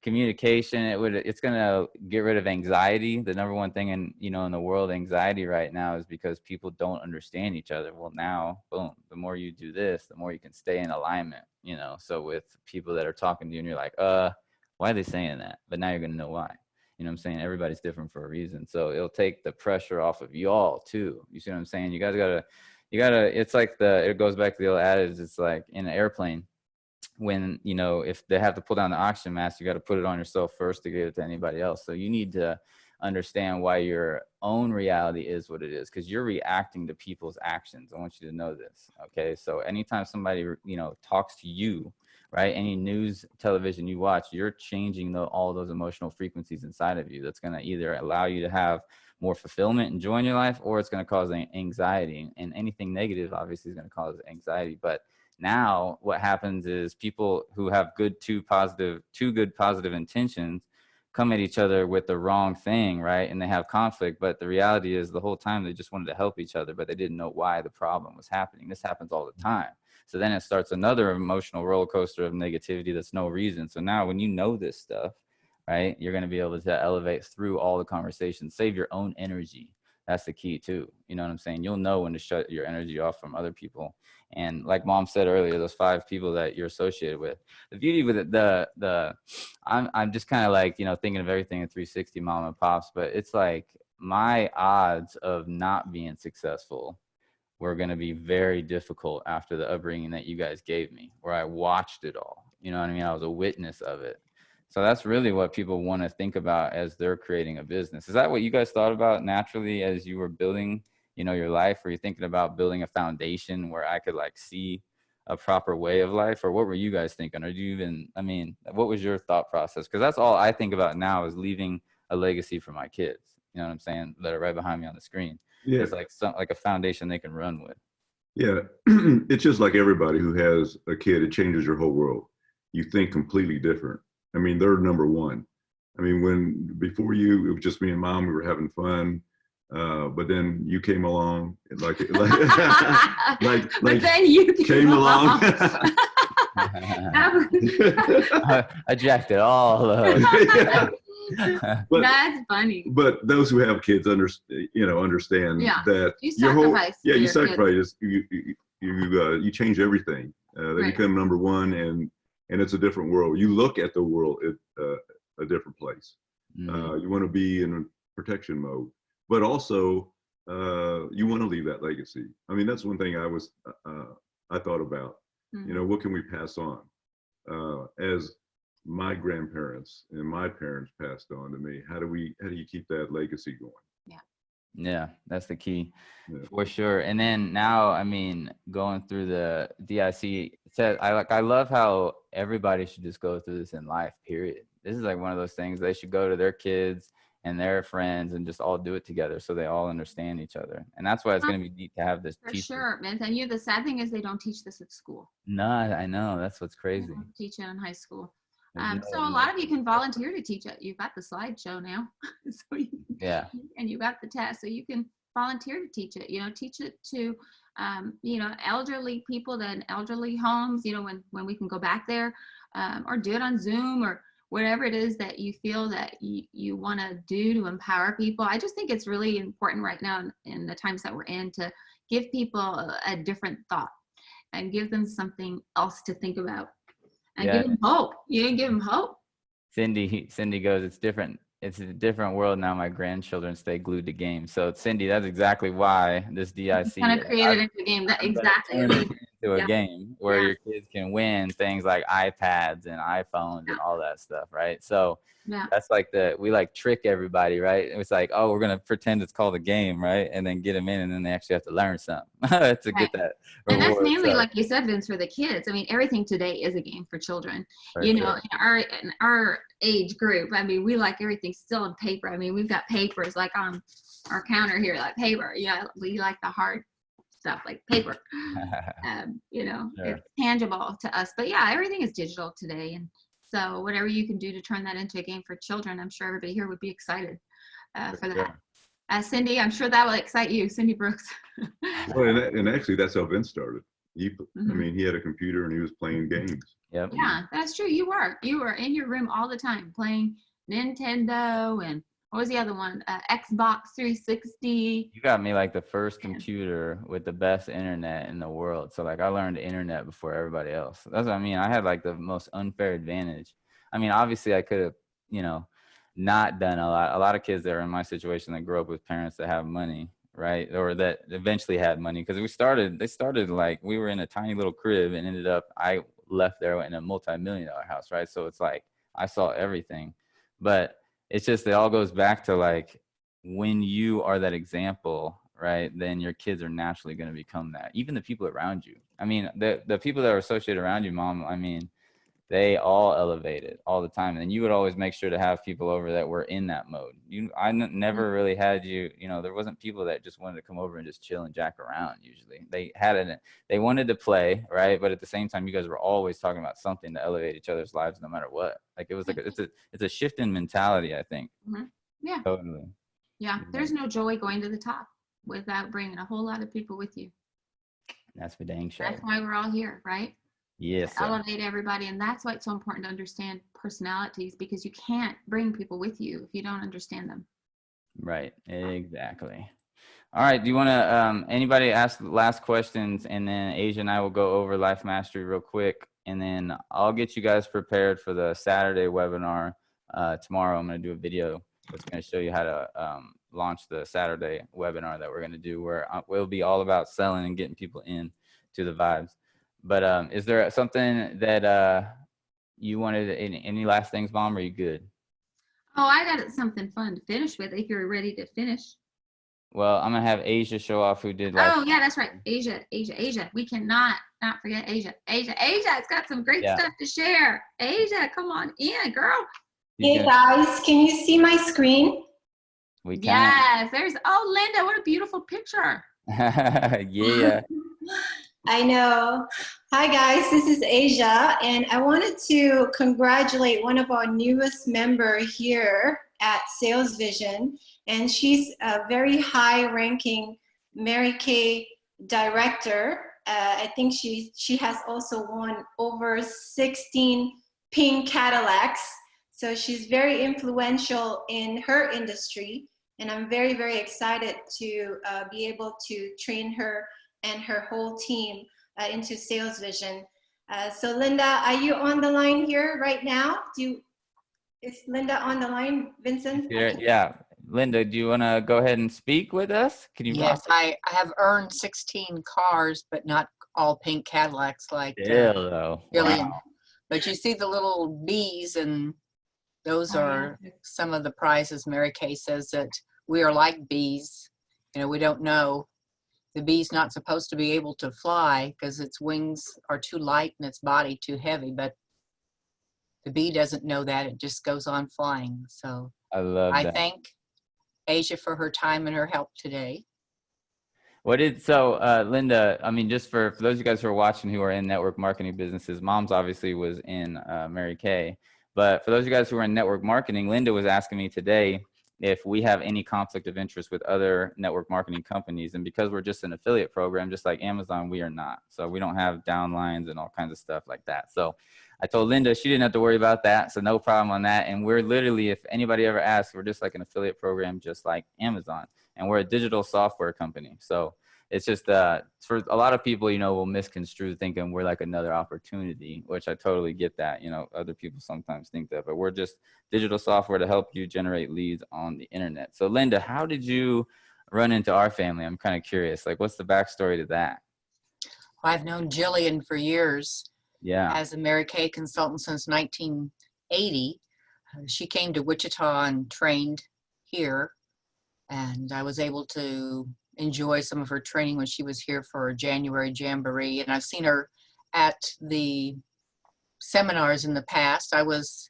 Speaker 1: communication, it's going to get rid of anxiety. The number one thing in the world, anxiety right now, is because people don't understand each other. Well, now, boom, the more you do this, the more you can stay in alignment, so with people that are talking to you and you're like, why are they saying that? But now you're going to know why. You know what I'm saying? Everybody's different for a reason. So it'll take the pressure off of y'all too. You see what I'm saying? You guys it's like it goes back to the old adage. It's like in an airplane, when, if they have to pull down the oxygen mask, you got to put it on yourself first to give it to anybody else. So you need to understand why your own reality is what it is, because you're reacting to people's actions. I want you to know this. Okay. So anytime somebody, talks to you, right, any news, television you watch, you're changing all those emotional frequencies inside of you. That's going to either allow you to have more fulfillment and joy in your life, or it's going to cause anxiety. And anything negative obviously is going to cause anxiety. But now what happens is people who have two good positive intentions come at each other with the wrong thing, right? And they have conflict. But the reality is, the whole time they just wanted to help each other, but they didn't know why the problem was happening. This happens all the time. So then it starts another emotional roller coaster of negativity that's no reason. So now when you know this stuff, right, you're going to be able to elevate through all the conversations, save your own energy. That's the key too. You know what I'm saying? You'll know when to shut your energy off from other people. And like Mom said earlier, those 5 people that you're associated with, the beauty with it, I'm just kind of like, thinking of everything in 360, Mom and Pops, but it's like my odds of not being successful were going to be very difficult after the upbringing that you guys gave me, where I watched it all. You know what I mean? I was a witness of it. So that's really what people want to think about as they're creating a business. Is that what you guys thought about naturally as you were building, your life? Were you thinking about building a foundation where I could like see a proper way of life? Or what were you guys thinking? Or do you even, what was your thought process? Because that's all I think about now, is leaving a legacy for my kids. You know what I'm saying? That are right behind me on the screen. Yeah. It's like a foundation they can run with.
Speaker 3: Yeah. It's just like everybody who has a kid, it changes your whole world. You think completely different. I mean, they're number one. I mean, before you, it was just me and mom, we were having fun. But then you came along, like
Speaker 2: then you
Speaker 3: came along.
Speaker 1: Ejected all of.
Speaker 3: But,
Speaker 2: that's funny.
Speaker 3: But those who have kids understand that
Speaker 2: you sacrifice.
Speaker 3: You sacrifice. You change everything. They become number one, and it's a different world. You look at the world at a different place. You want to be in protection mode, but also you want to leave that legacy. I mean, that's one thing I thought about. You know, what can we pass on? As my grandparents and my parents passed on to me, how do you keep that legacy going?
Speaker 1: Yeah, that's the key for sure. And then now, I mean, going through the DIC, I love how everybody should just go through this in life, period. This is like one of those things they should go to their kids and their friends and just all do it together so they all understand each other. And that's why it's going to be neat to have this
Speaker 2: for sure, man. And the sad thing is they don't teach this at school.
Speaker 1: No, I know. That's what's crazy.
Speaker 2: They don't teach it in high school. So a lot of you can volunteer to teach it. You've got the slideshow now. So and you got the test, so you can volunteer to teach it. You know, teach it to elderly people, in elderly homes, you know, when we can go back there, or do it on Zoom or whatever it is that you feel that you want to do to empower people. I just think it's really important right now in the times that we're in to give people a different thought and give them something else to think about. And give them hope. You didn't give them hope.
Speaker 1: Cindy goes, it's different. It's a different world now. My grandchildren stay glued to games. So Cindy, that's exactly why this DIC
Speaker 2: kind of created into a game. That exactly
Speaker 1: into a game where your kids can win things like iPads and iPhones and all that stuff, right? So that's like we like trick everybody, right? It's like, oh, we're gonna pretend it's called a game, right? And then get them in, and then they actually have to learn something to get that reward.
Speaker 2: And that's mainly, like you said, Vince, for the kids. I mean, everything today is a game for children. In our age group, I mean, we like everything still in paper. I mean, we've got papers like on our counter here, like paper. Yeah, we like the hard stuff like paper. It's tangible to us. But yeah, everything is digital today, and so whatever you can do to turn that into a game for children, I'm sure everybody here would be excited for that. Cindy, I'm sure that will excite you, Cindy Brooks.
Speaker 3: Well, and actually, that's how Vince started. I mean, he had a computer and he was playing games.
Speaker 1: Yep.
Speaker 2: Yeah, that's true. You were in your room all the time playing Nintendo and what was the other one? Xbox 360.
Speaker 1: You got me like the first computer with the best internet in the world. So like I learned internet before everybody else. That's what I mean. I had like the most unfair advantage. I mean, obviously I could have, not done a lot. A lot of kids that are in my situation that grew up with parents that have money, right? Or that eventually had money. Because they started like, we were in a tiny little crib and ended up, I left there in a multi-million-dollar house, right? So it's like, I saw everything. But it's just, it all goes back to like, when you are that example, right, then your kids are naturally going to become that. Even the people around you. I mean, the people that are associated around you, Mom, I mean, they all elevated all the time. And you would always make sure to have people over that were in that mode. I never really had there wasn't people that just wanted to come over and just chill and jack around. Usually they wanted to play, right? But at the same time, you guys were always talking about something to elevate each other's lives, no matter what. Like it was like, it's a shift in mentality, I think.
Speaker 2: Mm-hmm. Yeah.
Speaker 1: Totally.
Speaker 2: Yeah. There's no joy going to the top without bringing a whole lot of people with you.
Speaker 1: That's for dang sure.
Speaker 2: That's why we're all here, right?
Speaker 1: Yes.
Speaker 2: Elevate everybody. And that's why it's so important to understand personalities, because you can't bring people with you if you don't understand them.
Speaker 1: Right. Exactly. All right. Do you want to, anybody ask the last questions, and then Asia and I will go over Life Mastery real quick, and then I'll get you guys prepared for the Saturday webinar. Tomorrow I'm going to do a video that's going to show you how to launch the Saturday webinar that we're going to do, where we'll be all about selling and getting people in to the vibes. But is there something that you wanted, any last things, Mom? Or are you good?
Speaker 2: Oh, I got something fun to finish with if you're ready to finish.
Speaker 1: Well, I'm going to have Asia show off who did
Speaker 2: Oh, yeah, that's right. Asia. We cannot forget Asia. Asia's got some great stuff to share. Asia, come on in, girl.
Speaker 5: Hey, guys, can you see my screen?
Speaker 1: We can.
Speaker 2: Yes, Linda, what a beautiful picture.
Speaker 1: Yeah.
Speaker 5: I know. Hi guys, this is Asia, and I wanted to congratulate one of our newest member here at SalesVision, and she's a very high-ranking Mary Kay director. I think she has also won over 16 pink Cadillacs, so she's very influential in her industry, and I'm very, very excited to be able to train her and her whole team into SalesVision. So Linda, are you on the line here right now? Is Linda on the line, Vincent?
Speaker 1: Yeah. Linda, do you want to go ahead and speak with us? Can you?
Speaker 6: Yes, I have earned 16 cars, but not all pink Cadillacs like
Speaker 1: Though.
Speaker 6: Jillian.
Speaker 1: Wow.
Speaker 6: But you see the little bees, and those are some of the prizes. Mary Kay says that we are like bees. You know, we don't know. The bee's not supposed to be able to fly because its wings are too light and its body too heavy, but the bee doesn't know that. It just goes on flying. So
Speaker 1: I love that.
Speaker 6: I thank Asia for her time and her help today.
Speaker 1: Linda, I mean, just for those of you guys who are watching who are in network marketing businesses, Mom's obviously was in Mary Kay, but for those of you guys who are in network marketing, Linda was asking me today if we have any conflict of interest with other network marketing companies. And because we're just an affiliate program, just like Amazon, we are not. So we don't have downlines and all kinds of stuff like that. So I told Linda she didn't have to worry about that. So no problem on that. And we're literally, if anybody ever asks, we're just like an affiliate program, just like Amazon. And we're a digital software company. So it's just for a lot of people, you know, will misconstrue thinking we're like another opportunity, which I totally get that. You know, other people sometimes think that, but we're just digital software to help you generate leads on the internet. So Linda, how did you run into our family? I'm kind of curious. Like, what's the backstory to that?
Speaker 6: Well, I've known Jillian for years.
Speaker 1: Yeah.
Speaker 6: As a Mary Kay consultant since 1980. She came to Wichita and trained here, and I was able to enjoy some of her training when she was here for a January Jamboree, and I've seen her at the seminars in the past. I was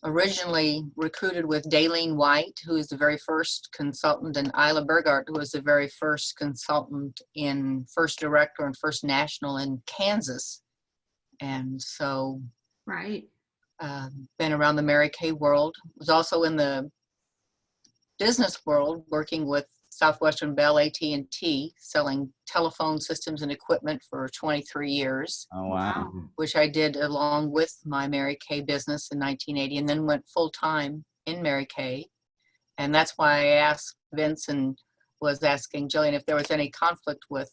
Speaker 6: originally recruited with Daylene White, who is the very first consultant, and Isla Burgart, who was the very first consultant in First Director and First National in Kansas. And so been around the Mary Kay world. Was also in the business world, working with Southwestern Bell AT&T, selling telephone systems and equipment for 23 years.
Speaker 1: Oh, wow.
Speaker 6: Which I did along with my Mary Kay business in 1980, and then went full-time in Mary Kay. And that's why I asked Vince and was asking Jillian if there was any conflict with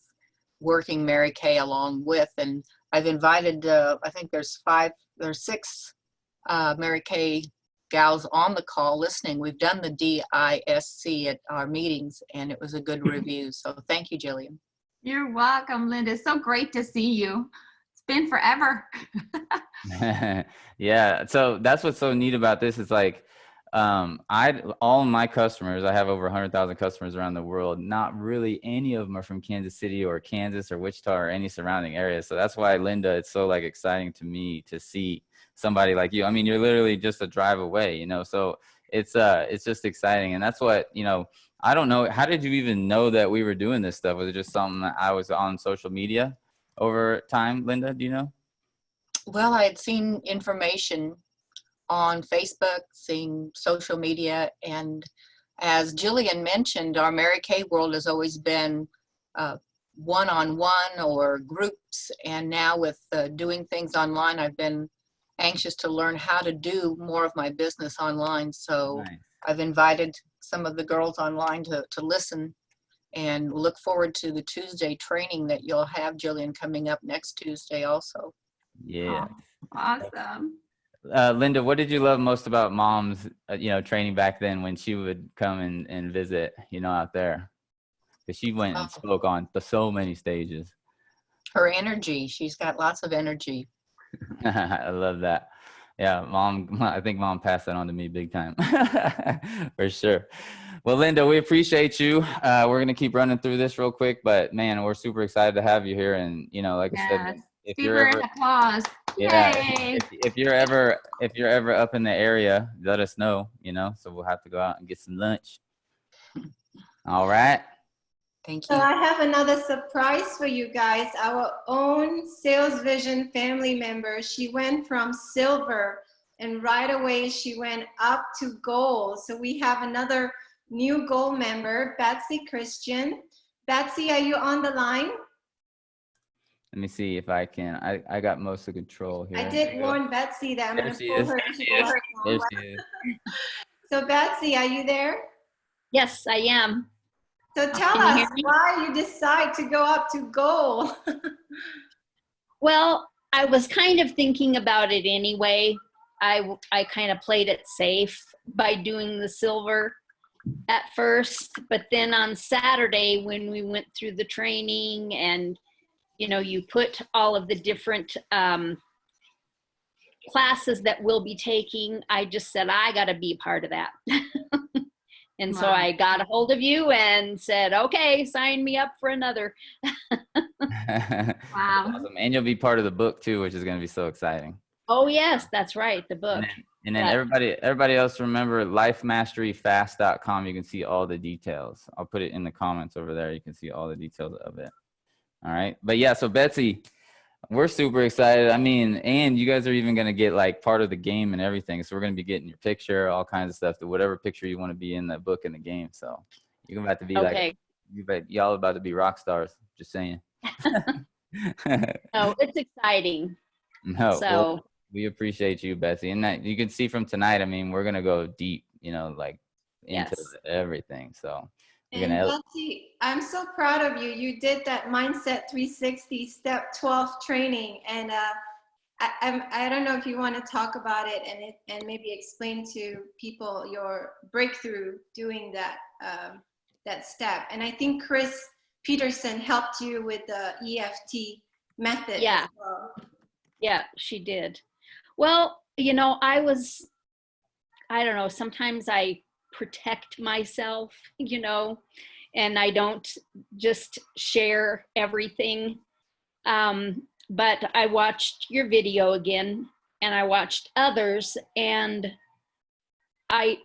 Speaker 6: working Mary Kay along with. And I've invited, I think there's 6 Mary Kay gals on the call listening. We've done the DISC at our meetings, and it was a good review. So thank you, Jillian.
Speaker 2: You're welcome, Linda. It's so great to see you. It's been forever.
Speaker 1: Yeah. So that's what's so neat about this is like, all my customers, I have over 100,000 customers around the world. Not really any of them are from Kansas City or Kansas or Wichita or any surrounding areas. So that's why, Linda, it's so like exciting to me to see somebody like you. I mean, you're literally just a drive away, you know, so it's just exciting. And that's what, you know, I don't know. How did you even know that we were doing this stuff? Was it just something that I was on social media over time, Linda? Do you know?
Speaker 6: Well, I had seen information on Facebook, seeing social media, and as Jillian mentioned, our Mary Kay world has always been one-on-one or groups, and now with doing things online, I've been anxious to learn how to do more of my business online. So nice. I've invited some of the girls online to listen, and look forward to the Tuesday training that you'll have, Jillian, coming up next Tuesday also.
Speaker 1: Yeah.
Speaker 2: Oh, awesome.
Speaker 1: Linda, what did you love most about Mom's, you know, training back then when she would come and visit, you know, out there? Because she went and spoke on so many stages.
Speaker 6: Her energy. She's got lots of energy.
Speaker 1: I love that. Yeah, Mom, I think Mom passed that on to me big time. For sure. Well, Linda, we appreciate you. We're going to keep running through this real quick, but man, we're super excited to have you here. And, you know, like I said, if you're ever,
Speaker 2: applause.
Speaker 1: Yeah, if you're ever up in the area, let us know, you know, so we'll have to go out and get some lunch. All right.
Speaker 6: Thank
Speaker 5: So
Speaker 6: you.
Speaker 5: I have another surprise for you guys. Our own SalesVision family member, she went from silver and right away she went up to gold. So we have another new gold member, Betsy Christian. Betsy, are you on the line?
Speaker 1: Let me see if I can. I got most of the control here.
Speaker 5: I did warn Betsy that I'm
Speaker 1: There
Speaker 5: going to
Speaker 1: she
Speaker 5: pull
Speaker 1: is.
Speaker 5: her to the right
Speaker 1: There
Speaker 5: now.
Speaker 1: she is.
Speaker 5: So Betsy, are you there?
Speaker 7: Yes, I am.
Speaker 5: So tell
Speaker 7: Can you
Speaker 5: us
Speaker 7: hear me?
Speaker 5: why you decide to go up to gold.
Speaker 7: Well, I was kind of thinking about it anyway. I kind of played it safe by doing the silver at first, but then on Saturday when we went through the training and, you know, you put all of the different classes that we'll be taking, I just said, I got to be part of that. And so
Speaker 2: Wow.
Speaker 7: I got a hold of you and said, okay, sign me up for another.
Speaker 2: Wow.
Speaker 1: Awesome. And you'll be part of the book too, which is going to be so exciting.
Speaker 7: Oh yes, that's right, the book.
Speaker 1: And then
Speaker 7: That-
Speaker 1: everybody else, remember lifemasteryfast.com. You can see all the details. I'll put it in the comments over there. You can see all the details of it. All right. But yeah, so Betsy, we're super excited. I mean, and you guys are even going to get like part of the game and everything. So we're going to be getting your picture, all kinds of stuff, to whatever picture you want to be in that book and the game. So you're about to be
Speaker 7: okay.
Speaker 1: y'all about to be rock stars. Just saying.
Speaker 7: No, it's exciting.
Speaker 1: No,
Speaker 7: So
Speaker 1: well, we appreciate you, Betsy. And that you can see from tonight, I mean, we're going to go deep, you know, like into
Speaker 7: yes.
Speaker 1: everything. So we're
Speaker 5: And
Speaker 1: going to.
Speaker 5: Betsy, I'm so proud of you. You did that Mindset 360 Step 12 training. And I don't know if you want to talk about it and maybe explain to people your breakthrough doing that, that step. And I think Chris Peterson helped you with the EFT method.
Speaker 7: Yeah.
Speaker 5: As well.
Speaker 7: Yeah, she did. Well, you know, I don't know, sometimes I protect myself, you know, and I don't just share everything. But I watched your video again and I watched others, and I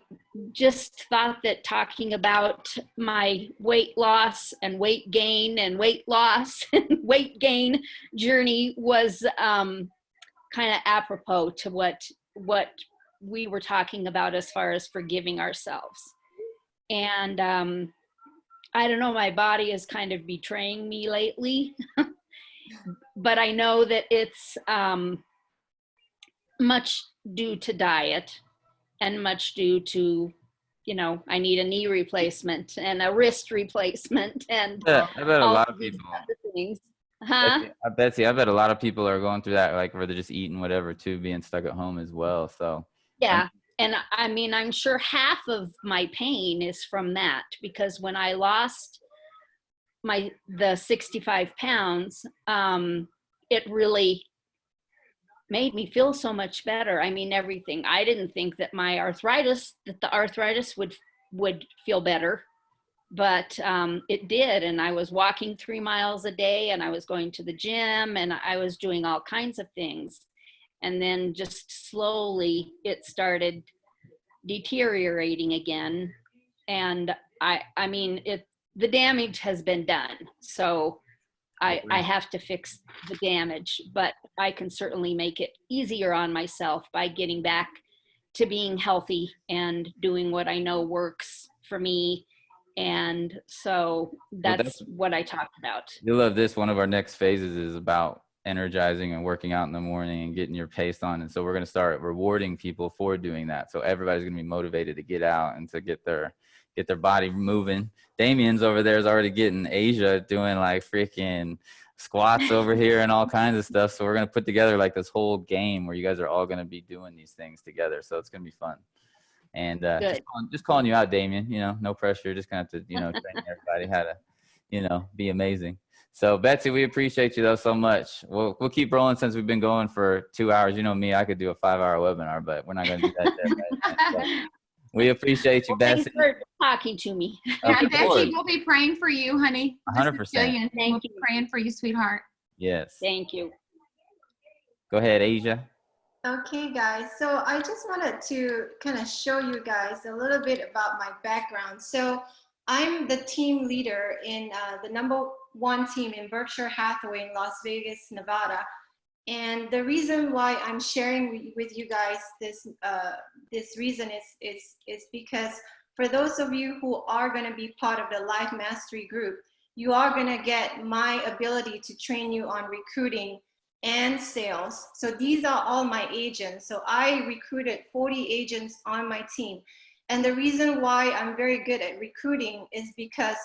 Speaker 7: just thought that talking about my weight loss and weight gain and weight loss and weight gain journey was kind of apropos to what we were talking about as far as forgiving ourselves. And I don't know, my body is kind of betraying me lately, but I know that it's much due to diet and much due to, you know, I need a knee replacement and a wrist replacement and
Speaker 1: Yeah, I bet a
Speaker 7: all
Speaker 1: lot
Speaker 7: of
Speaker 1: of
Speaker 7: these
Speaker 1: people.
Speaker 7: other things. Huh?
Speaker 1: Betsy, I bet a lot of people are going through that, like where they're just eating whatever too, being stuck at home as well. So
Speaker 7: Yeah. And I mean, I'm sure half of my pain is from that, because when I lost the 65 pounds, it really made me feel so much better. I mean, everything. I didn't think that the arthritis would feel better, but it did. And I was walking 3 miles a day, and I was going to the gym, and I was doing all kinds of things. And then just slowly it started deteriorating again. And I mean, the damage has been done. So I have to fix the damage, but I can certainly make it easier on myself by getting back to being healthy and doing what I know works for me. And so that's what I talked about.
Speaker 1: You'll love this. One of our next phases is about energizing and working out in the morning and getting your pace on. And so we're going to start rewarding people for doing that. So everybody's going to be motivated to get out and to get their body moving. Damien's over there is already getting Asia doing like freaking squats over here and all kinds of stuff. So we're going to put together like this whole game where you guys are all going to be doing these things together. So it's going to be fun. And just calling you out, Damien, you know, no pressure. Just going to have to, you know, train everybody how to, you know, be amazing. So Betsy, we appreciate you though so much. We'll keep rolling since we've been going for 2 hours. You know me, I could do a 5-hour webinar, but we're not going to do that there, right? We appreciate you, Betsy.
Speaker 7: Thanks for talking to me.
Speaker 2: Yeah, Betsy, we'll be praying for you, honey.
Speaker 1: 100%.
Speaker 2: Thank
Speaker 7: Thank
Speaker 2: we'll be
Speaker 7: you.
Speaker 2: praying for you, sweetheart.
Speaker 1: Yes.
Speaker 7: Thank you.
Speaker 1: Go ahead, Asia.
Speaker 5: Okay, guys. So I just wanted to kind of show you guys a little bit about my background. So I'm the team leader in the #1 team in Berkshire Hathaway in Las Vegas, Nevada. And the reason why I'm sharing with you guys this reason is because for those of you who are going to be part of the Life Mastery group, you are going to get my ability to train you on recruiting and sales. So these are all my agents. So I recruited 40 agents on my team. And the reason why I'm very good at recruiting is because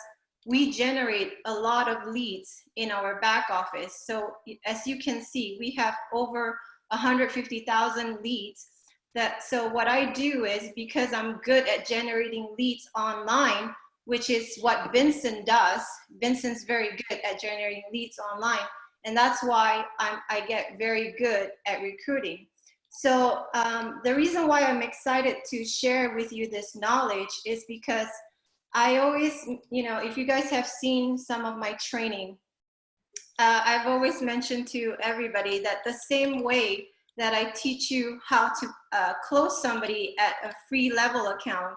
Speaker 5: we generate a lot of leads in our back office. So as you can see, we have over 150,000 leads. So what I do is, because I'm good at generating leads online, which is what Vincent does. Vincent's very good at generating leads online. And that's why I get very good at recruiting. So the reason why I'm excited to share with you this knowledge is because I always, if you guys have seen some of my training, I've always mentioned to everybody that the same way that I teach you how to close somebody at a free level account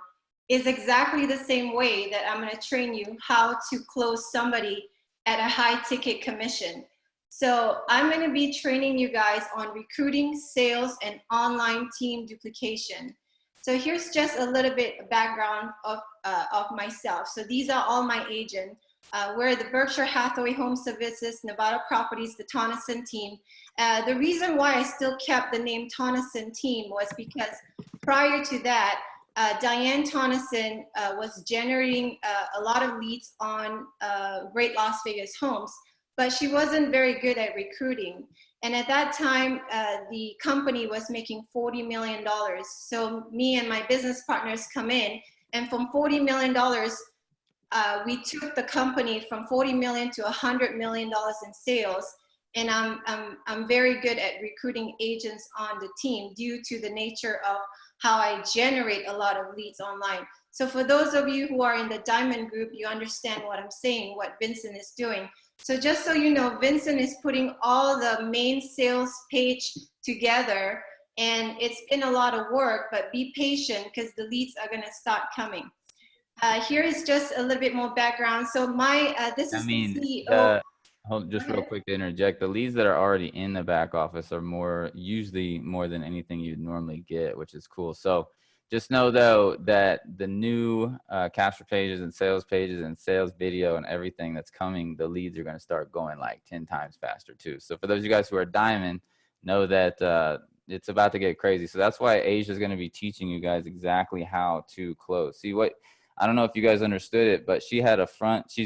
Speaker 5: is exactly the same way that I'm going to train you how to close somebody at a high ticket commission. So I'm going to be training you guys on recruiting, sales, and online team duplication. So here's just a little bit of background of myself. So these are all my agents. We're the Berkshire Hathaway Home Services, Nevada Properties, the Tonneson team. The reason why I still kept the name Tonneson team was because prior to that, Diane Tonneson was generating a lot of leads on Great Las Vegas Homes, but she wasn't very good at recruiting. And at that time, the company was making $40 million. So me and my business partners come in, and from $40 million, we took the company from $40 million to $100 million in sales. And I'm very good at recruiting agents on the team due to the nature of how I generate a lot of leads online. So for those of you who are in the Diamond group, you understand what I'm saying, what Vincent is doing. So just so you know, Vincent is putting all the main sales page together, and it's been a lot of work, but be patient because the leads are going to start coming. Here is just a little bit more background. So this is the CEO.
Speaker 1: Just real quick to interject, the leads that are already in the back office are usually more than anything you'd normally get, which is cool. So just know though that the new capture pages and sales video and everything that's coming, the leads are going to start going like 10 times faster too. So for those of you guys who are Diamond, know that it's about to get crazy. So that's why Asia is going to be teaching you guys exactly how to close. See, I don't know if you guys understood it, but she's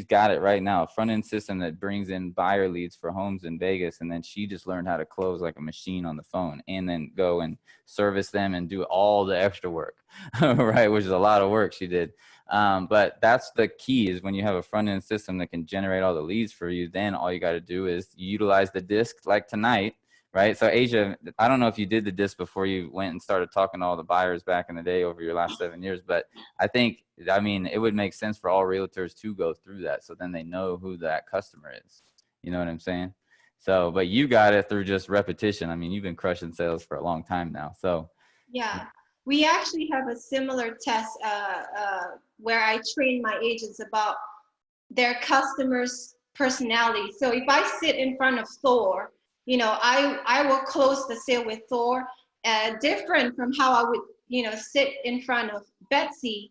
Speaker 1: got it right now, a front end system that brings in buyer leads for homes in Vegas. And then she just learned how to close like a machine on the phone and then go and service them and do all the extra work, right? Which is a lot of work she did. But that's the key, is when you have a front end system that can generate all the leads for you, then all you got to do is utilize the disc like tonight. Right. So Asia, I don't know if you did the disc before you went and started talking to all the buyers back in the day over your last 7 years, but I mean, it would make sense for all realtors to go through that. So then they know who that customer is. You know what I'm saying? So, but you got it through just repetition. I mean, you've been crushing sales for a long time now. So
Speaker 5: yeah, we actually have a similar test where I train my agents about their customers' personality. So if I sit in front of Thor, I will close the sale with Thor, different from how I would, sit in front of Betsy,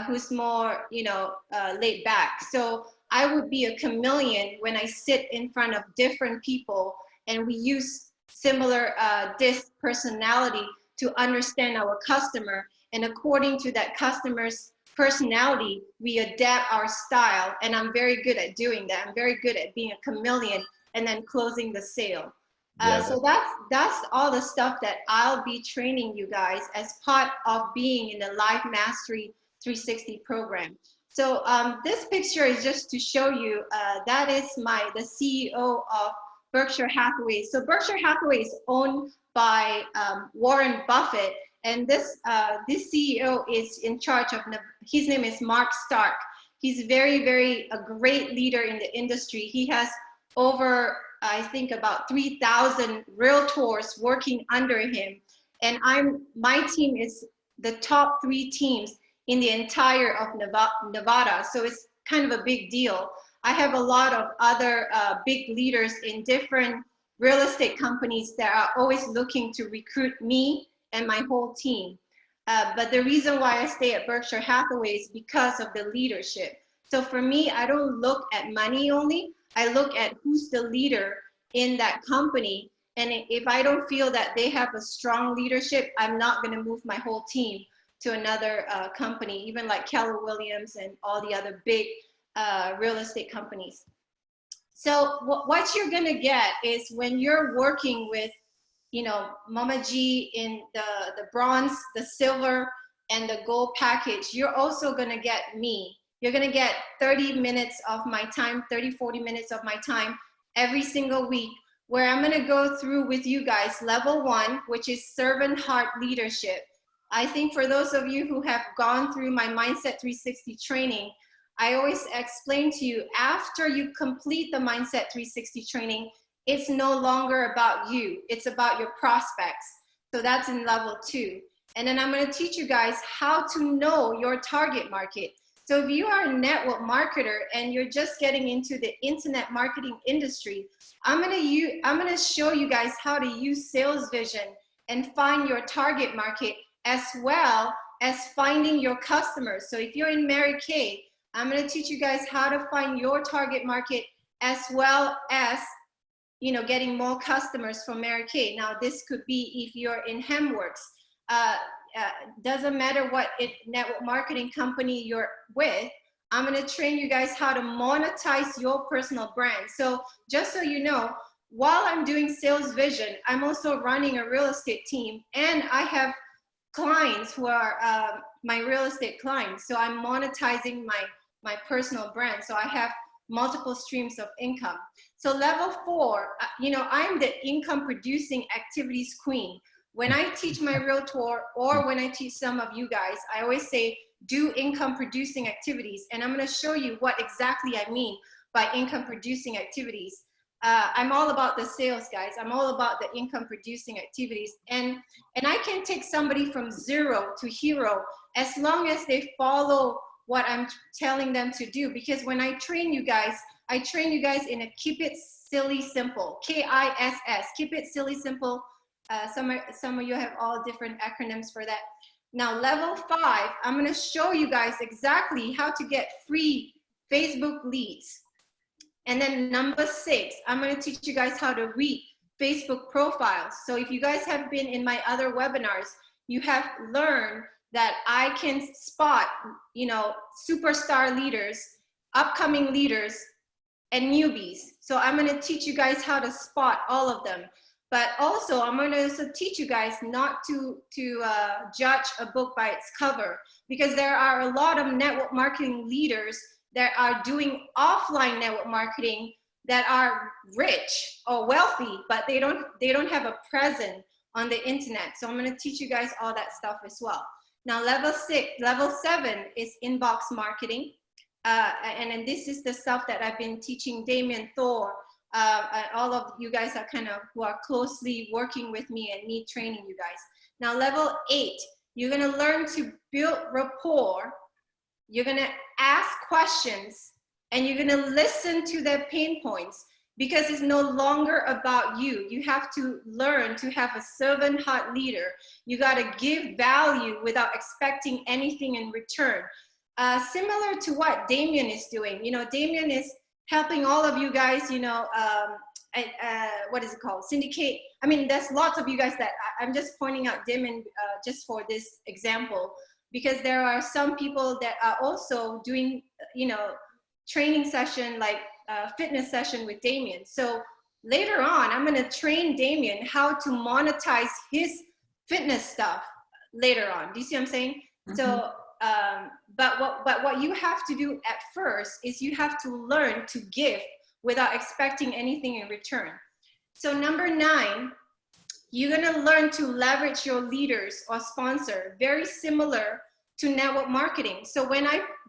Speaker 5: who's more, laid back. So I would be a chameleon when I sit in front of different people, and we use similar disc personality to understand our customer. And according to that customer's personality, we adapt our style. And I'm very good at doing that. I'm very good at being a chameleon and then closing the sale. So that's all the stuff that I'll be training you guys as part of being in the Life Mastery 360 program. So this picture is just to show you that is the CEO of Berkshire Hathaway. So Berkshire Hathaway is owned by Warren Buffett, and this CEO is in charge of. His name is Mark Stark. He's a great leader in the industry. He has over, I think, about 3,000 realtors working under him. And my team is the top 3 teams in the entire of Nevada. So it's kind of a big deal. I have a lot of other big leaders in different real estate companies that are always looking to recruit me and my whole team. But the reason why I stay at Berkshire Hathaway is because of the leadership. So for me, I don't look at money only. I look at who's the leader in that company. And if I don't feel that they have a strong leadership, I'm not going to move my whole team to another company, even like Keller Williams and all the other big real estate companies. So what you're going to get is when you're working with, you know, Mama G in the bronze, the silver, and the gold package, you're also going to get me. You're going to get 30 minutes of my time, 30, 40 minutes of my time every single week, where I'm going to go through with you guys level 1, which is servant heart leadership. I think for those of you who have gone through my Mindset 360 training, I always explain to you, after you complete the Mindset 360 training, it's no longer about you. It's about your prospects. So that's in level 2. And then I'm going to teach you guys how to know your target market. So if you are a network marketer and you're just getting into the internet marketing industry, I'm going to show you guys how to use SalesVision and find your target market, as well as finding your customers. So if you're in Mary Kay, I'm going to teach you guys how to find your target market, as well as, you know, getting more customers from Mary Kay. Now, this could be if you're in Hemworks. Doesn't matter what network marketing company you're with. I'm going to train you guys how to monetize your personal brand. So just so you know, while I'm doing SalesVision, I'm also running a real estate team, and I have clients who are my real estate clients. So I'm monetizing my personal brand. So I have multiple streams of income. So level 4, you know, I'm the income producing activities queen. When I teach my realtor, or when I teach some of you guys, I always say, do income producing activities. And I'm going to show you what exactly I mean by income producing activities. I'm all about the sales, guys. I'm all about the income producing activities. And I can take somebody from 0 to hero as long as they follow what I'm telling them to do. Because when I train you guys in a keep it silly simple, KISS, keep it silly simple. Some of you have all different acronyms for that. Now, level 5, I'm going to show you guys exactly how to get free Facebook leads. And then number 6, I'm going to teach you guys how to read Facebook profiles. So if you guys have been in my other webinars, you have learned that I can spot, you know, superstar leaders, upcoming leaders, and newbies. So I'm going to teach you guys how to spot all of them. But also, I'm going to also teach you guys not to judge a book by its cover, because there are a lot of network marketing leaders that are doing offline network marketing that are rich or wealthy, but they don't have a presence on the internet. So I'm going to teach you guys all that stuff as well. Now, level 7 is inbox marketing. And then this is the stuff that I've been teaching Damien Thor. All of you guys are who are closely working with me and me training you guys. Now, level 8, you're going to learn to build rapport. You're going to ask questions, and you're going to listen to their pain points, because it's no longer about you. You have to learn to have a servant heart leader. You got to give value without expecting anything in return. Similar to what Damien is doing. You know, Damien is helping all of you guys, you know, what is it called? Syndicate. I mean, there's lots of you guys that I'm just pointing out Damien just for this example, because there are some people that are also doing, you know, training session, like fitness session with Damien. So later on, I'm going to train Damien how to monetize his fitness stuff later on. Do you see what I'm saying? Mm-hmm. So, but what you have to do at first is you have to learn to give without expecting anything in return. So number 9, you're going to learn to leverage your leaders or sponsor, very similar to network marketing. So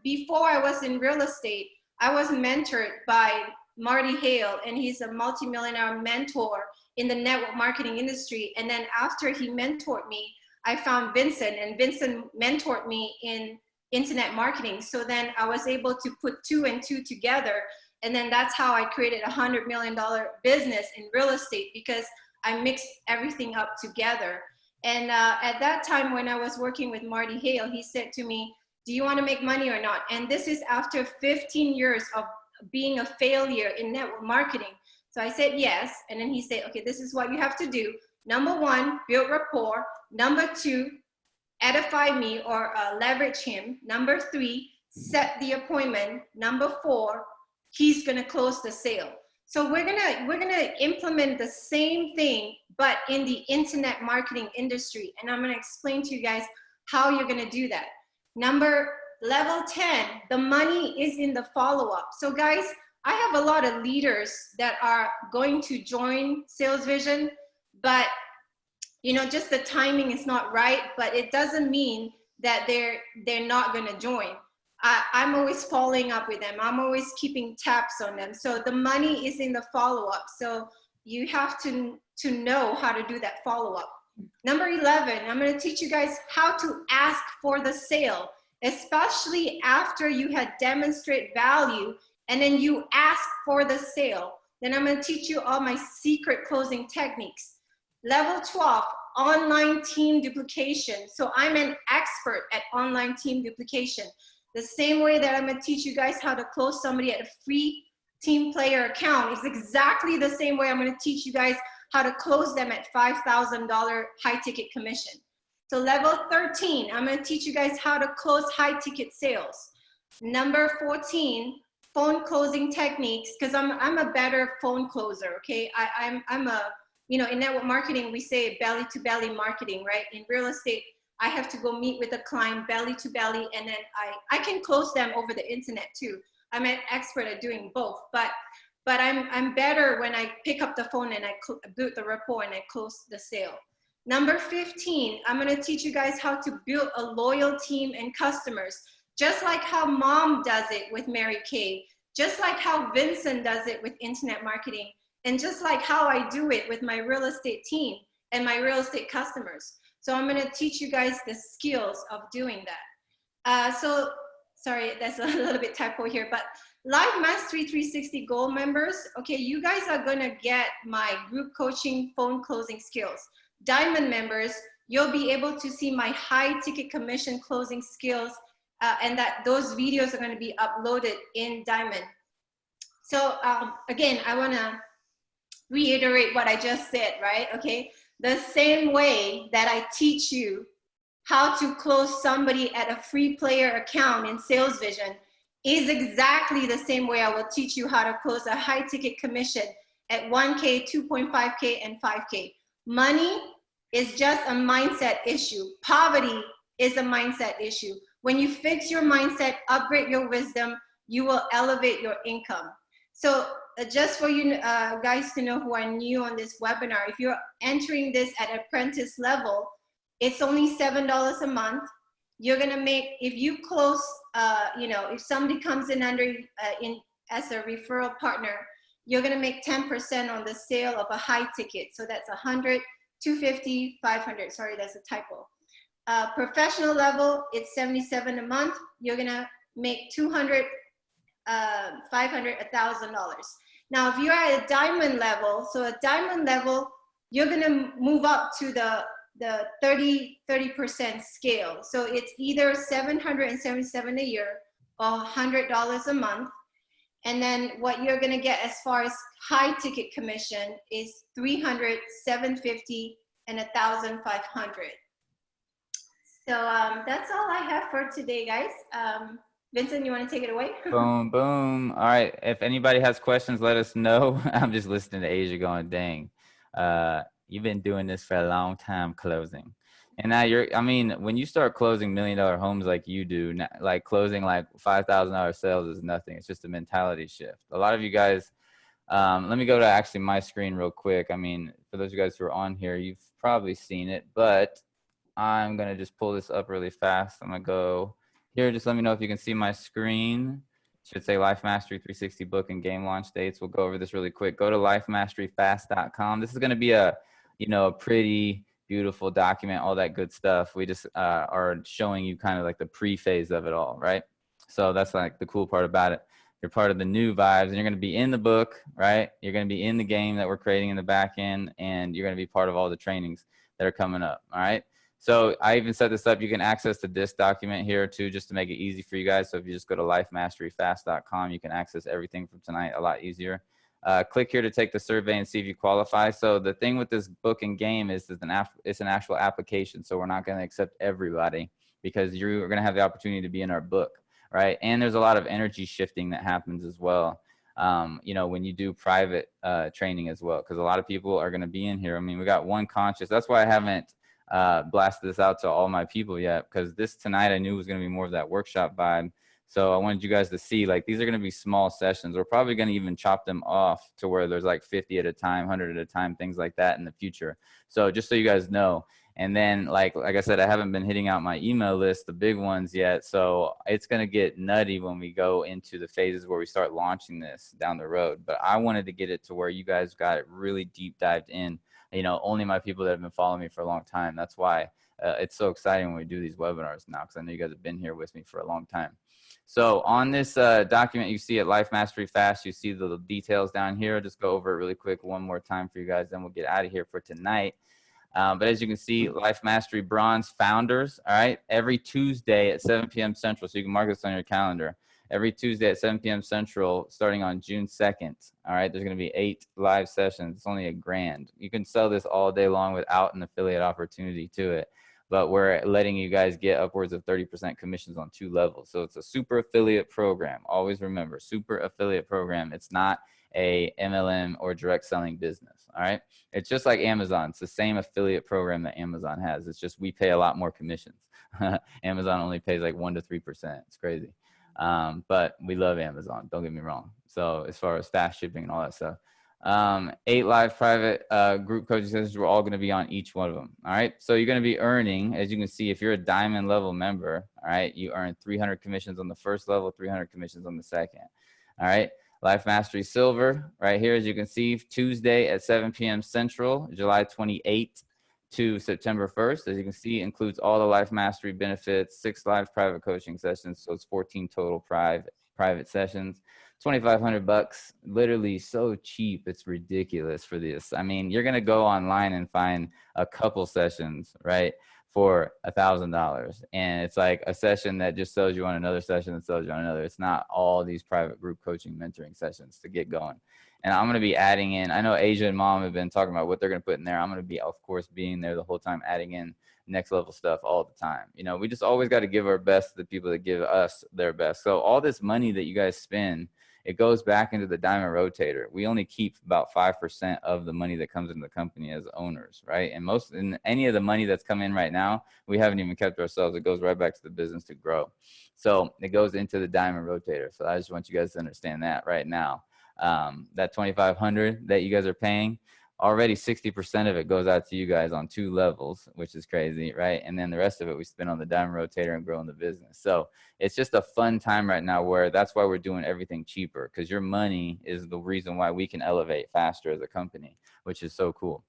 Speaker 5: before I was in real estate, I was mentored by Marty Hale, and he's a multimillionaire mentor in the network marketing industry. And then after he mentored me, I found Vincent, and Vincent mentored me in internet marketing. So then I was able to put 2 and 2 together. And then that's how I created $100 million business in real estate, because I mixed everything up together. And at that time, when I was working with Marty Hale, he said to me, do you want to make money or not? And this is after 15 years of being a failure in network marketing. So I said yes. And then he said, okay, this is what you have to do. Number 1, build rapport. Number 2, edify me or leverage him. Number 3, set the appointment. Number 4, he's gonna close the sale. So we're gonna implement the same thing, but in the internet marketing industry. And I'm gonna explain to you guys how you're gonna do that. Level 10, the money is in the follow-up. So guys, I have a lot of leaders that are going to join SalesVision, but you know, just the timing is not right, but it doesn't mean that they're not gonna join. I'm always following up with them. I'm always keeping tabs on them. So the money is in the follow-up. So you have to know how to do that follow-up. Number 11, I'm gonna teach you guys how to ask for the sale, especially after you had demonstrated value and then you ask for the sale. Then I'm gonna teach you all my secret closing techniques. Level 12, online team duplication. So I'm an expert at online team duplication. The same way that I'm gonna teach you guys how to close somebody at a free team player account is exactly the same way I'm gonna teach you guys how to close them at $5,000 high ticket commission. So level 13, I'm gonna teach you guys how to close high ticket sales. Number 14, phone closing techniques, because I'm a better phone closer, okay? I'm a, you know, in network marketing, we say belly to belly marketing, right? In real estate, I have to go meet with a client belly to belly, and then I can close them over the internet too. I'm an expert at doing both, but I'm better when I pick up the phone and I build the rapport and I close the sale. Number 15, I'm gonna teach you guys how to build a loyal team and customers, just like how Mom does it with Mary Kay, just like how Vincent does it with internet marketing, and just like how I do it with my real estate team and my real estate customers. So I'm gonna teach you guys the skills of doing that. So, sorry, that's a little bit typo here, but Live Mastery 360 Gold members, okay, you guys are gonna get my group coaching phone closing skills. Diamond members, you'll be able to see my high ticket commission closing skills, and that those videos are gonna be uploaded in Diamond. So again, I wanna reiterate what I just said, right, okay? The same way that I teach you how to close somebody at a free player account in SalesVision is exactly the same way I will teach you how to close a high ticket commission at 1K, 2.5K, and 5K. Money is just a mindset issue. Poverty is a mindset issue. When you fix your mindset, upgrade your wisdom, you will elevate your income. So just for you guys to know who are new on this webinar, if you're entering this at apprentice level, it's only $7 a month. You're gonna make, if you close, you know, if somebody comes in under as a referral partner, you're gonna make 10% on the sale of a high ticket. So that's 100, 250, 500. Sorry, that's a typo. Professional level, it's $77 a month. You're gonna make 200, 500, $1,000. Now, if you're at a diamond level, so a diamond level, you're gonna move up to the 30% scale. So it's either $777 a year or $100 a month. And then what you're gonna get as far as high ticket commission is $300, $750, and $1,500. So that's all I have for today, guys. Vincent, you want to take it away?
Speaker 1: Boom, boom. All right. If anybody has questions, let us know. I'm just listening to Asia going, dang, you've been doing this for a long time closing. And now I mean, when you start closing $1 million homes like you do, like closing like $5,000 sales is nothing. It's just a mentality shift. A lot of you guys, let me go to actually my screen real quick. I mean, for those of you guys who are on here, you've probably seen it, but I'm going to just pull this up really fast. I'm going to go here. Just let me know if you can see my screen. It should say Life Mastery 360 book and game launch dates. We'll go over this really quick. Go to lifemasteryfast.com. This is going to be a, you know, a pretty beautiful document, all that good stuff. We just are showing you kind of like the pre-phase of it all, right? So that's like the cool part about it. You're part of the new vibes, and you're going to be in the book, right? You're going to be in the game that we're creating in the back end, and you're going to be part of all the trainings that are coming up, all right? So I even set this up. You can access this document here too, just to make it easy for you guys. So if you just go to lifemasteryfast.com, you can access everything from tonight a lot easier. Click here to take the survey and see if you qualify. So the thing with this book and game is it's an actual application. So we're not going to accept everybody, because you're going to have the opportunity to be in our book. Right. And there's a lot of energy shifting that happens as well. You know, when you do private training as well, because a lot of people are going to be in here. I mean, we got one conscious. That's why I haven't blasted this out to all my people yet, because this tonight I knew was going to be more of that workshop vibe. So I wanted you guys to see, like, these are going to be small sessions. We're probably going to even chop them off to where there's like 50 at a time, 100 at a time, things like that in the future. So just so you guys know. And then, like I said, I haven't been hitting out my email list, the big ones yet. So it's going to get nutty when we go into the phases where we start launching this down the road. But I wanted to get it to where you guys got it really deep dived in, you know, only my people that have been following me for a long time. That's why it's so exciting when we do these webinars now, because I know you guys have been here with me for a long time. So on this document you see at Life Mastery Fast, you see the details down here. I'll just go over it really quick one more time for you guys, then we'll get out of here for tonight. But as you can see, Life Mastery Bronze Founders, all right, every Tuesday at 7 p.m. Central. So you can mark this on your calendar. Every Tuesday at 7 p.m. Central, starting on June 2nd. All right, there's going to be 8 live sessions. It's only $1,000. You can sell this all day long without an affiliate opportunity to it. But we're letting you guys get upwards of 30% commissions on 2 levels. So it's a super affiliate program. Always remember, super affiliate program. It's not a MLM or direct selling business. All right. It's just like Amazon. It's the same affiliate program that Amazon has. It's just we pay a lot more commissions. Amazon only pays like 1 to 3%. It's crazy. But we love Amazon. Don't get me wrong. So as far as fast shipping and all that stuff, 8 live private group coaching sessions. We're all going to be on each one of them. All right. So you're going to be earning, as you can see, if you're a diamond level member, all right, you earn 300 commissions on the first level, 300 commissions on the second. All right. Life Mastery Silver, right here, as you can see, Tuesday at 7 p.m. Central, July 28th to September 1st. As you can see, includes all the Life Mastery benefits, 6 live private coaching sessions, so it's 14 total private sessions, $2,500, literally so cheap, it's ridiculous for this. I mean, you're gonna go online and find a couple sessions, right, for $1,000, and it's like a session that just sells you on another session that sells you on another. It's not all these private group coaching mentoring sessions to get going. And I'm going to be adding in, I know Asia and Mom have been talking about what they're going to put in there. I'm going to be, of course, being there the whole time, adding in next level stuff all the time. You know, we just always got to give our best to the people that give us their best. So all this money that you guys spend, it goes back into the diamond rotator. We only keep about 5% of the money that comes into the company as owners, right? And any of the money that's come in right now, we haven't even kept ourselves. It goes right back to the business to grow. So it goes into the diamond rotator. So I just want you guys to understand that right now. That $2,500 that you guys are paying, already 60% of it goes out to you guys on 2 levels, which is crazy, right? And then the rest of it we spend on the diamond rotator and growing the business. So it's just a fun time right now, where that's why we're doing everything cheaper, because your money is the reason why we can elevate faster as a company, which is so cool.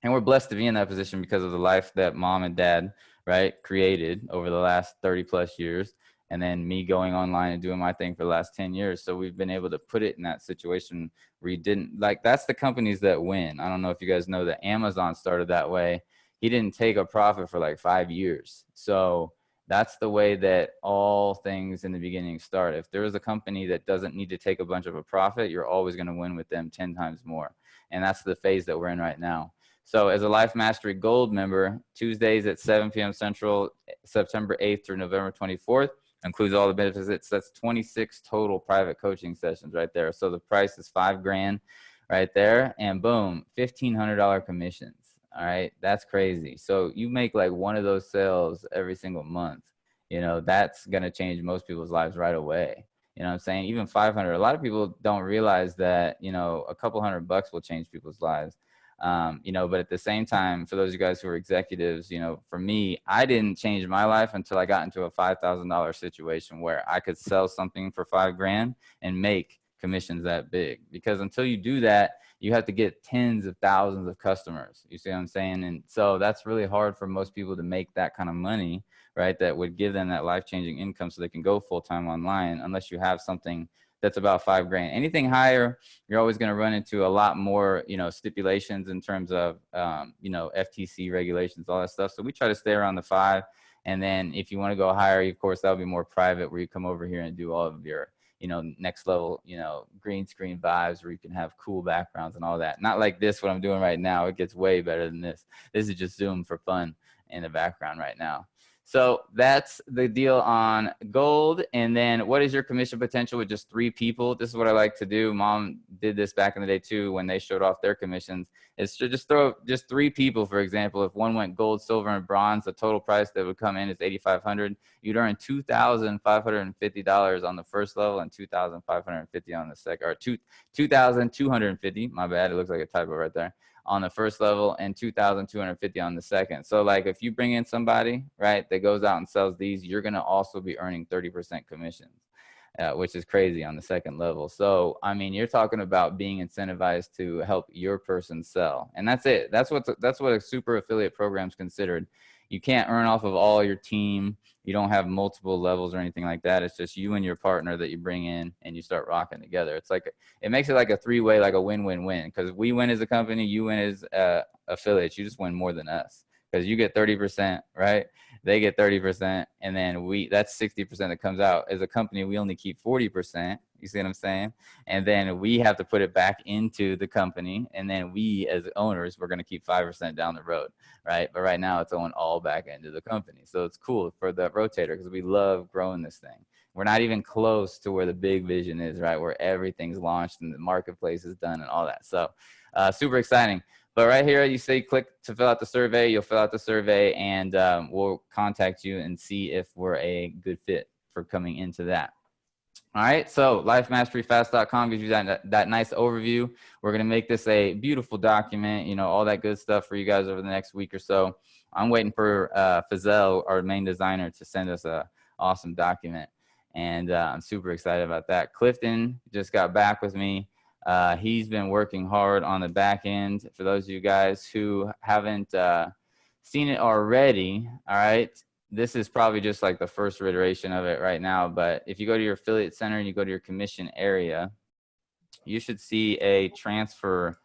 Speaker 1: And we're blessed to be in that position because of the life that Mom and Dad, right, created over the last 30 plus years. And then me going online and doing my thing for the last 10 years. So we've been able to put it in that situation where you didn't, like, that's the companies that win. I don't know if you guys know that Amazon started that way. He didn't take a profit for like 5 years. So that's the way that all things in the beginning start. If there is a company that doesn't need to take a bunch of a profit, you're always going to win with them 10 times more. And that's the phase that we're in right now. So as a Life Mastery Gold member, Tuesdays at 7 p.m. Central, September 8th through November 24th, includes all the benefits. That's 26 total private coaching sessions right there. So the price is $5,000 right there, and boom, $1,500 commissions. All right, that's crazy. So you make like one of those sales every single month. You know, that's gonna change most people's lives right away. You know what I'm saying? Even 500. A lot of people don't realize that, you know, a couple $100 will change people's lives. You know, but at the same time, for those of you guys who are executives, you know, for me, I didn't change my life until I got into a $5,000 situation where I could sell something for $5,000 and make commissions that big, because until you do that, you have to get tens of thousands of customers. You see what I'm saying? And so that's really hard for most people to make that kind of money, right? That would give them that life-changing income so they can go full-time online, unless you have something that's about $5,000. Anything higher, you're always going to run into a lot more, stipulations in terms of, FTC regulations, all that stuff. So we try to stay around the 5. And then if you want to go higher, of course, that'll be more private, where you come over here and do all of your, next level, green screen vibes, where you can have cool backgrounds and all that. Not like this, what I'm doing right now. It gets way better than this. This is just Zoom for fun in the background right now. So that's the deal on gold. And then what is your commission potential with just 3 people? This is what I like to do. Mom did this back in the day too, when they showed off their commissions. It's to just throw just 3 people, for example. If one went gold, silver, and bronze, the total price that would come in is $8,500. You'd earn $2,550 on the first level and $2,550 on the second, or $2,250. My bad. It looks like a typo right there. On the first level, and $2,250 on the second. So like if you bring in somebody, right, that goes out and sells these, you're going to also be earning 30% commissions, which is crazy on the second level. So, I mean, you're talking about being incentivized to help your person sell. And that's it. That's what a super affiliate program is considered. You can't earn off of all your team. You don't have multiple levels or anything like that. It's just you and your partner that you bring in, and you start rocking together. It's like, it makes it like a 3-way, like a win-win-win, because we win as a company, you win as affiliates. You just win more than us, because you get 30%, right? They get 30%, and then that's 60% that comes out. As a company, we only keep 40%. You see what I'm saying? And then we have to put it back into the company, and then we as owners, we're going to keep 5% down the road, right? But right now it's going all back into the company. So it's cool for the rotator, because we love growing this thing. We're not even close to where the big vision is, right? Where everything's launched and the marketplace is done and all that. So super exciting. But right here, you say click to fill out the survey. You'll fill out the survey, and we'll contact you and see if we're a good fit for coming into that. All right, so lifemasteryfast.com gives you that nice overview. We're going to make this a beautiful document, all that good stuff for you guys over the next week or so. I'm waiting for Fazell, our main designer, to send us a awesome document, and I'm super excited about that. Clifton just got back with me. He's been working hard on the back end. For those of you guys who haven't seen it already, all right, this is probably just like the first iteration of it right now. But if you go to your affiliate center and you go to your commission area, you should see a transfer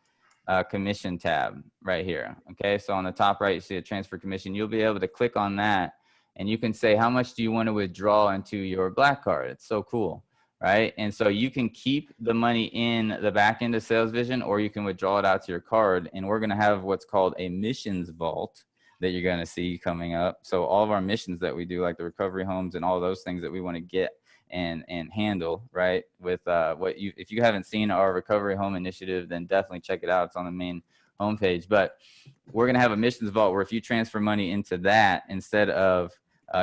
Speaker 1: commission tab right here. Okay, so on the top right, you see a transfer commission. You'll be able to click on that, and you can say, how much do you want to withdraw into your black card? It's so cool. Right? And so you can keep the money in the back end of SalesVision, or you can withdraw it out to your card. And we're going to have what's called a missions vault that you're going to see coming up. So all of our missions that we do, like the recovery homes and all those things that we want to get and handle, right? With if you haven't seen our recovery home initiative, then definitely check it out. It's on the main homepage. But we're going to have a missions vault where if you transfer money into that instead of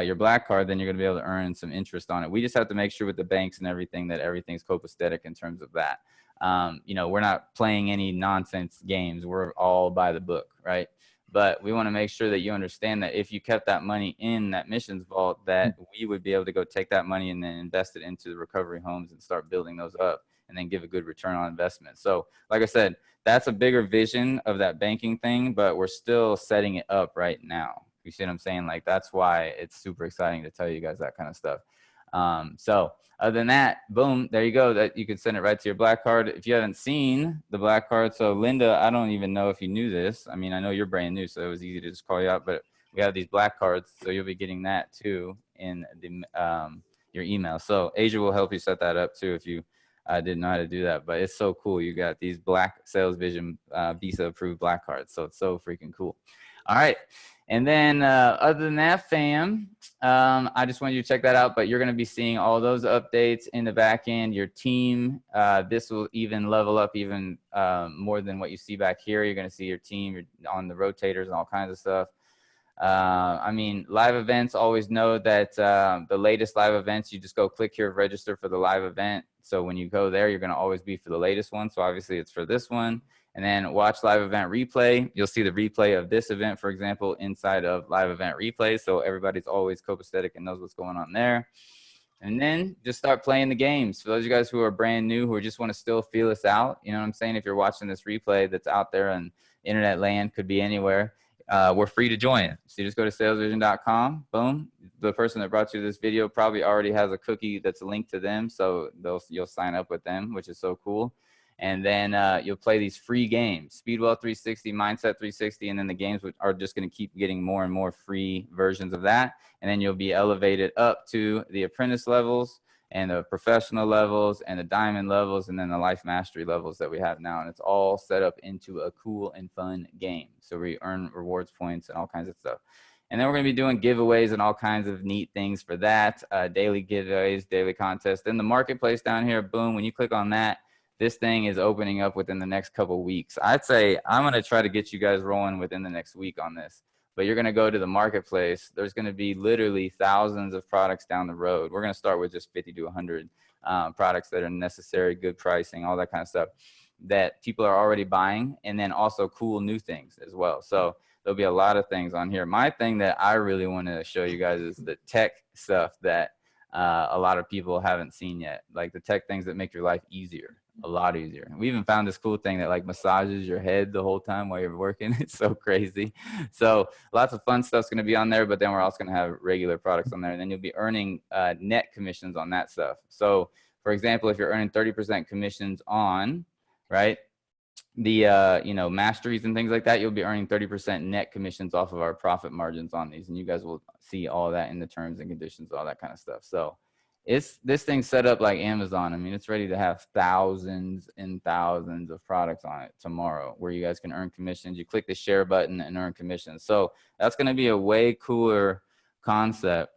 Speaker 1: your black card, then you're going to be able to earn some interest on it. We just have to make sure with the banks and everything that everything's copacetic in terms of that. We're not playing any nonsense games. We're all by the book, right? But we want to make sure that you understand that if you kept that money in that missions vault, that we would be able to go take that money and then invest it into the recovery homes and start building those up and then give a good return on investment. So like I said, that's a bigger vision of that banking thing, but we're still setting it up right now. You see what I'm saying? Like, that's why it's super exciting to tell you guys that kind of stuff. So other than that, boom, there you go. That you can send it right to your black card. If you haven't seen the black card, so Linda, I don't even know if you knew this. I mean, I know you're brand new, so it was easy to just call you out, but we have these black cards, so you'll be getting that too in the, your email. So Asia will help you set that up too if you didn't know how to do that. But it's so cool. You got these black SalesVision Visa approved black cards. So it's so freaking cool. All right. And then other than that, fam, I just want you to check that out. But you're going to be seeing all those updates in the back end. Your team, this will even level up even more than what you see back here. You're going to see your team on the rotators and all kinds of stuff. I mean, live events, always know that the latest live events, you just go click here, register for the live event. So when you go there, you're going to always be for the latest one. So obviously it's for this one. And then watch live event replay. You'll see the replay of this event, for example, inside of live event replay. So everybody's always copacetic and knows what's going on there. And then just start playing the games. For those of you guys who are brand new, who just want to still feel us out, you know what I'm saying? If you're watching this replay that's out there in internet land, could be anywhere, we're free to join. So you just go to salesvision.com, boom. The person that brought you this video probably already has a cookie that's linked to them. So you'll sign up with them, which is so cool. And then you'll play these free games, Speedwell 360, Mindset 360, and then the games are just going to keep getting more and more free versions of that. And then you'll be elevated up to the apprentice levels and the professional levels and the diamond levels and then the life mastery levels that we have now. And it's all set up into a cool and fun game. So we earn rewards points and all kinds of stuff. And then we're going to be doing giveaways and all kinds of neat things for that, daily giveaways, daily contests. Then the marketplace down here, boom, when you click on that, this thing is opening up within the next couple of weeks. I'd say I'm going to try to get you guys rolling within the next week on this. But you're going to go to the marketplace. There's going to be literally thousands of products down the road. We're going to start with just 50 to 100 products that are necessary, good pricing, all that kind of stuff that people are already buying. And then also cool new things as well. So there'll be a lot of things on here. My thing that I really want to show you guys is the tech stuff that a lot of people haven't seen yet. Like the tech things that make your life easier. A lot easier. We even found this cool thing that like massages your head the whole time while you're working. It's so crazy. So lots of fun stuff's going to be on there, but then we're also going to have regular products on there, and then you'll be earning net commissions on that stuff. So for example, if you're earning 30% commissions on, right, the you know, masteries and things like that, you'll be earning 30% net commissions off of our profit margins on these, and you guys will see all that in the terms and conditions, all that kind of stuff. So this thing's set up like Amazon. I mean, it's ready to have thousands and thousands of products on it tomorrow where you guys can earn commissions. You click the share button and earn commissions. So that's going to be a way cooler concept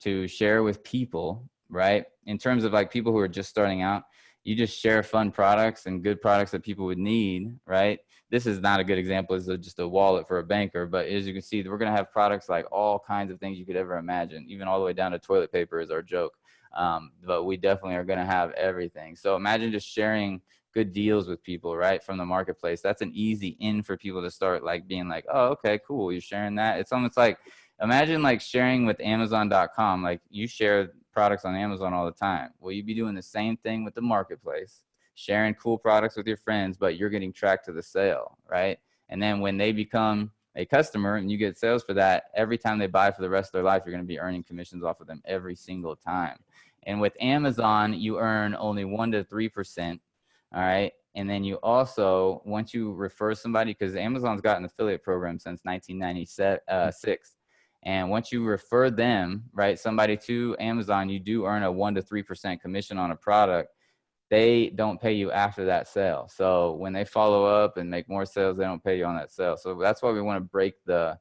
Speaker 1: to share with people, right? In terms of like people who are just starting out, you just share fun products and good products that people would need, right? This is not a good example. It's just a wallet for a banker. But as you can see, we're going to have products like all kinds of things you could ever imagine, even all the way down to toilet paper is our joke. But we definitely are going to have everything. So imagine just sharing good deals with people, right, from the marketplace. That's an easy in for people to start like being like, oh, okay, cool, you're sharing that. It's almost like, imagine like sharing with Amazon.com. Like you share products on Amazon all the time. Well, you'd be doing the same thing with the marketplace, sharing cool products with your friends, but you're getting tracked to the sale, right? And then when they become a customer and you get sales for that, every time they buy for the rest of their life, you're going to be earning commissions off of them every single time. And with Amazon, you earn only 1 to 3%. All right. And then you also, once you refer somebody, because Amazon's got an affiliate program since 1996. And once you refer them, right, somebody to Amazon, you do earn a 1 to 3% commission on a product. They don't pay you after that sale. So when they follow up and make more sales, they don't pay you on that sale. So that's why we want to break the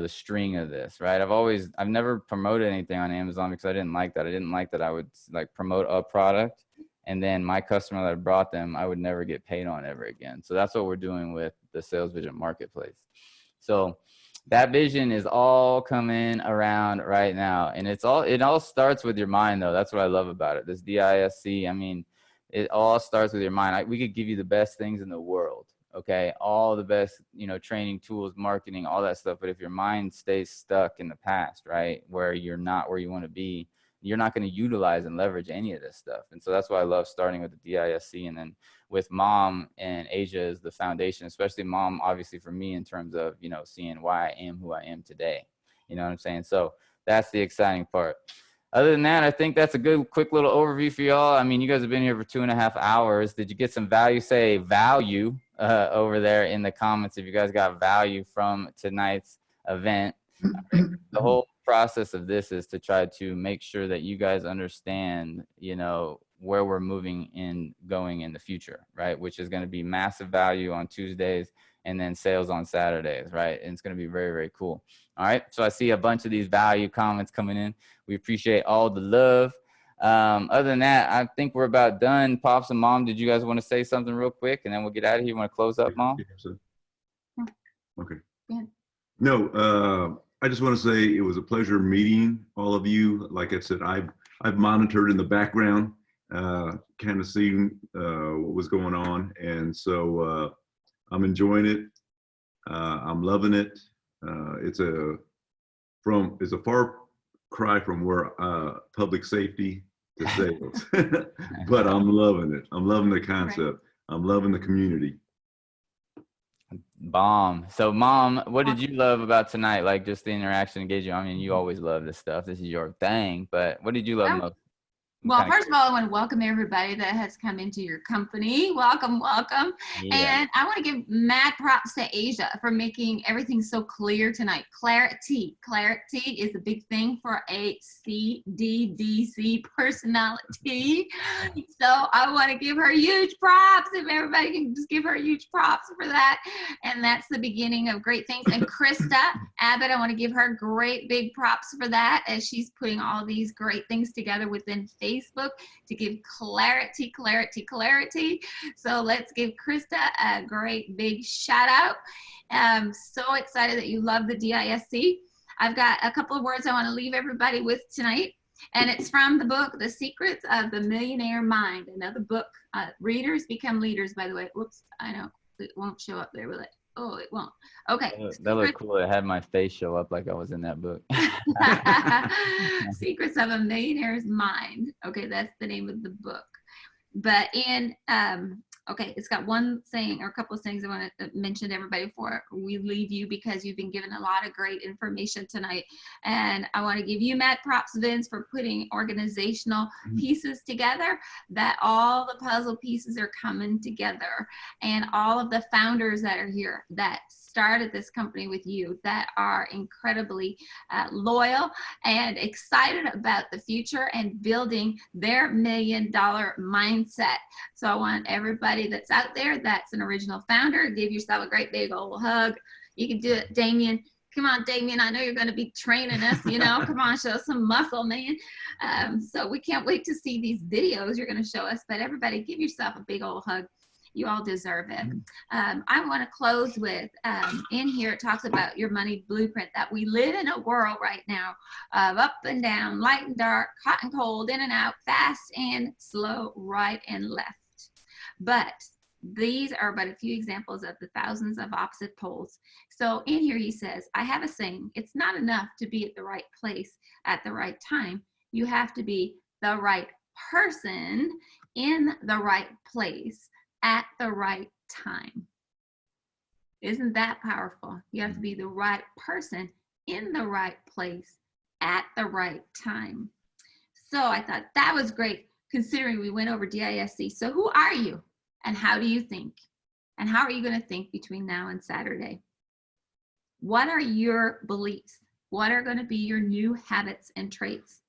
Speaker 1: string of this, right? I've never promoted anything on Amazon because I didn't like that. I didn't like that I would like promote a product and then my customer that brought them, I would never get paid on ever again. So that's what we're doing with the SalesVision marketplace. So that vision is all coming around right now. And it all starts with your mind though. That's what I love about it. This DISC, I mean, it all starts with your mind. We could give you the best things in the world. Okay, all the best, you know, training tools, marketing, all that stuff. But if your mind stays stuck in the past, right, where you're not where you want to be, you're not going to utilize and leverage any of this stuff. And so that's why I love starting with the DISC, and then with Mom and Asia as the foundation, especially Mom, obviously for me in terms of, you know, seeing why I am who I am today. You know what I'm saying? So that's the exciting part. Other than that, I think that's a good, quick little overview for y'all. I mean, you guys have been here for 2.5 hours. Did you get some value? Say value over there in the comments if you guys got value from tonight's event. The whole process of this is to try to make sure that you guys understand, you know, where we're moving and going in the future, right? Which is going to be massive value on Tuesdays and then sales on Saturdays, right? And it's going to be very, very cool. All right. So I see a bunch of these value comments coming in. We appreciate all the love. Other than that, I think we're about done. Pops and Mom, did you guys want to say something real quick and then we'll get out of here? You want to close up, Mom?
Speaker 3: Okay.
Speaker 2: Yeah.
Speaker 3: No, I just want to say it was a pleasure meeting all of you. Like I said, I've monitored in the background, kind of seeing what was going on. And so I'm enjoying it. I'm loving it. It's a far cry from where public safety to sales. But I'm loving it. I'm loving the concept. I'm loving the community.
Speaker 1: Bomb. So Mom, what did you love about tonight? Like just the interaction, engagement. I mean, you always love this stuff. This is your thing, but what did you love most?
Speaker 2: Well, first of all, I want to welcome everybody that has come into your company. Welcome, welcome.
Speaker 1: Yeah.
Speaker 2: And I want to give mad props to Asia for making everything so clear tonight. Clarity. Clarity is a big thing for a CDDC personality. So I want to give her huge props. If everybody can just give her huge props for that. And that's the beginning of great things. And Krista Abbott, I want to give her great big props for that as she's putting all these great things together within Facebook to give clarity, clarity, clarity. So let's give Krista a great big shout out. I'm so excited that you love the DISC. I've got a couple of words I want to leave everybody with tonight. And it's from the book, The Secrets of the Millionaire Mind. Another book. Readers become leaders, by the way. Whoops, I know it won't show up there, will it? Oh, it won't. Okay.
Speaker 1: That looked cool. It had my face show up like I was in that book.
Speaker 2: Secrets of a Millionaire's Mind. Okay, that's the name of the book. But in, okay, it's got one saying or a couple of things I want to mention to everybody before we leave you, because you've been given a lot of great information tonight. And I want to give you mad props, Vince, for putting organizational pieces together, that all the puzzle pieces are coming together. And all of the founders that are here that started this company with you, that are incredibly loyal and excited about the future and building their $1 million mindset. So I want everybody that's out there that's an original founder, give yourself a great big old hug. You can do it, Damien. Come on, Damien. I know you're going to be training us, you know. Come on, show some muscle, man. So we can't wait to see these videos you're going to show us. But everybody, give yourself a big old hug. You all deserve it. I want to close with, in here it talks about your money blueprint, that we live in a world right now of up and down, light and dark, hot and cold, in and out, fast and slow, right and left. But these are but a few examples of the thousands of opposite poles. So in here he says, I have a saying, it's not enough to be at the right place at the right time. You have to be the right person in the right place at the right time. Isn't that powerful? You have to be the right person in the right place at the right time. So I thought that was great, considering we went over DISC. So who are you and how do you think? And how are you going to think between now and Saturday? What are your beliefs? What are going to be your new habits and traits?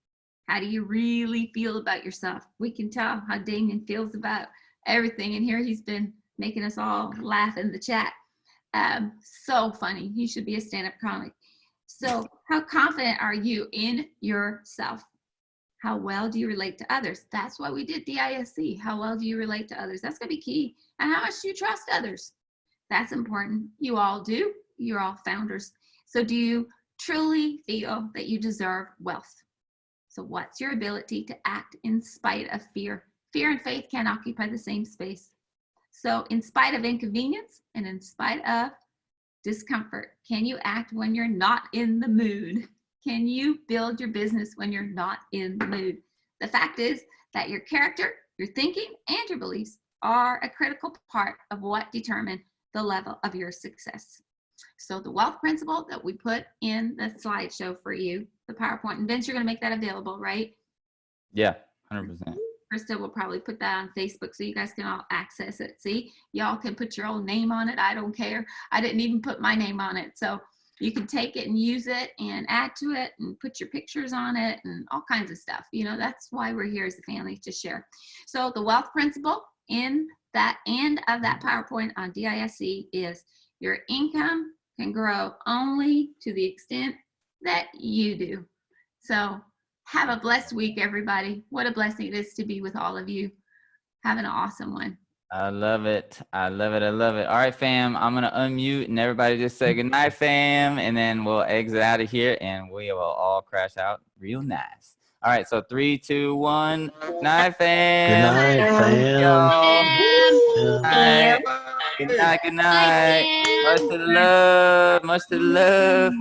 Speaker 2: How do you really feel about yourself? We can tell how Damien feels about everything. And here he's been making us all laugh in the chat. So funny. He should be a stand-up comic. So how confident are you in yourself? How well do you relate to others? That's why we did DISC. How well do you relate to others? That's going to be key. And how much do you trust others? That's important. You all do. You're all founders. So do you truly feel that you deserve wealth? So what's your ability to act in spite of fear? Fear and faith can't occupy the same space. So in spite of inconvenience and in spite of discomfort, can you act when you're not in the mood? Can you build your business when you're not in the mood? The fact is that your character, your thinking, and your beliefs are a critical part of what determine the level of your success. So the wealth principle that we put in the slideshow for you, the PowerPoint, and Vince, you're going to make that available, right?
Speaker 1: Yeah, 100%.
Speaker 2: Krista will probably put that on Facebook so you guys can all access it. See, y'all can put your own name on it. I don't care. I didn't even put my name on it. So you can take it and use it and add to it and put your pictures on it and all kinds of stuff. You know, that's why we're here as a family, to share. So the wealth principle in that end of that PowerPoint on DISC is your income can grow only to the extent that you do. So have a blessed week, everybody. What a blessing it is to be with all of you. Have an awesome one.
Speaker 1: I love it. I love it. I love it. All right, fam. I'm going to unmute and everybody just say good night, fam. And then we'll exit out of here and we will all crash out real nice. All right. So 3, 2, 1. Night, fam.
Speaker 8: Good night, fam.
Speaker 1: Good night. Good night. Good night. Much to the love. Much to the love.